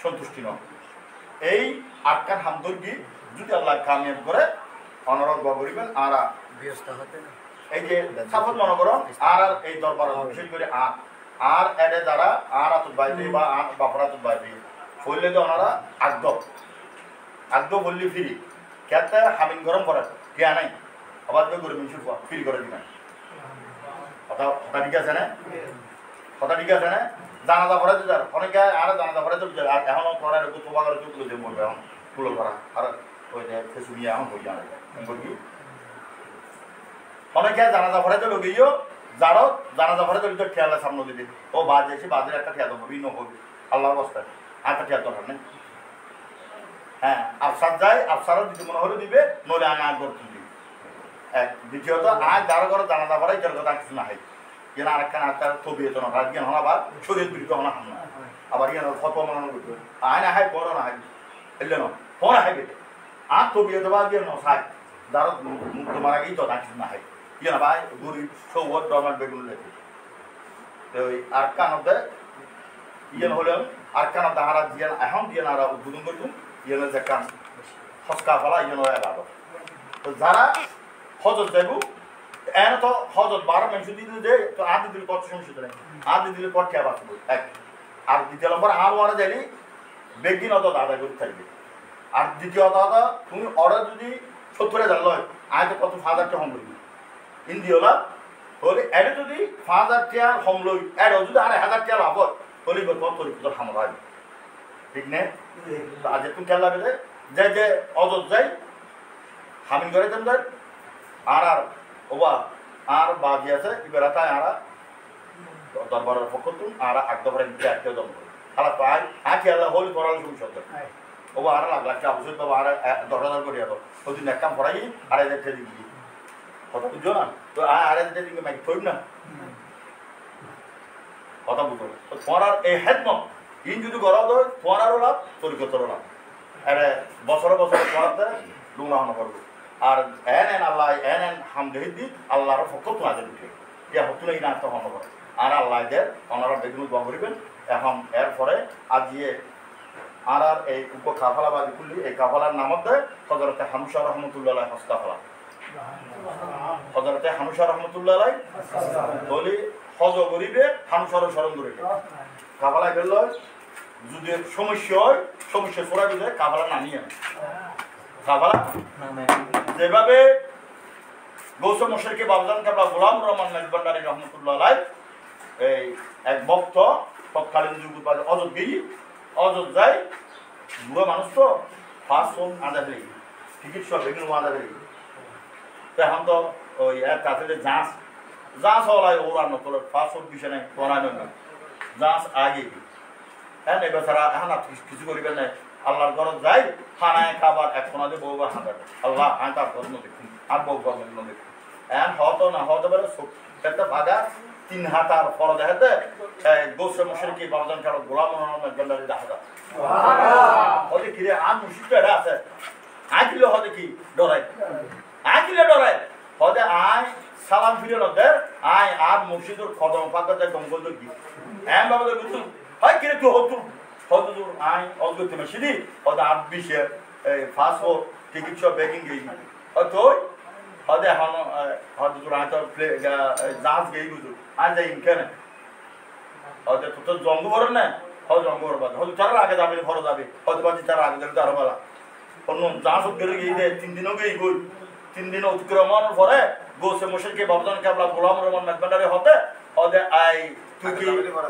সন্তুষ্টি নয় এই আটকান হামদর্গি যদি আল্লাহ কামিয়াব করে অনরত বা করিবেন আর এই যে সাফত মনে করুন আর এই দরবার বিশেষ করে আর এডে দ্বারা আর আতুত বাইরে বা আর বাপরাতুত বাইরে ফলে যে ওনারা আগ্দ বললি ফিরি কেতে হামিন গরম করে কে নাই আবার করে মিনসুর ফিরি করে দিবেন কথা ঠিক আছে না কথা ঠিক আছে না জানাজা ভরে তো যার অনেকে আর জানাজা ভরে তো আর এখনো করার একটু তোবা করে চুপ করে বলবে এখন তুলো করা আর ওই যে ফেসুনিয়া এখন বলি বলি অনেকে জানাজা ভরে তো লগেইও যারও জানাজা ভরে তো খেয়ালের সামনে দিবে ও বাজ এসে বাজের একটা খেয়াল হবে ভিন্ন হবে আল্লাহর অবস্থায় একটা খেয়াল দরকার নেই হ্যাঁ আফসার যায় আফসারও দিতে মনে হলে দিবে নলে আগে আগ করতে দিবে এক দ্বিতীয়ত আজ যারা করে জানাজা ভরে যার কথা কিছু না হয় যেন আরেকখান আত্মার ছবি হতো না রাত জ্ঞান হনা বা শরীর বিরুদ্ধে হনা হামলা আবার ইয়ান ফটো মানানো করতে আয় না হাই পড়ো না হাই এলে না পড়া হাইবে আর ছবি হতো বা জ্ঞান সাই যারা মুক্ত মারা গিয়ে তো কিছু না হয় ইয়ান ভাই গরিব সৌবত ডরমার বেগুন লেগে তো ওই আরকানতে ইয়ান হলেন আরকানতে হারা জিয়ান এখন জিয়ান হারা উদ্বোধন করতুম ইয়ানের যে কান হস্কা ফলা ইয়ান হয় আলাদা তো যারা হজত যাইব এন তো হজত 12 মাস দিলে যে তো আদি দিলে কত সমস্যা নেই আদি দিলে কত খেয়া বাঁচব এক আর দ্বিতীয় নম্বর আর ওয়ারা যাইলে বেগিন অত আদায় করতে থাকবে আর দ্বিতীয় কথা তুমি অর্ডার যদি 70,000 লয় আয় তো কত 5,000 টাকা হোম লইবি ইন্দিওলা হলে এটা যদি 5,000 টাকা হোম লই এটা যদি আর 1,000 টাকা লাভ হয় হলে কত তোর হামলা হয় ঠিক নেই তো আজ তুমি খেলা বেঁধে যে অজত যাই হামিন করে দেন যাই আর ওবা আর বাজি আছে বেড়াতে আর দরবারের পক্ষ তুম আর আগদবরে দিতে একটা দম করে খালা পাই আঁকি আল্লাহ হলি করার সমস্যা ওবা আর লাখ টাকা বসে বাবা আর 10,000 করে যাবো ওই দিন এক কাম করাই আর এদের ঠেলে দিবি কথা বুঝছো না তো আর এদের দিকে মাইক থইব না কথা বুঝো তোমার এই হেদমত ইন যদি গড়াও দেয় তোমারও লাভ তরিকতরও লাভ আরে বছরে বছরে পড়াতে লুঙ্গা হন করবো আর এন আল্লাহ এন হামদেহি আল্লাহর পক্ষ তোমাদের উঠে ইয়া হতো না ইনা তো হন করে আর আল্লাহদের ওনারা বেগুন দোয়া করিবেন এখন এরপরে আজিয়ে আর এই উপ কাফালা বা খুললি এই কাফালার নামতে হজরতে হানুষা রহমতুল্লাহ হস্তাফলা হজরতে হানুষা রহমতুল্লাহ বলি হজ করিবে হানুষারও স্মরণ করিবে কাফালা গেল যদি সমস্যা হয় সমস্যা ফোরা দিলে কাফালা নামিয়ে কাফালা যেভাবে গৌসম মশাইকে বাবজান কাবলা গোলাম রহমান মেজবান্ডারি রহমতুল্লাহ এই এক ভক্ত তৎকালীন যুগ অযোধ্য গিয়ে অযোধ্য যায় বুড়ো মানুষ তো ফার্স্ট ফোন আদা ফেলি টিকিট সব বেগুন আদা ফেলি এখন তো ওই এক কাছে যাঁচ হলাই ওরা নকল ফার্স্ট ফোন পিছিয়ে নেই পড়ায় নয় যাঁচ আগে হ্যাঁ এবার ছাড়া এখন কিছু করিবেন না আল্লাহর ঘর যাই খানায় খাবার এক কোনা দিয়ে বউ বা হাঁটাবে আল্লাহ আমি তার ধর্ম দেখুন আর বউ ধর্ম দেখুন এখন হতো না হতে পারে একটা ভাগা 3 হাতার পর দেখাতে গোস্ব মশাইকে বাবজান কারো গোলাম গন্ডারি দেখা হতে কি রে আর মুশিদ এটা আছে আয় কিলো হতে কি ডরাই আয় কিলো ডরাই হতে আয় সালাম ফিরে নদের আয় আর মুর্শিদুর কদম পাতাতে গঙ্গল কি এম বাবা বুঝুন হয় কিরে তুই হতুন হতুন আয় অগতে মশিদি হতে 8-20 ফাস্ট ফোর টিকিট সব বেকিং গেই হতো হতে এখন হতে তোর আয় তো জাহাজ গেই বুঝু আয় যাই কেন হতে তো জঙ্গু ভরেন না হতে জঙ্গু ভর বাদ হতে তার আগে যাবে ঘর যাবে হতে বাজি তার আগে যাবে আরো বলা অন্য জাহাজ গেলে গিয়ে দেয় 3 দিনও গিয়ে গই 3 দিন অতিক্রমণ পরে গোসে মুশরিকে বাবদান কেবলা গোলাম রহমান মেজবান্ডারে হতে ওদে আই তুই কি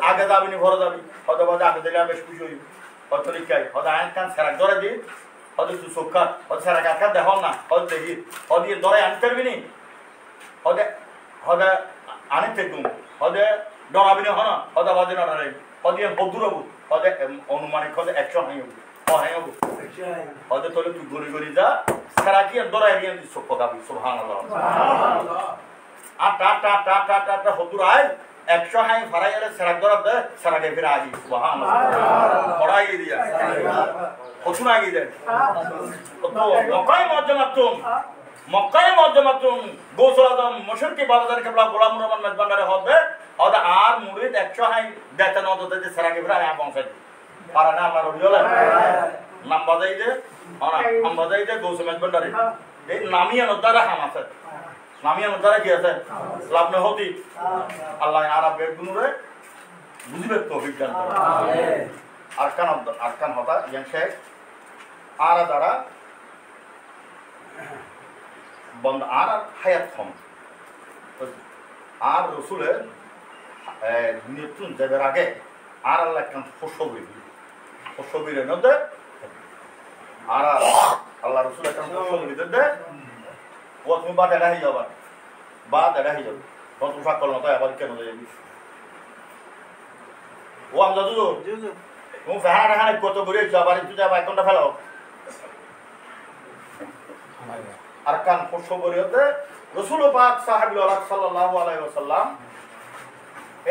আগে যাবি নি ভরে যাবি হতে বাদে আগে দিলে বেশ খুশি হই হতে লিখাই হতে আইন কান সেরাক ধরে দি হতে তুই সক্কা হতে সেরাক আটকা দেখো না হতে দেখি হতে ধরে আনতে পারবি নি হতে হতে আনিতে তুম হতে ডরাবি না হনা হতে বাজে না ডরাই হতে বদুরবু হতে অনুমানিক হতে 100 হাইব হাইব হতে তোলে তুই গরি গরি যা সেরাকি ধরে আইন তুই সক্কা গাবি সুবহানাল্লাহ আটা হতুর আয় 100 হাই ফারাই এলে সেরাক ধরা দে সেরাকে ফিরে আগি সুবহানাল্লাহ পড়াই দিয়া হতুন আগি দে তো মক্কায় মজ্জামাতুম গোসল আদম মুশরিকি বাজার কেবলা গোলাম রহমান মেজবান্ডারে হবে ওদা আর মুরিদ 100 হাই দেতে ন দতে সেরাকে ফিরে আয় পৌঁছাই পারা না আমার হইলো নাম বাজাই দে নাম বাজাই দে গোসল মেজবান্ডারে এই নামিয়া নদারা হাম আছে নামিয়া নদারা কি আছে লাভ না হতি আল্লাহ আরব বেগুনুরে বুঝিবে তো বিজ্ঞান আরকান হতা ইয়ান শেখ আরা দ্বারা বন্ধ আর হায়াত কম আর রসুলের মৃত্যুন যাবার আগে আর আল্লাহ একখান ফসবিরের মধ্যে আর আল্লাহ রসুল একখান ফসবিরের দে ও তুমি বা দেখা হয়ে যাবার বা দেখা হয়ে যাবে তখন তুমি সাক্ষর মতো আবার কেন যাবি ও আমি দাদু তুমি ফেহানা টেহানা কত বেরিয়েছো আবার একটু যাবা 1 ঘন্টা ফেলাও আর কান ফসবিরেতে রসুল পাক সাহাবী সাল্লাল্লাহু আলাইহি ওয়াসাল্লাম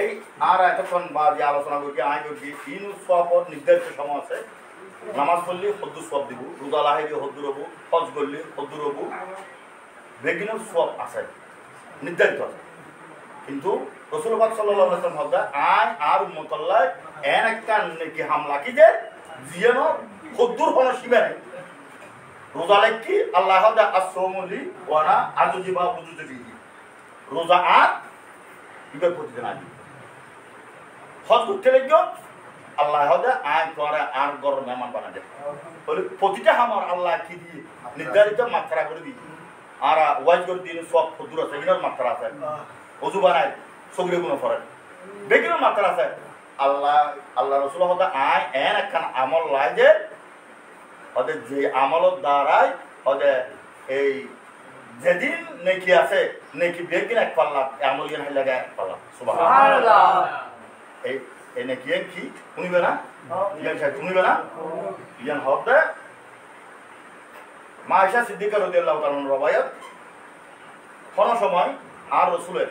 এই আর এতক্ষণ বা যে আলোচনা করি আই করি ইনু সওয়াব নির্ধারিত সময় আছে নামাজ পড়লে হদ্দু সওয়াব দিব রোজা লাগাইলে হদ্দু রবু হজ করলে হদ্দু রবু বেগিনের সওয়াব আছে নির্ধারিত আছে কিন্তু রাসূল পাক সাল্লাল্লাহু আলাইহি ওয়াসাল্লাম হদা আই আর উম্মতুল্লাহ এন একটা নেকি হামলা কি যে জিয়ানো হদ্দুর কোন সীমা নেই রোজা লাগি আল্লাহ হদা আসসামুলি ওয়ানা আজুজিবা বুজুদি রোজা আর ইবে প্রতিদিন আদি হজ করতে লাগো আল্লাহ হদা আয় করে আর গর মেহমান বানা দে বলে প্রতিটা আমার আল্লাহ কি দিয়ে নির্ধারিত মাত্রা করে দিই আর ওয়াজ করে দিন সব দূর আছে ইনার মাত্রা আছে ওযু বানাই সগরে গুণ করে বেগিনের মাত্রা আছে আল্লাহ রাসূল হদা আয় এন একখান আমল লাগে হদে যে আমলের দ্বারাই হদে এই যেদিন নেকি আছে নেকি বেগিন এক পাল্লা আমল জ্ঞান লাগে এক পাল্লা সুবহানাল্লাহ এই নেকি কি শুনিবে না ইয়ান সাহেব শুনিবে না ইয়ান হবে মা আয়েশা সিদ্দিকা রাদিয়াল্লাহু তাআলা রবায়াত কোন সময় আর রাসূলের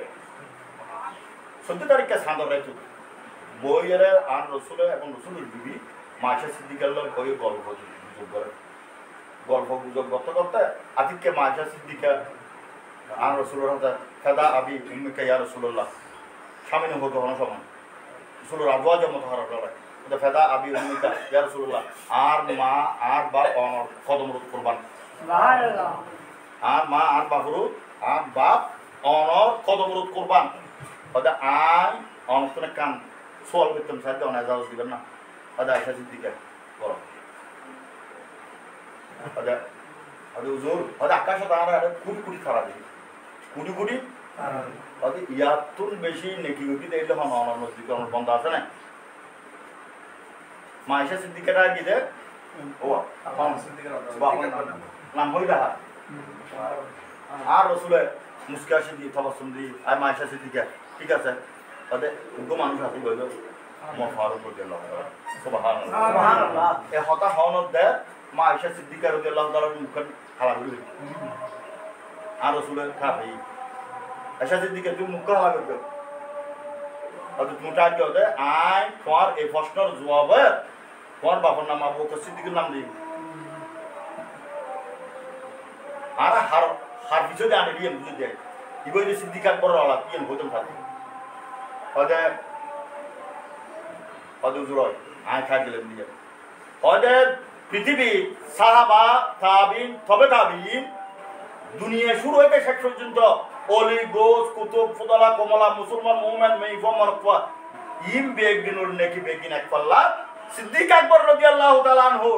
14 তারিখে সান্দর রাইতো বইয়ের আর রাসূলের এবং রাসূলের বিবি মা আয়েশা সিদ্দিকার লগে কই গল্প গুজব করতে করতে আদিকে মা আয়েশা সিদ্দিকা আর রাসূলের হাতে ফাদা আবি উম্মিকা ইয়া রাসূলুল্লাহ সামনে হতো কোন সময় রাসূলের আওয়াজের মতো হারা লাগে ওটা ফাদা আবি উম্মিকা ইয়া রাসূলুল্লাহ আর মা আর বাপ অনর কদম রূপ কুরবান সুবহানাল্লাহ আর মা আর বাপরু আর বাপ অনর কদম রূপ কুরবান ওটা আই অনতনে কান সোয়াল করতাম সাথে অনা যাও দিবেন না ওটা আয়েশা সিদ্দিকা করো ওটা হুজুর ওটা আকাশে তারা কোটি কোটি খারা দিই কোটি কোটি ওটা ইয়াতুন বেশি নেকি গতি দেইলে হন অনর দিকে বন্ধ আছে না মা আয়েশা সিদ্দিকাটা কি দে ও নাম হইলা আর রাসূলের মুস্কা সিদ্দিক তাবাসসুম দি আর মা আয়েশা সিদ্দিকা ঠিক আছে তাতে উগ্র মানুষ আছে বইল মো ফারুক রাদিয়াল্লাহু তাআলা সুবহানাল্লাহ সুবহানাল্লাহ এ হতা হনত দে মা আয়েশা সিদ্দিকা রাদিয়াল্লাহু তাআলার মুখ খারাপ হইল আর রাসূলের খাফি আয়েশা সিদ্দিকা তুমি মুখ খারাপ করবে আর তুমি তা কি হতে আই তোমার এই প্রশ্নের জবাবে তোমার বাবার নাম আবু বকর সিদ্দিকের নাম দিই আর হার কিছু দিয়ে আনে দিয়ে বুঝে দেয় ইবই যে সিদ্দিক আকবর আলা কি হতেন থাকে হদে জুরয় আয় খা গেলেন দিয়ে হদে পৃথিবী সাহাবা তাবিন তবে তাবিন দুনিয়া শুরু হইতে শেষ পর্যন্ত অলি গোস কুতুব ফুদালা কমলা মুসলমান মুমিন মেইফা মারফা ইম বেগিনুর নেকি বেগিন এক পাল্লা সিদ্দিক আকবর রাদিয়াল্লাহু তাআলা আনহু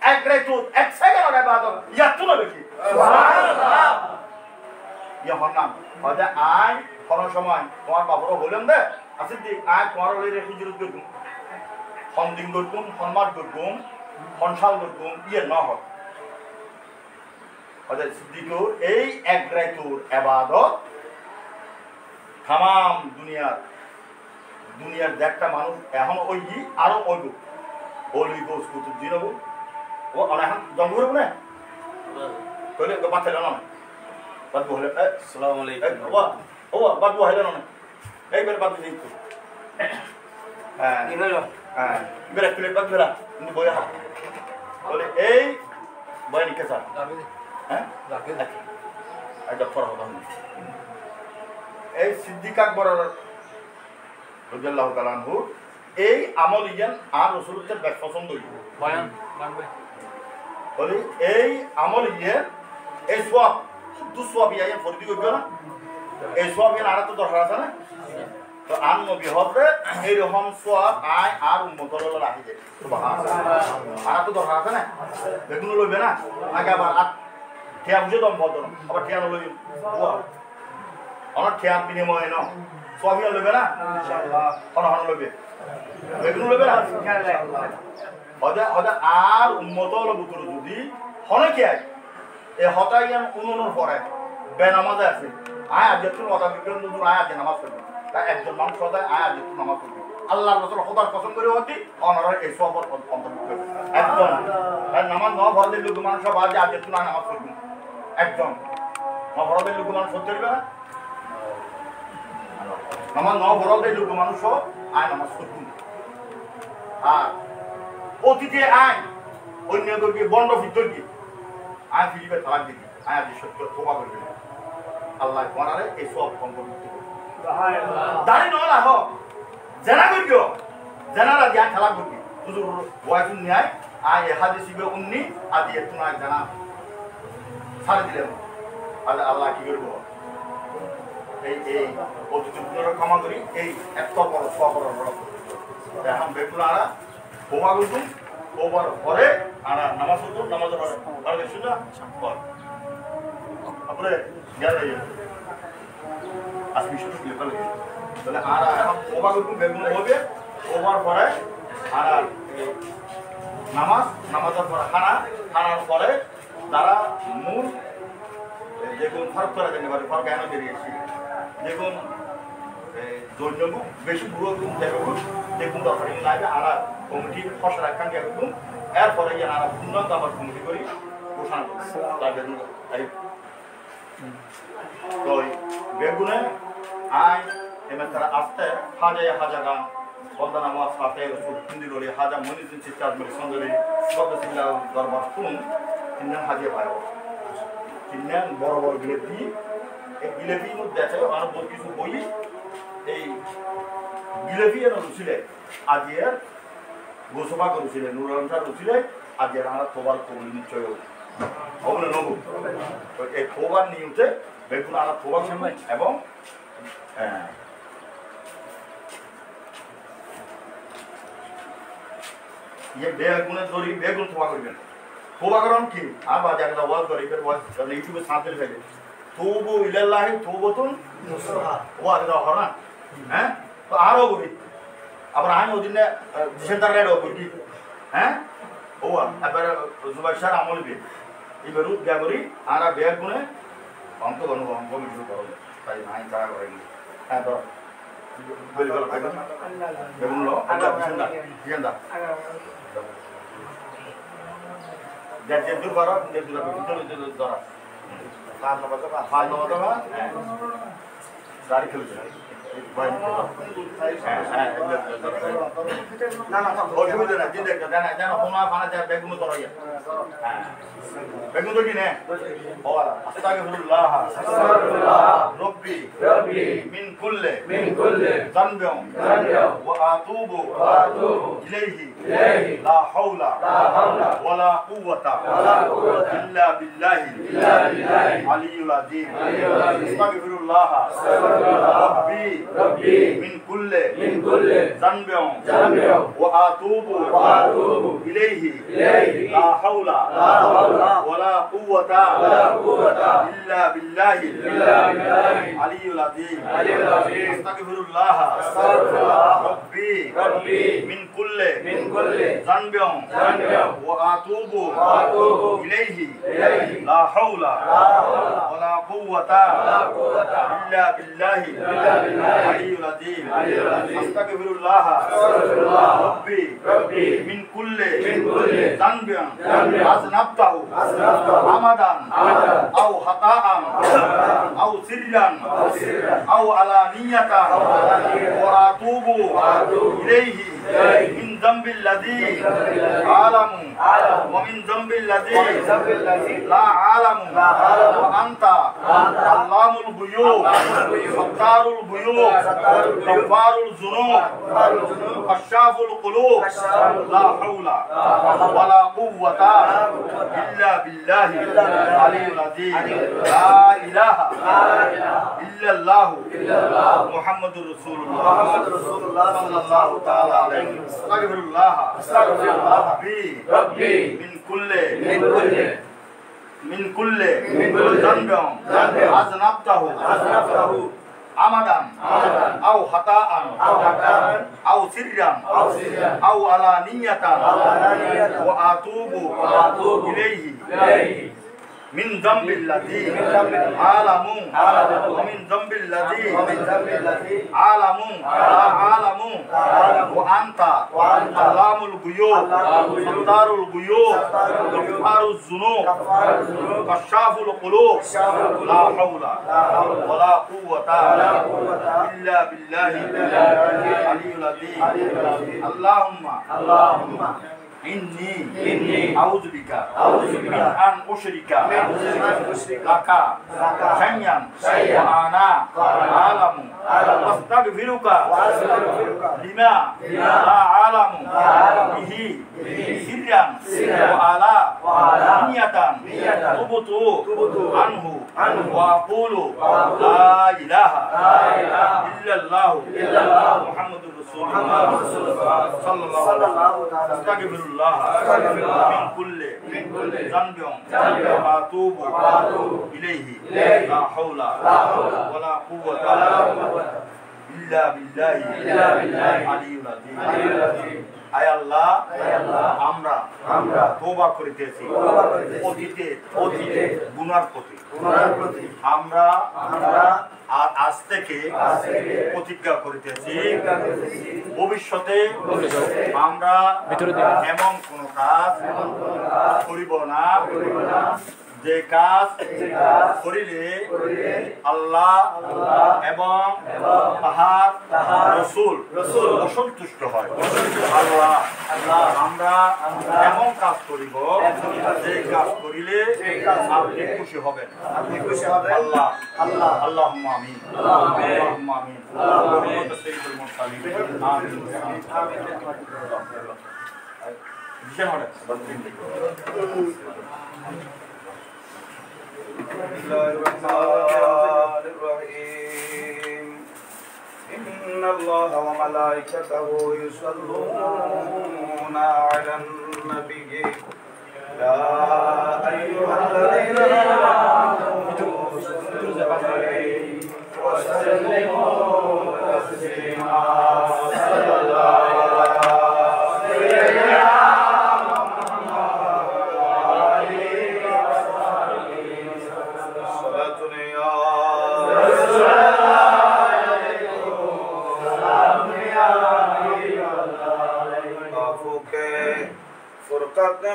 এক রাইতো এক সেকেন্ডের ইবাদত ইয়াত না বেশি সুবহানাল্লাহ ইয়া হন্নাম হয়তো আয় কোন সময় তোমার বাবুরা বললেন দে আসিস দি আয় তোমার লইরে হিজরত করুম সন্দিন করুম সন্মান করুম সনসাল করুম ইয়ে ন হয় হয়তো সিদ্দিকুর এই এক রাইতোর ইবাদত তাম দুনিয়ার একটা মানুষ এখন ওই কি আরো ওই ওলি গোস কুতুব দিন ও এখন জন্ম করবো না কইলে বাচ্চা জানো না বাদ বলে আসসালামু আলাইকুম ও বাদ বলে না এইবার বাদ দিই তো হ্যাঁ হ্যাঁ বেরা প্লেট বাদ বেরা তুমি বইয়া বলে এই বয়ানি কে স্যার হ্যাঁ রাখে এটা পড়া হলো না এই সিদ্দিক আকবর রাদিয়াল্লাহু তাআলা আনহু এই আমল ইয়ান আর রাসূলুল্লাহর বেশ পছন্দ হইল বয়ান লাগবে বলি এই আমল ইয়ান এই সওয়াব শুধু সওয়াব ইয়ান ফরদি কইবে না এই সওয়াব ইয়ান আর তো দরকার আছে না তো আন নবী হবে এই রকম সওয়াব আয় আর উম্মতর রাখি দে সুবহানাল্লাহ আর তো দরকার আছে না বেগুন লইবে না আগে আবার টিয়া বুঝে দম বদন আবার টিয়া লইবে আমার খেয়াল বিনিময় ন সবই লইবে না ইনশাআল্লাহ হন লইবে বেগুন লইবে না ইনশাআল্লাহ আর উম্মত লবুতর যদি হনে কি আই এই হতাইয়ান উনুনের পরে বেনামাজে আছে আয় আজ তুমি কথা বিজ্ঞান নজর আয় আজ নামাজ পড়বে তা একজন মানুষ সদায় আয় আজ তুমি নামাজ পড়বে আল্লাহর রাসূল খোদার কসম করে হতি অনর এই সবর অন্তর্ভুক্ত একজন তার নামাজ ন ভরলে লোক মানুষ সব আজ তুমি নামাজ পড়বে একজন ন ভরলে লোক মানুষ সহ্য করবে না নামাজ ন ভরলে লোক মানুষ আয় নামাজ পড়বে আর অতীতে আয় অন্য দলকে বন্ড ভিতর কি আয় ফিরিবে তালাক দিবি আয় আজ সত্য তোবা করবে আল্লাহ কোরআনে এই সব অন্তর্ভুক্ত করবে দাঁড়ি নলা হ জানা করিও জানারা দিয়া খেলা করবি হুজুর ওয়াইফ নিয়ায় আয় হাদিসিবে উন্নি আদি তুনা জানা ছাড়ে দিলেন আজ আল্লাহ কি করব এই অতীত ক্ষমা করি এই এত বড় সবর এখন বেগুনারা বোমা করতুম ওবার পরে আর নামাজ পড়তুম নামাজের পরে আর দেখছি না তারপরে গেলে আজকে শুধু লেখা লাগে তাহলে আর এখন বোমা করতুম বেগুন হবে ওবার পরে আর নামাজের পরে খানার পরে তারা মূল যেগুন ফারক করা যেতে পারে ফারক এনে বেরিয়েছি যেগুন দৈন্যগুণ বেশি বুড়ো গুণ যেগুন দেখুন দরকার লাগে আর কমিটি ফসল রাখান যেগুন এরপরে গিয়ে আর পূর্ণাঙ্গ আবার কমিটি করি ঘোষণা করি তার বেগুন তো বেগুনে আয় এবার তারা আসতে হাজা গান বন্দনা মাস সাথে হিন্দি লড়ি হাজা মনিদিন চিত্তার মিল সন্দরি সদস্য দরবার শুন তিনজন হাজিয়ে পায় তিনজন বড় বড় বিলেপি এই বিলেপির মধ্যে আছে আর বহু কিছু বই এই বিলেপি এর রুচিলে আজিয়ের গোসভা করেছিলেন নুর আলম রুচিলে আজিয়ের আমরা তোবার কবলি নিশ্চয় হবে নব এই তোবার নিয়মতে বেগুন আমরা তোবার সামনে এবং ये बेगुन जोरी बेगुन थोड़ा करबेन थोड़ा करन की आ बाजार दा वाज करी फिर वाज यूट्यूब साथ दे फेले तूबु इलाल्लाहि तौबतुन नसुहा वाज दा हरना हैं तो आरो गबि আবার আমি ওদিনে সেন্টার রাইড করি হ্যাঁ ওয়া এবারে জুবাইশার আমলবে এবারে গিয়া করি আর বেগুনে অন্ত অনুভব কমি শুরু করব তাই নাই তারা করে হ্যাঁ তো বলি বল পাইবা বেগুন লো আচ্ছা সেন্টার যে দূর বারো যে দূর ধরা পাঁচ নম্বর গাড়ি খেলছে না অসুবিধা না যে দেখতে জানা জানা হোনা ফানা যা বেগুন তরাইয়া বেগুন তো কি নে ওয়ালা আস্তাগফিরুল্লাহ রব্বি মিন কুল্লি যানবিন ওয়া আতুবু ইলাইহি লা হাওলা ওয়ালা কুওয়াতা ইল্লা বিল্লাহি আলিয়্যুল আযীম আস্তাগফিরুল্লাহ রব্বি من كل ذنب وأتوب إليه لا حول ولا قوة إلا بالله العلي العظيم أستغفر الله ربي من كل ذنب وأتوب إليه لا حول ولا قوة إلا بالله العلي العظيم أستغفر الله ربي من كل ذنب أذنبته عمدا أو خطأ أو سرا أو علانية وأتوب إليه من ذنب الذي أعلم ومن ذنب الذي لا أعلم وأنت علام الغيوب ستار الغيوب غفار الذنوب كشاف القلوب لا حول ولا قوة إلا بالله العلي العظيم لا إله إلا الله محمد رسول الله صلى الله تعالى عليه وسلم أستغفر الله ربي من كل ذنب أذنبته عمدا أو خطأ أو سرا أو علانية وأتوب إليه من ذنب الذي أعلم ومن ذنب الذي أعلم لا أعلم وأنت علام الغيوب ستار الغيوب غفار الذنوب كشاف القلوب لا حول ولا قوة إلا بالله العلي العظيم اللهم إني أعوذ بك من أن أشرك لك شيئا وأنا أعلم وأستغفرك لما لا أعلم به سرا وعلانية تبت عنه وأقول لا إله إلا الله محمد رسول الله صلى الله عليه وسلم أستغفر الله من كل ذنب وأتوب إليه لا حول ولا قوة إلا بالله العلي العظيم আয় আল্লাহ আমরা তওবা করিতেছি অতীতে গুনার প্রতি আমরা আজ থেকে প্রতিজ্ঞা করিতেছি ভবিষ্যতে আমরা এমন কোন কাজ করিব না যে কাজ করিলে আল্লাহ এবং তাহার রাসূল অসন্তুষ্ট হয়। আল্লাহ আমরা এমন কাজ করিব যে কাজ করিলে আপনি খুশি হবেন। আল্লাহ আল্লাহুম্মা আমিন আল্লাহুম্মা আমিন মুহাম্মদ সাইয়্যিদুল মুরসালিন আমিন بسم الله الرحمن الرحيم إن الله وملائكته يصلون على النبي يا أيها الذين آمنوا صلوا عليه وسلموا تسليما صلى الله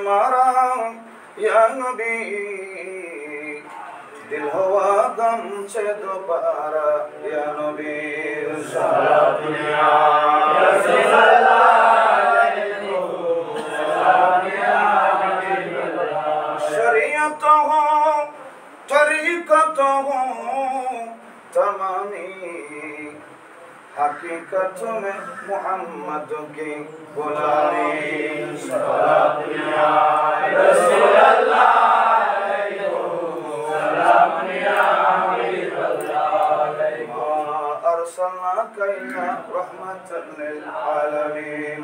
मारा या नबी दिल हवा गम से दोबारा या नबी शरीयत हो तरीकत हो तमामी हकीकत में मोहम्मद की गुलामी अरसलनाका इल्ला रहमतल लिल आलमीन।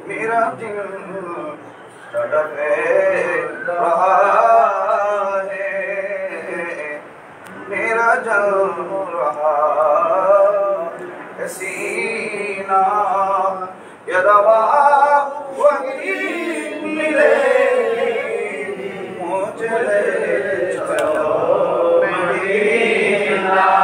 मेरा दिल तड़प रहा है, मेरा जल रहा है सीना, ये दवा वही मिलेगी मुझे ले चलो मदीना।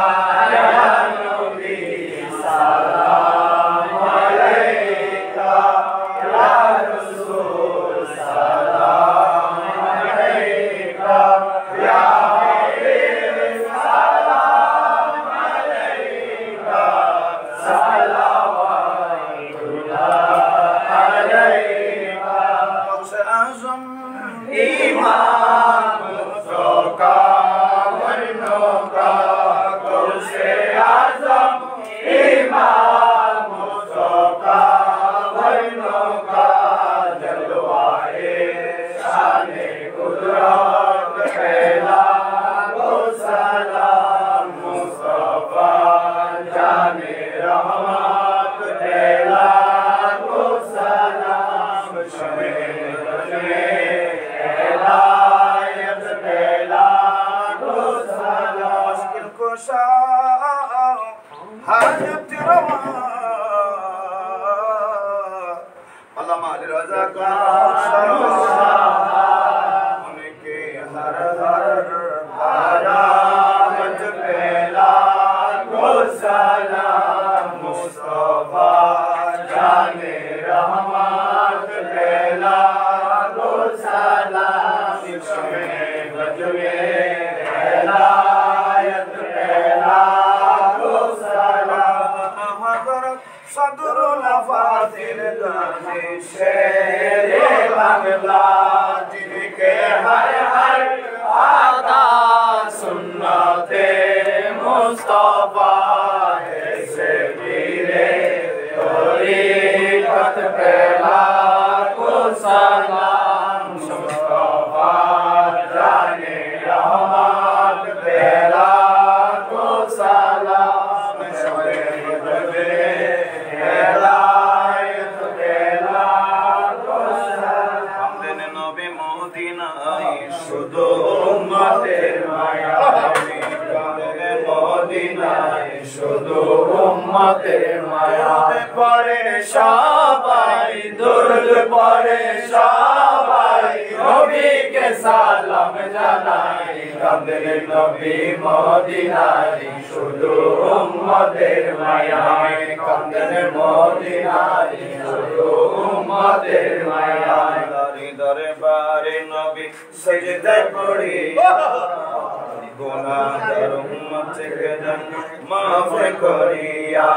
माफ करिया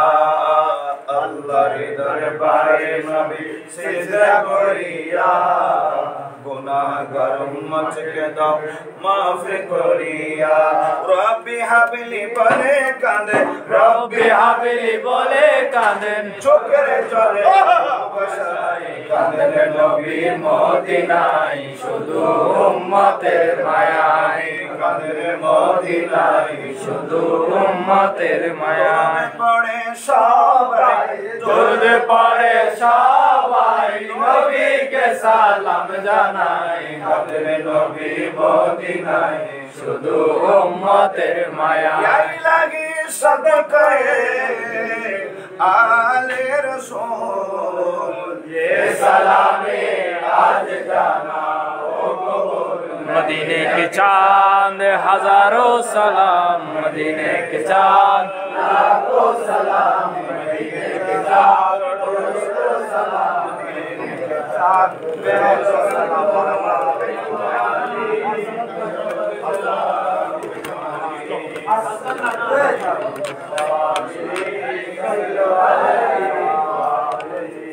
আল্লাহর দরবারে নবী সিজদা করিয়া গুনাহগার উম্মতকে দাও মাফ করিয়া রব্বি হাবলি বলে কাঁদে রব্বি হাবলি বলে কাঁদেন চোখের জলে কাঁদেন নবী মদিনায় শুধু উম্মতের মায়ায় কাঁদেন মদিনায় শুধু উম্মতের মায়ায় পড়ে সবাই দরুদ পড়ে সবাই নবীকে সালাম জানাই কাঁদেন নবী মদিনায় শুধু উম্মতের মায়ায় লাগি সদকায়ে আলে রাসূল ये सलामे आज जाना मदीने के चांद हजारों सलाम मदीने के चांद लाखों सलाम मदीने के चांद सलाम मदीने के चांद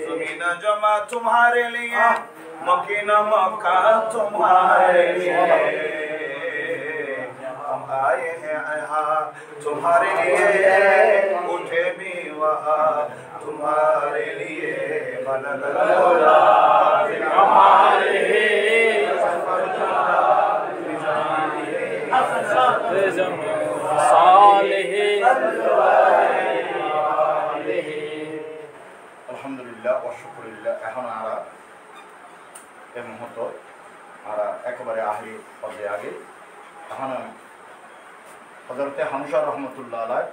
ज़मीन जमा तुम्हारे लिए मकीना मक्का तुम्हारे लिए हम आए हैं यहाँ तुम्हारे लिए उठे भी वहाँ तुम्हारे लिए मदद हमारे আলহামদুলিল্লাহ ওয়াশুকুরিল্লাহ এখন আমরা এই মুহূর্ত আমরা একেবারে আহলি পদে আগে এখন হযরতে হামজা রহমতুল্লাহ আলাইহ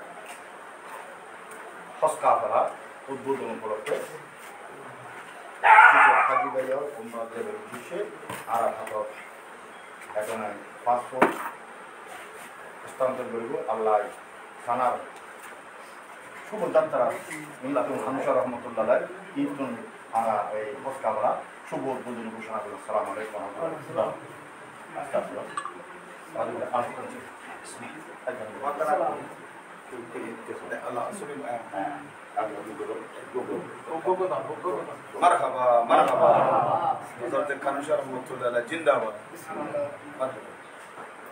হজ কাফেলা উদ্বোধন উপলক্ষে হাজি ভাইয়ার উম্মতের উদ্দেশ্যে আর হাতত এখন পাসপোর্ট হস্তান্তর করিব আল্লাহ থানার শুভ যাত্রা মিল্লাতুল হামজা রহমতুল্লাহ আলাইহ ইতুন আমরা এই হজ কাফেলা শুভ উদ্বোধন ঘোষণা করি। আসসালামু আলাইকুম ওয়া রাহমাতুল্লাহ। मरहबा मरहबा हज़रत खानुशा रहमतुल्लाह अलैह जिंदाबाद मरहबा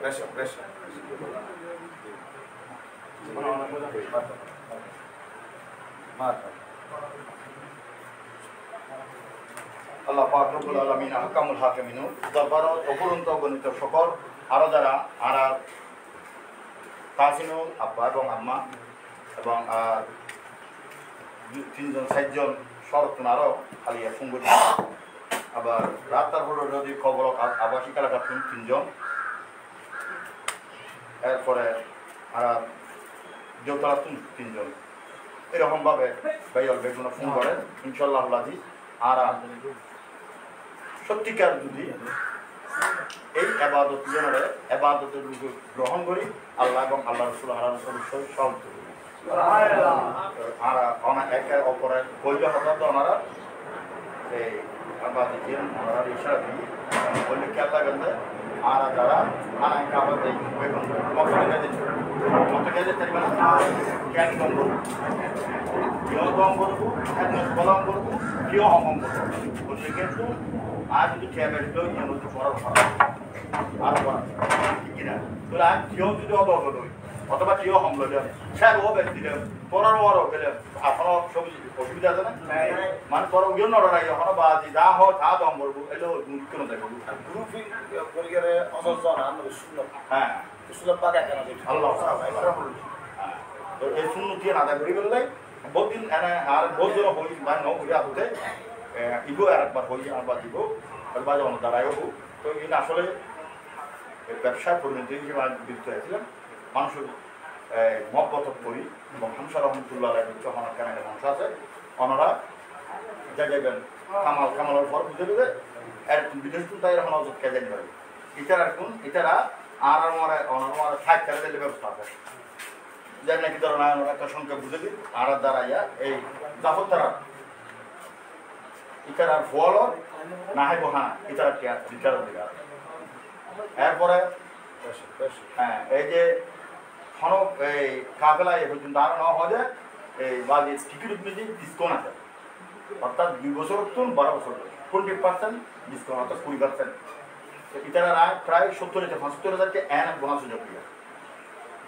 बेशक बेशक আল্লাহ পাক রব্বুল আলামিন আহকামুল হাকিমিন দরবারত অপরন্ত গণিত সকল আরো যারা আর তাসিনুল আব্বা এবং আম্মা এবং তিনজন চারজন শরৎন আরও খালি সংগঠন আবার রাস্তার পর যদি খবর আবাসিক এলাকার তিনজন এরপরে আর দেওতলা তিনজন এরকমভাবে ভাইয়াল বেগুনা ফোন করে ইনশাল্লাহ আজিজ আর সত্যিকার যদি এই আবাদত জনের আবাদতের রূপে গ্রহণ করি আল্লাহ এবং আল্লাহ রসুল অবশ্যই সহজ করি আর একে অপরের বৈধ হঠাৎ ওনারা এই আবাদত ওনারা ইশারা দিই বললে কে লাগবে আর যারা আনাই কাবাদ এই বেগুন মতো গেছে জ্ঞান কম করবো কেউ কম করবো বলম করবো কেউ অমম করবো বললে কিন্তু আজ যদি খেয়ে বেড়ে ইয়ে মধ্যে পড়ার আরো পড়া কিনা তাহলে আজ কেউ যদি অবগত হই অথবা কেউ হম লইলেন স্যার ও বেশ দিলেন পড়ারও আরো গেলেন এখনো সবজি অসুবিধা আছে না মানে পর গিয়ে নড়াই এখনো বা যা হয় তা দম করবো এলো কেন দেখবো গ্রুপিং পরিবারে অসজন আমরা শুনল হ্যাঁ শুনল পাকা কেন আল্লাহ তো এই শূন্য দিয়ে না দেয় গরিবের লাই বহুত দিন এনে আর বহুত জন হই মানে ন ঘুরে আসতে ইগো আর একবার হই আবার দিব বাজে অন্য দাঁড়ায় হবো তো এই আসলে ব্যবসা পরিণতি হিসেবে আমি বিরত হয়েছিলাম মানুষের মহব্বত করি এবং হামসা রহমতুল্লাহ যখন ক্যামেরা মানুষ আছে ওনারা যা যাবেন কামালের পর বুঝে দেবে এর বিদেশ তো তাই এখন অজত কে জানি পারে ইতারা কোন ইতারা আর আমার থাক করে দিলে ব্যবস্থা আছে যার নাকি ধরো না একটা সংখ্যা বুঝে দিন আর দাঁড়াইয়া এই জাফর তারা ইতারার ফল না হয় বহানা ইতারা বিচারের দিকে এরপরে হ্যাঁ এই যে এই কাফেলা এই পর্যন্ত আরো না হয় এই বাজে টিকিট মধ্যে ডিসকাউন্ট আছে অর্থাৎ 2 বছর তুন 12 বছর 20% ডিসকাউন্ট অর্থাৎ 20%। ইতারা রায় প্রায় 70,000-75,000 এন বোনাস সুযোগ দিয়ে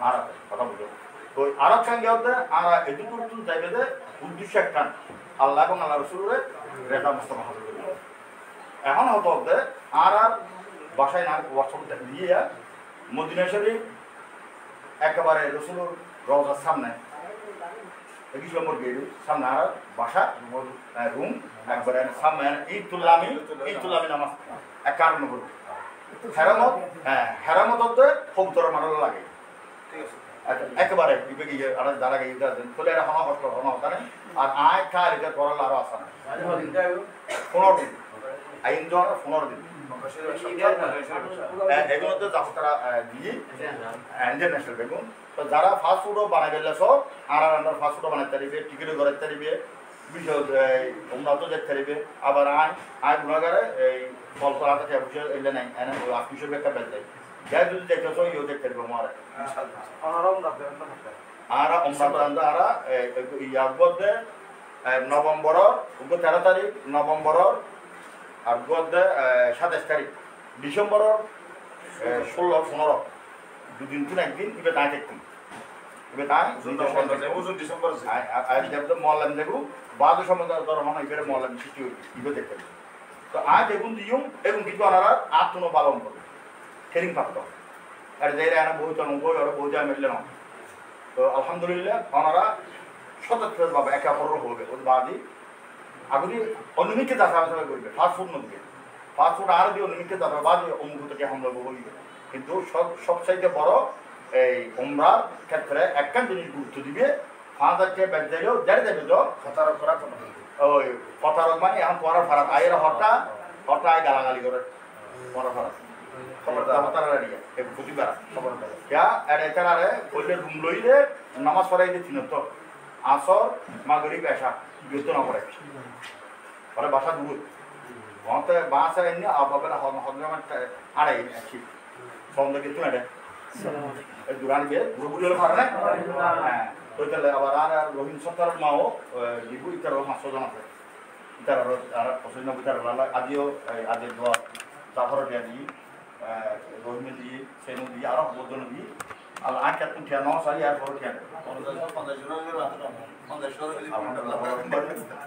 আর কথা বুঝো তো আরব সঙ্গে হতে আর এদুকুর তুন যাইবে যে উদ্দেশ্য একটা আল্লাহ এবং আল্লাহ রসুলের রেখা মুস্তফা হাসিল করি এখন হতো হতে আর বাসায় না ওয়ার্কশপ দিয়ে মদিনা শরীফ একেবারে রসুলের রওজার সামনে 21 নম্বর গেট সামনে আর বাসা রুম একবারে সামনে ঈদুল্লামি নামাজ 51 নম্বর হেরামত হেরামত হতে কবুতর মারল লাগে একেবারে আর যারা গিয়ে চলে এটা হনা কষ্ট হনা হতা নেই আর আয় খায় এটা করাল আরো আসা নেই 15 দিন আইন দেওয়ার 15 দিন এগুলোতে যাত্রা দিয়ে ইন্ডিয়ান ন্যাশনাল বেগুন তো যারা ফাস্ট ফুডও বানাই ফেললে সব আর ফাস্ট ফুডও বানাইতে পারিবে টিকিটও করাইতে পারিবে বিষয় উন্নত যেতে পারিবে আবার আয় গুণাগারে এই ফল ফল হাতে বিষয় এলে নাই এনে 800 টাকা বেল দেয় যাই যদি দেখতেছ ইও দেখতে পারবে আমার আর অমরান্ত আর ইয়াগতে নভেম্বর 13 তারিখ নভেম্বর আর গদে 27 তারিখ ডিসেম্বর 16-15 দুদিন তুন একদিন ইবে নাই দেখুন ইবে নাই ডিসেম্বর আর যেটা মহল্লা দেখু বাদ সময় ধর মনে ইবে মহল্লা সৃষ্টি ইবে দেখতে তো আজ দেখুন দিউম এবং কিছু আনারা আত্মন পালন করে ট্রেনিং প্রাপ্ত আর যে এরা বই চলন বই ওরা বই যা মিললে না তো আলহামদুলিল্লাহ ওনারা সতর্কভাবে একে অপরের হবে ওর বাদই আগুনি অনিমিকে যাচাই করবে ফাস্ট ফুড নদীকে ফাস্ট ফুড আর দিয়ে অনিমিকে যাচাই বাদে অমুক থেকে হামলা বলবে কিন্তু সবচাইতে বড় এই উমরার ক্ষেত্রে একটা জিনিস গুরুত্ব দিবে 5,000 টাকা ব্যাগ দিলেও যাই দেবে তো ওই কথার মানে এখন পড়ার ফারাক আয়ের হরটা আয় গালাগালি করে পড়ার ফারাক নামাজ পড়াই দিয়ে তিন তো আসর মাগরিব এশা বিরত না পড়ে পরে বাসা দূর মতে বাসা এনে আবাবেলা হজরমান আড়াই আছি সন্ধ্যা কিন্তু না দূরান গিয়ে ঘুরঘুরি হলে পারে না হ্যাঁ তো তাহলে আবার আর রহিম সরকার মাও লিবু ইতার 500 জন আছে ইতার আর পছন্দ ইতার আদিও আদি দোয়া জাফর দিয়া দি রহিম দি সেনু দি আর বদন দি আর আট কোন ঠিয়া ন সারি আর বড় ঠিয়া 50 জন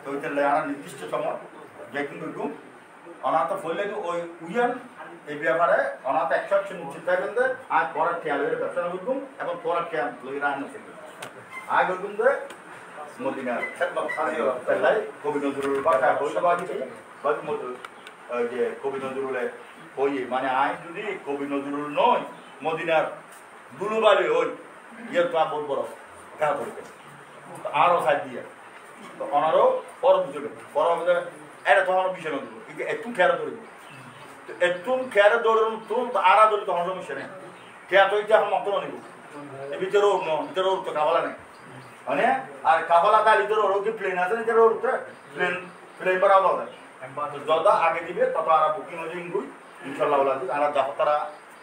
তো তাহলে আর নির্দিষ্ট সময় যেদিন দেখুন অনাথ ফলে ওই উইয়ান এই ব্যাপারে অনাথ 100 চিন্তা করতে আর পরের খেয়াল হয়ে ব্যবসা করুন এবং পরের খেয়াল লইরা আনছে আগ করুন যে মদিনা তাহলে কবি নজরুল বাসা বলতে বাকি বাকি ওই যে কবি নজরুলে ওই মানে আই যদি কবি নজরুল নয় মদিনার দুলুবালি ওই ইয়ে তো বহুত বড় দেখা করবে আরও সাইড দিয়ে অনারও বড় বুঝবে বড় বুঝবে এটা তখন বিষয় নজরুল একটু খেয়াল করবে একটু খেয়াল দৌড়ুন তুন আড়া দৌড়ি তখন সমস্যা নেই খেয়া তো এখন মত নিব ভিতরেও ভিতরেও তো কাবালা নেই মানে আর কাবালা তার ভিতরে ওর কি প্লেন আছে ভিতরে ওর প্লেন বাড়াও দাও যত আগে দিবে তত আর বুকিং হয়ে ইংগুই ইনশাল্লাহ বলা আছে আর যখন তারা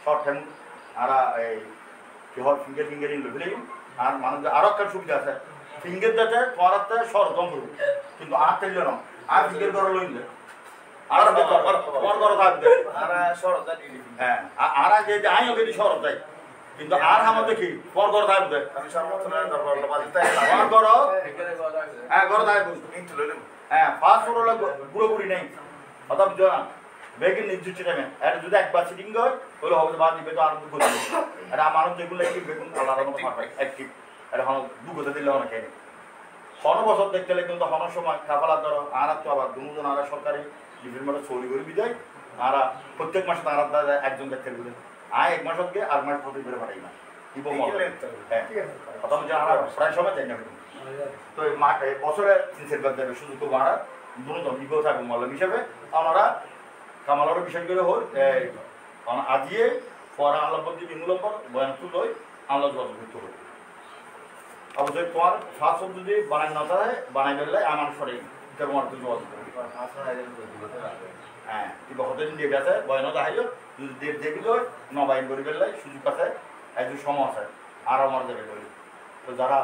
শর্ট টাইম আর এই কি হল ফিঙ্গারিং লইলে আর মানুষ আরো একটা সুবিধা আছে ফিঙ্গার দিতে করাতে শর্ট কম করবে কিন্তু আর তেল না আর ফিঙ্গার করে লইলে আর বড় বড় থাকবে আর শর্ট দেয় হ্যাঁ আর যে আই ওকে শর্ট দেয় কিন্তু আর আমাদের কি পর করে থাকবে আমি সর্বপ্রথম দরবার বাজিতে পর করো হ্যাঁ করে থাকবে কিন্তু লইলে হ্যাঁ ফাস্ট ফুড হলো পুরোপুরি নেই অতএব জানা বেগিন নির্দিষ্ট টাইমে আর যদি একবার সিটিং হয় তাহলে হবে বাদ দিবে তো আর দুঃখ দিবে আর আমার যেগুলো কি বেগুন আলাদা মতো পারফেক্ট অ্যাক্টিভ আর হন দুঃখ দিলে অনেক কেন হন বছর দেখতে গেলে কিন্তু হন সময় কাফালা ধরো আর তো আবার দুজন আর সরকারি বিভিন্ন চলি করে বিদায় আর প্রত্যেক মাসে তারা একজন দেখতে গেলে আয় এক মাস হচ্ছে আর মাস প্রতি করে পাঠাই না কি বল হ্যাঁ প্রথম যে আমরা প্রায় সময় চাই না তো বছরে 3 বার দেবে শুধু তো মারা দুজন বিপদ থাকবে মলম হিসাবে আমরা কামালার বিষয় করে হল আজিয়ে পরা আল্লাহ বলছি বিমূলম্বর বয়ান তুল হই আল্লাহ যত হই অবশ্যই তোমার ফার্স্ট যদি বানাই না থাকে বানাই ফেললে আমার সরে তোমার তো জবাব হ্যাঁ কিন্তু হোটেল দিয়ে গেছে বয়ানও দেখাইও যদি ডেট দেখি তো নবায়ন করে ফেললে সুযোগ আছে একটু সময় আছে আর আমার যাবে করি তো যারা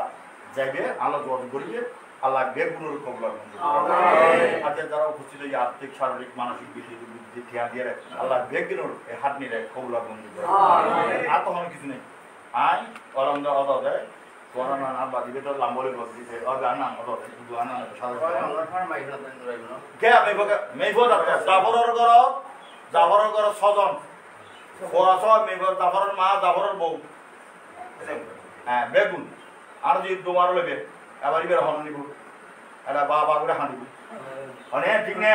যাইবে আল্লাহ দোয়া করিবে আল্লাহ বেগুনের কবুল আজকে যারা উপস্থিত হয়ে আর্থিক শারীরিক মানসিক বিদ্যুৎ খেয়া দিয়ে আল্লাহ বেগুনের হাত নিয়ে কবুল আর তখন কিছু নেই আই অলন্দ অদ দেয় তোরা না না বাদিবে তো লাম্বলে বসিছে অগান না অদ শুধু আনা সাদা কে আমি বকে মেইবো দাতা জাফরের ঘর ছজন ওরা সব মেইবো জাফরের মা জাফরের বউ হ্যাঁ বেগুন আর যদি তোমার লেবে এবার ইবের হন নিব এটা বাবা করে হাঁদিব অনেক ঠিক নে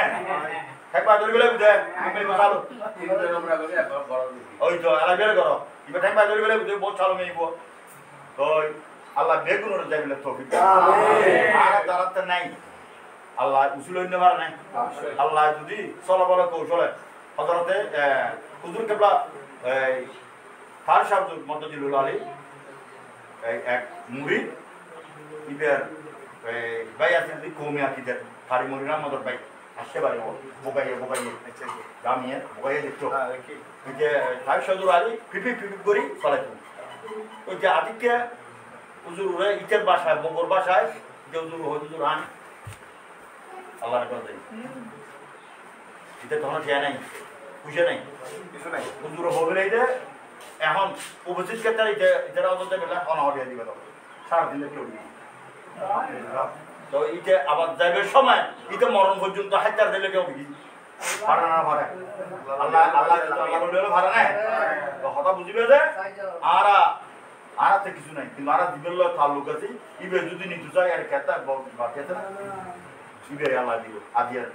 একবার ধরে গেলে বুঝে আমি বসালো ওই তো এলা বের করো এবার একবার ধরে গেলে বুঝে বহুত চালো মেইব তো আল্লাহ বেগুনের যাইলে তৌফিক আর দাঁড়াতে নাই আল্লাহ উসুল হইতে পারে নাই আল্লাহ যদি চলাবলা কৌশলে হজরতে হুজুর কেবলা ফার সাহেব মদদুল আলী এক মুরিদ ইবের ভাই আছে যদি কমে আকিদের ফারি মরিনা মদর ভাই আসতে পারে বোকাইয়ে জামিয়ে বোকাইয়ে দেখতো ওই যে ফার সাহেব আলী পিপি করি চলাইতো ওই যে আদিকে হুজুর ইটের বাসায় বগর বাসায় যে হুজুর হুজুর আন আল্লাহ রাখবে এটা তখন খেয়ে নাই বুঝে নাই কিছু নাই হুজুর হবে এই যে এখন উপস্থিত ক্ষেত্রে এটা অন্তত বেলা অনাহরিয়া দিবে তখন সারাদিনে কেউ তো ইতে আবার যাইবের সময় ইতে মরণ পর্যন্ত হাইতার দিলে কেউ বিধি ভাড়া না ভাড়া আল্লাহ আল্লাহ আল্লাহ ভাড়া নাই তো হঠাৎ বুঝিবে যে আরাতে কিছু নাই কিন্তু আরা দিবের লোক তাল্লুক আছে ইবে যদি নিতে চাই আর খেতা বা খেতে ইবে আল্লাহ দিব আদিয়ার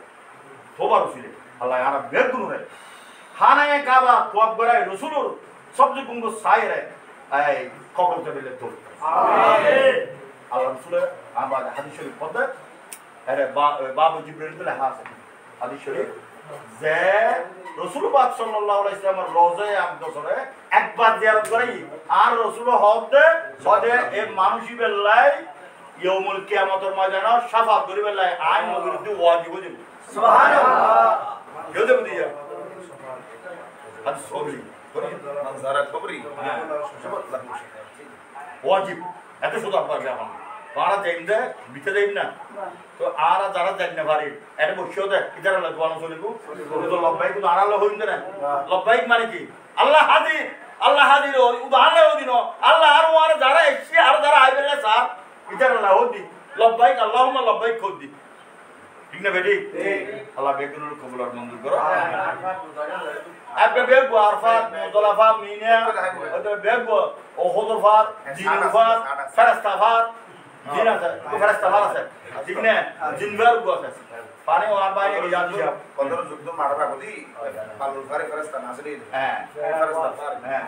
থোবার উচিলে আল্লাহ আরা বের করু রে হানায় কাবা তোয়াব গড়াই রসুলুর সবজি কুঙ্গ সাইরে এই কবর দিলে তো আমিন আল্লাহ রসুল আমার হাদিস শরীফ পড়তে আরে বাবু জিবরাইল তো লেখা আছে হাদিস শরীফ যে রাসূল পাক সাল্লাল্লাহু আলাইহি ওয়াসাল্লামের রওজায়ে আকদসরে একবার জিয়ারত করি আর রাসূল হদে সদে এই মানুষই বেল্লাই ইয়াউমুল কিয়ামতের ময়দানে শাফাত করি বেল্লাই আইন বিরুদ্ধে ওয়াজিব হইব সুবহানাল্লাহ কেউ দেব দিয়া আজ সবরি মানজারা কবরি ওয়াজিব এত শুধু আপনার এখন তারা যাইন দে বিতে যাইন না তো আরা যারা যাইন না পারে এটা বসিও দে ইদার আল্লাহ দোয়ানো চলিব তো লব্বাইক তো আরালো হইন না লব্বাইক মানে কি আল্লাহ হাজির উদাহরণ দিন আল্লাহ আর ওয়ার যারা এসে আর যারা আইবেলে স্যার ইদার আল্লাহ হদি লব্বাইক আল্লাহুম্মা লব্বাইক কদি ঠিক না বেটি আল্লাহ বেগুনের কবুল আর মঞ্জুর করো আপনি বেগবো আরফাত মুদলাফা মিনা ওদের বেগবো ওহদফাত জিনফাত ফেরেশতাফাত জিন আছে ফেরেশতাফাত আছে ঠিক না জিনবার গো আছে পানি ও আরবাইনে ইয়াদ দিয়া কদর যুদ্ধ মারবা বলি পালুল ফারে ফেরেশতা নাসরি হ্যাঁ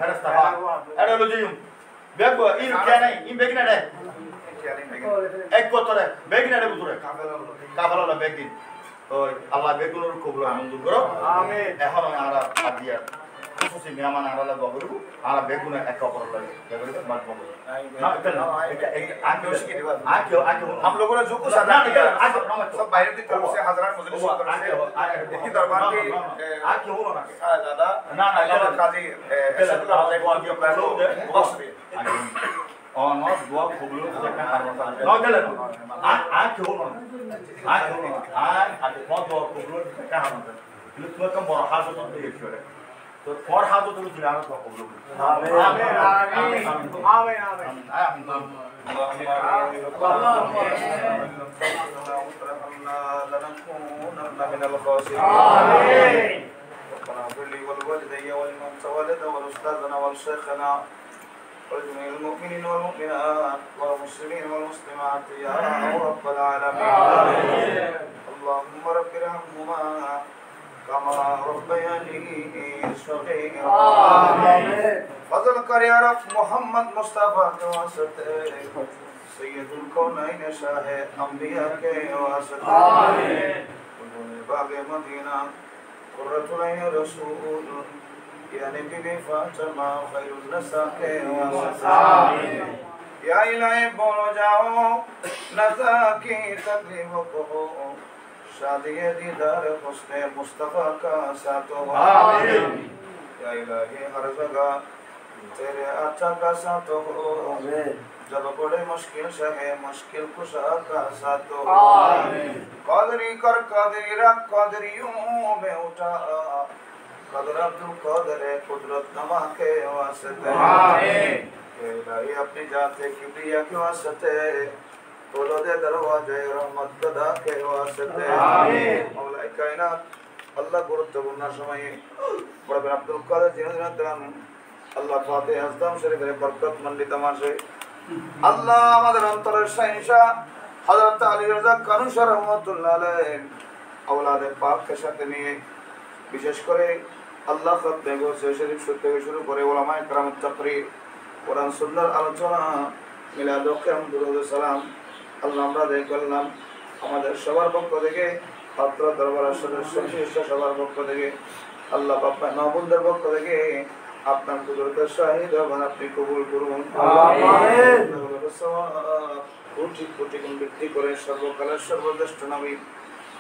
ফেরেশতাফাত এটা হলো জিন বেগবো ইন কেনে ইন বেগনা রে এক বছরে বেগনা রে বুতুরে কাফালা বেগিন তো আল্লাহ বেগুনের কবুল মঞ্জুর করো আমিন এখন আমরা আদিয়া খুশি মেহমান আমরা গবরু আমরা বেগুনে এক অপর লাগে বেগুনে মাছ বলবো না এটা আগে শিখে দিবা আগে हम लोगों ने जो कुछ ना सब বাইরে থেকে से हजारात मजलिस करते हैं की दरबार के आगे हो ना दादा ना काजी ऐसा आगे प्लान बस और नॉट दुआ कबूल करना ना चले आगे हो ना आगे बहुत दुआ कबूल क्या हम কিন্তু তোমার কম বড় হাজত তো এই করে তো পর হাজত তুমি দিলাম তো কবুল আমিন আমিন আমিন আমিন وجميع المؤمنين والمؤمنات والمسلمين والمسلمات يا رب العالمين اللهم رب ارحمهما كما ربياني صغيرا فضل कर या रब मोहम्मद मुस्तफा के वास्ते सैयदुल कौनैन शाह अंबिया के वास्ते आमीन बागे मदीना कुर्रतुल ऐन रसूल या नबी फातिमा खैरुन नसा के वास्ते आमीन या इलाही बोलो जाओ नसा की तकलीफ को शादिये दीदार हुस्ने मुस्तफा का साथ हो आमीन या इलाही हर जगह तेरे अच्छा का साथ हो जब बड़े मुश्किल से है मुश्किल कुशा का साथ दो कादरी कर कादरी रख कादरियों में उठा कदर अब्दुल कदर है कुदरत नमा के वास्ते इलाही अपनी जाते किबरिया के वास्ते तोलो दे दरवाजे रहमत कदा के वास्ते मौला कायनात अल्लाह गुरुत्वपूर्ण समय बड़ा अब्दुल कदर जिन्होंने अल्लाह फातिहा हस्तम शरीफের বরকত মণ্ডিত মাসে আল্লাহ আমাদের অন্তরের শাহিনশাহ হযরত আলী রাজা কানুশা রহমাতুল্লাহ আলাইহি আওলাদে পাককে সাথে নিয়ে বিশেষ করে আল্লাহ খতমে গোসে শরীফ থেকে শুরু করে উলামায়ে কেরাম তাকরীর কোরআন সুন্নাহর আলোচনা মিলাদ ও কিয়াম দুরূদ সালাম আল্লাহ আমরা দেখলাম আমাদের সবার পক্ষ থেকে ছাত্র দরবারের সদস্য সবার পক্ষ থেকে আল্লাহ বাবা মাহবুবদের পক্ষ থেকে আপনার কুদরতের শাহিদ হবেন আপনি কবুল করুন আমিন কোটি কোটি গুণ বৃদ্ধি করে সর্বকালের সর্বশ্রেষ্ঠ নবী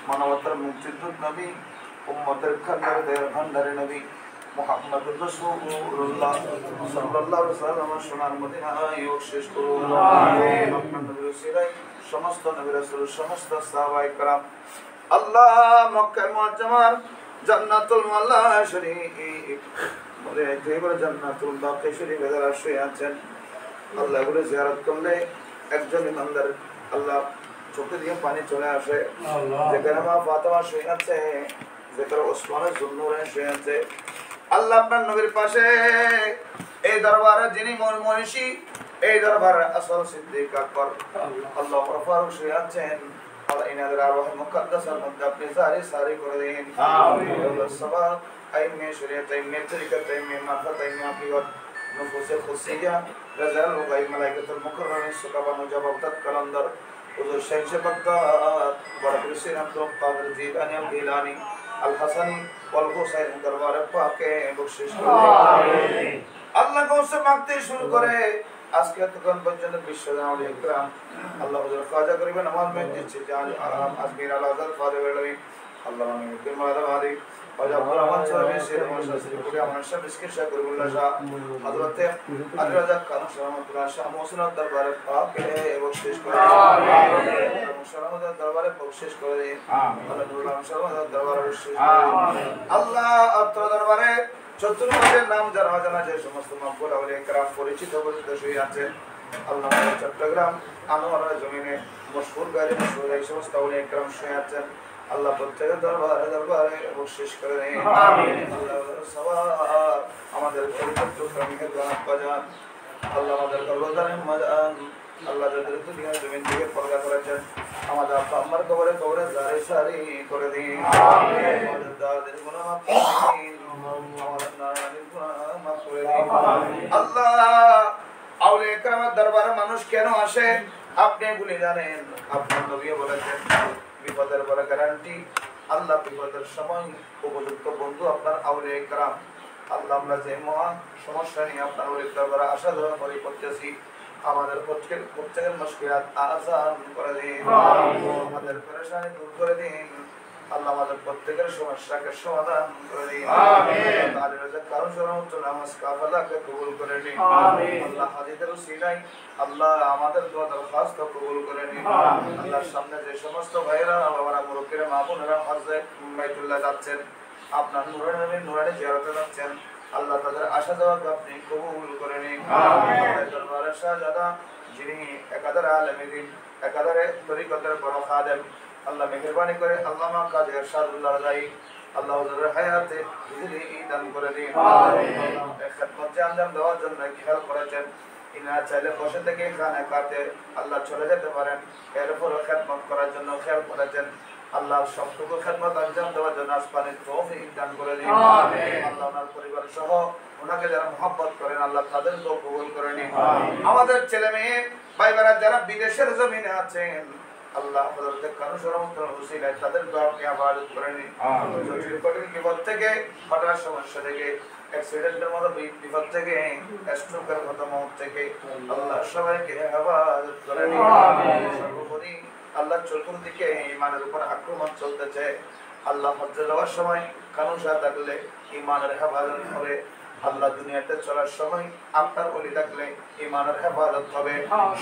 মানবতার মুক্তিদূত নবী উম্মতের খান্ডারের ভান্ডারে নবী মুহাম্মদুর রাসূলুল্লাহ সাল্লাল্লাহু আলাইহি ওয়াসাল্লাম সোনার মদিনায় শেষ করুন আমিন আপনার নবীর সিরাই সমস্ত নবী রাসূল সমস্ত সাহাবায়ে کرام আল্লাহ মক্কা মুআজ্জামার জান্নাতুল মাল্লা শরীফ বলে একেবারে জান্নাতুল বাকি শরীফে যারা শুয়ে আছেন আল্লাহ বলে জিয়ারত করলে একজন ইমানদার আল্লাহ চোখে দিয়ে পানি চলে আসে যেখানে মা ফাতেমা শুয়ে আছে যেখানে ওসমানের জুন্নুরে শুয়ে আছে আল্লাহ আপনার নবীর পাশে এই দরবারে যিনি মনীষী এই দরবারে আসল সিদ্দিক আকবর আল্লাহ ফারুক শুয়ে আছেন আল্লাহ ইনাদের আরওয়াহ মুকদ্দাসার মধ্যে আপনি সারি করে দিন আমিন আল্লাহ সবার আইনে শরীয়ত আইনে তরিকত আইনে মারফত আইনে আকিদত নফুসে খুসিয়া রাজাল ও গায়ব মালাইকাতুল মুকাররমিন সুকাবানু জবাবত কালান্দার হুজুর শাইখ বাগদাদ বড় পীর আব্দুল কাদের জিলানী আল গিলানী আল হাসানী ওয়াল হুসাইন দরবারে পাকে বখশিশ করুন আমিন আল্লাহ কৌসে মাগতে শুরু করে আজকে তখন পর্যন্ত বিশ্বজান ইকরাম আল্লাহ হুজুর খাজা করিবেন আমার মেয়ে দিচ্ছে জান আজমির আল আযর ফাদে বেলবি আল্লাহ আমি কিরমাদা ভারি وجب رحمت سلام سیر مشاسری کوری امان شب اسکر شاہ قرب اللہ شاہ حضرت علی رضا خان رحمت اللہ شاہ محسن دربار پاک کے بخشش کرے آمین شرمت دربار بخشش کرے آمین اللہ شرمت دربار بخشش کرے আল্লাহ আপনার দরবারে চতুর্মাসের নাম যারা জানা যে সমস্ত মাহফুল আউলিয়া کرام পরিচিত পরিচিত শুয়ে আছেন আল্লাহ চট্টগ্রাম আনোয়ারা জমিনে মশহুর গায়ে মশহুর এই সমস্ত আউলিয়া کرام শুয়ে আছেন আল্লাহ প্রত্যেকের দরবারে বখশিশ করে দেন আমিন আল্লাহ সওয়াব আমাদের পরিপূর্ণ কামিকে দান করেন আল্লাহ আমাদের কবরদারে মাজান আল্লাহ যাদের দুনিয়া জমিন থেকে পরদা করেছেন আমাদের আব্বা আম্মার কবরে জারি সারি করে দিন আমিন আমাদের দাদের গুনাহ মাফ করে দিন আমাদের নানাদের গুনাহ মাফ করে দিন আল্লাহ আউলিয়া کرامের দরবারে মানুষ কেন আসে আপনি ভুলে জানেন আপনার নবী বলেছেন বিপদের বড় গ্যারান্টি আল্লাহ বিপদের সময় উপযুক্ত বন্ধু আপনার আউলিয়া کرام আল্লাহ আমরা যে মহান সমস্যা নিয়ে আপনার ওই দরবারে আসা যাওয়া করতেছি আমাদের প্রত্যেকের মুশকিলাত আসান করে দিন আমাদের পেরেশানি দূর করে দিন আল্লাহ আমাদের প্রত্যেকের সমস্যাকে সমাধান করে দিন আমিন আলী রাজা কারণ শরমতুল নামাজ কাফালাকে কবুল করে নিন আমিন আল্লাহ হাজিদের উসিলাই আল্লাহ আমাদের দোয়া দরখাস্ত কবুল করে নিন আমিন আল্লাহর সামনে যে সমস্ত ভাইরা বাবারা মুরব্বিরা মা বোনেরা হজে বাইতুল্লাহ যাচ্ছেন আপনার নূরের নবীর নূরে জিয়ারতে যাচ্ছেন আল্লাহ তাদের আশা যাওয়াকে আপনি কবুল করে নিন আমিন আল্লাহ দরবারে শাহজাদা যিনি একাধারে আলেমে দ্বীন একাধারে তরিকতের বড় খাদেম আল্লাহ মেহেরবানি করে আল্লামা কাজী ইরশাদুল্লাহ রাজাই আল্লাহ হুজুরের হায়াতে বিজলি দান করে দিন আমিন খিদমত আঞ্জাম দেওয়ার জন্য খেয়াল করেছেন ইনারা চাইলে বসে থেকে খানা কাটে আল্লাহ চলে যেতে পারেন এরপর খিদমত করার জন্য খেয়াল করেছেন আল্লাহ সবটুকু খিদমত আঞ্জাম দেওয়ার জন্য আসমানের তৌফিক দান করে দিন আমিন আল্লাহ ওনার পরিবার সহ ওনাকে যারা মহব্বত করেন আল্লাহ তাদেরকে কবুল করে নিন আমাদের ছেলে মেয়ে ভাই বোনেরা যারা বিদেশের জমিনে আছেন আল্লাহ হযরত কানু শরমতুল হুসাইন তাদের দোয়া আপনি ইবাদত করে নিন আমিন কঠিন বিপদ থেকে হঠাৎ সমস্যা থেকে অ্যাক্সিডেন্টের মতো বিপদ থেকে স্ট্রোকের মতো মত থেকে আল্লাহ সবাইকে ইবাদত করে নিন আমিন সর্বোপরি আল্লাহ চতুর্দিকে ঈমানের উপর আক্রমণ চলতেছে আল্লাহ হজ্জে যাওয়ার সময় কানু শাহ থাকলে ঈমানের হেফাজত হবে আল্লাহ দুনিয়াতে চলার সময় আপনার ওলি থাকলে ইমানের হেফাজত হবে।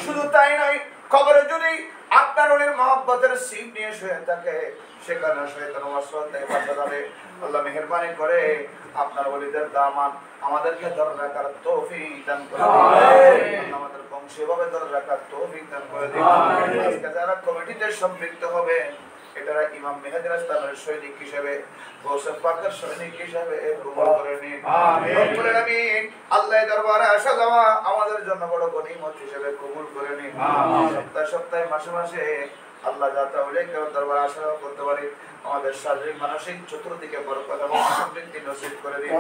শুধু তাই নয়, কবরে যদি আপনার ওলির মহব্বতের সিট নিয়ে শুয়ে থাকে, সেখানে শয়তান ওয়াসওয়াসা বাঁচা যাবে। আল্লাহ মেহেরবানি করে আপনার ওলিদের দামান আমাদেরকে ধরে রাখার তৌফিক দান করে দিন। আমাদের বংশীয়ভাবে ধরে রাখার তৌফিক দান করে দিন। আজকে যারা কমিটিতে সম্পৃক্ত হবে, এটারা ইমাম মেহেদী ইসলামের সৈনিক হিসেবে, গৌসে পাকের সৈনিক হিসেবে কবুল করে নিন। রব্বুল আলামিন আল্লাহর দরবারে আসা যাওয়া আমাদের জন্য বড় গনিমত হিসেবে কবুল করে নিন। সপ্তাহে সপ্তাহে মাসে মাসে আল্লাহ যাতে ওলিদের দরবারে আসা যাওয়া করতে পারি, আমাদের শারীরিক মানসিক চতুর্দিকে বরকত এবং সমৃদ্ধি নসিব করে দিন।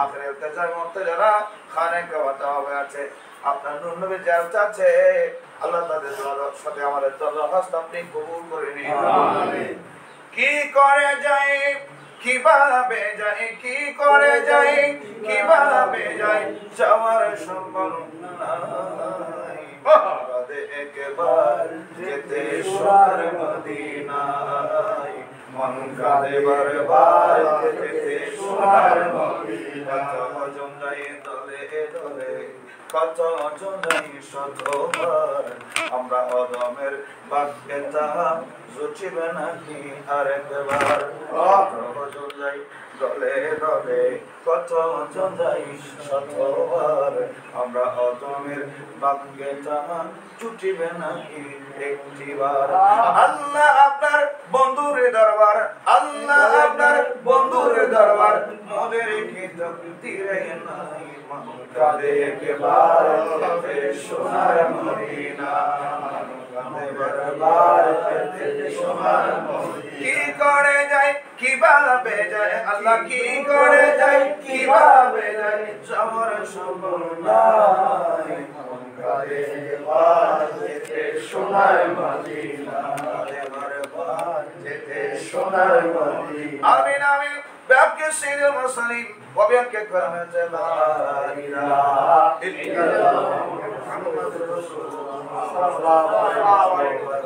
আখিরাতে যায় মতে যারা খানে কাওয়াতা হয়ে আছে, আপনার নূর নবী জিয়ারত আছে, আল্লাহ তাদের সাথে আমাদের দরখাস্ত আপনি কবুল করে নিন। কি করে যাই কিভাবে যাই, কি করে যাই কিভাবে যাই, যাওয়ার সম্ভব নাই। একবার যেতে সোনার মদিনায়, মন কাঁদে বারবার যেতে সোনার মদিনায়। কতজন যাই দলে দলে, কতজন যাই শতবার, আমরা অদমের বাক্যে তাহা জুটিবে নাকি আরেকবার। কতজন যাই দলে দলে, কতজন যাই শতবার, আমরা অদমের বাক্যে তাহা জুটিবে নাকি একটিবার। আল্লাহ আপনার বন্ধুর দরবার, আল্লাহ আপনার বন্ধুর দরবার, মোদের কি তকদীরে নাই, মন কাঁদে একবার যেতে সোনার মদিনা, কি করে যাই কিভাবে যাই, আল্লাহ কি করে যাই কিভাবে যাই, যাওয়ার সম্ভব নাই। যেতে সোনার মদিনা, যেতে সোনার মদিনা। আমিন আমিন। ব্যাপকে সিরিয়াল মুসলিম ওয়াবিয়াকে করমতে লা ইলাহা ইল্লাল্লাহ মুহাম্মাদুর রাসূলুল্লাহ সাল্লাল্লাহু আলাইহি ওয়াসাল্লাম।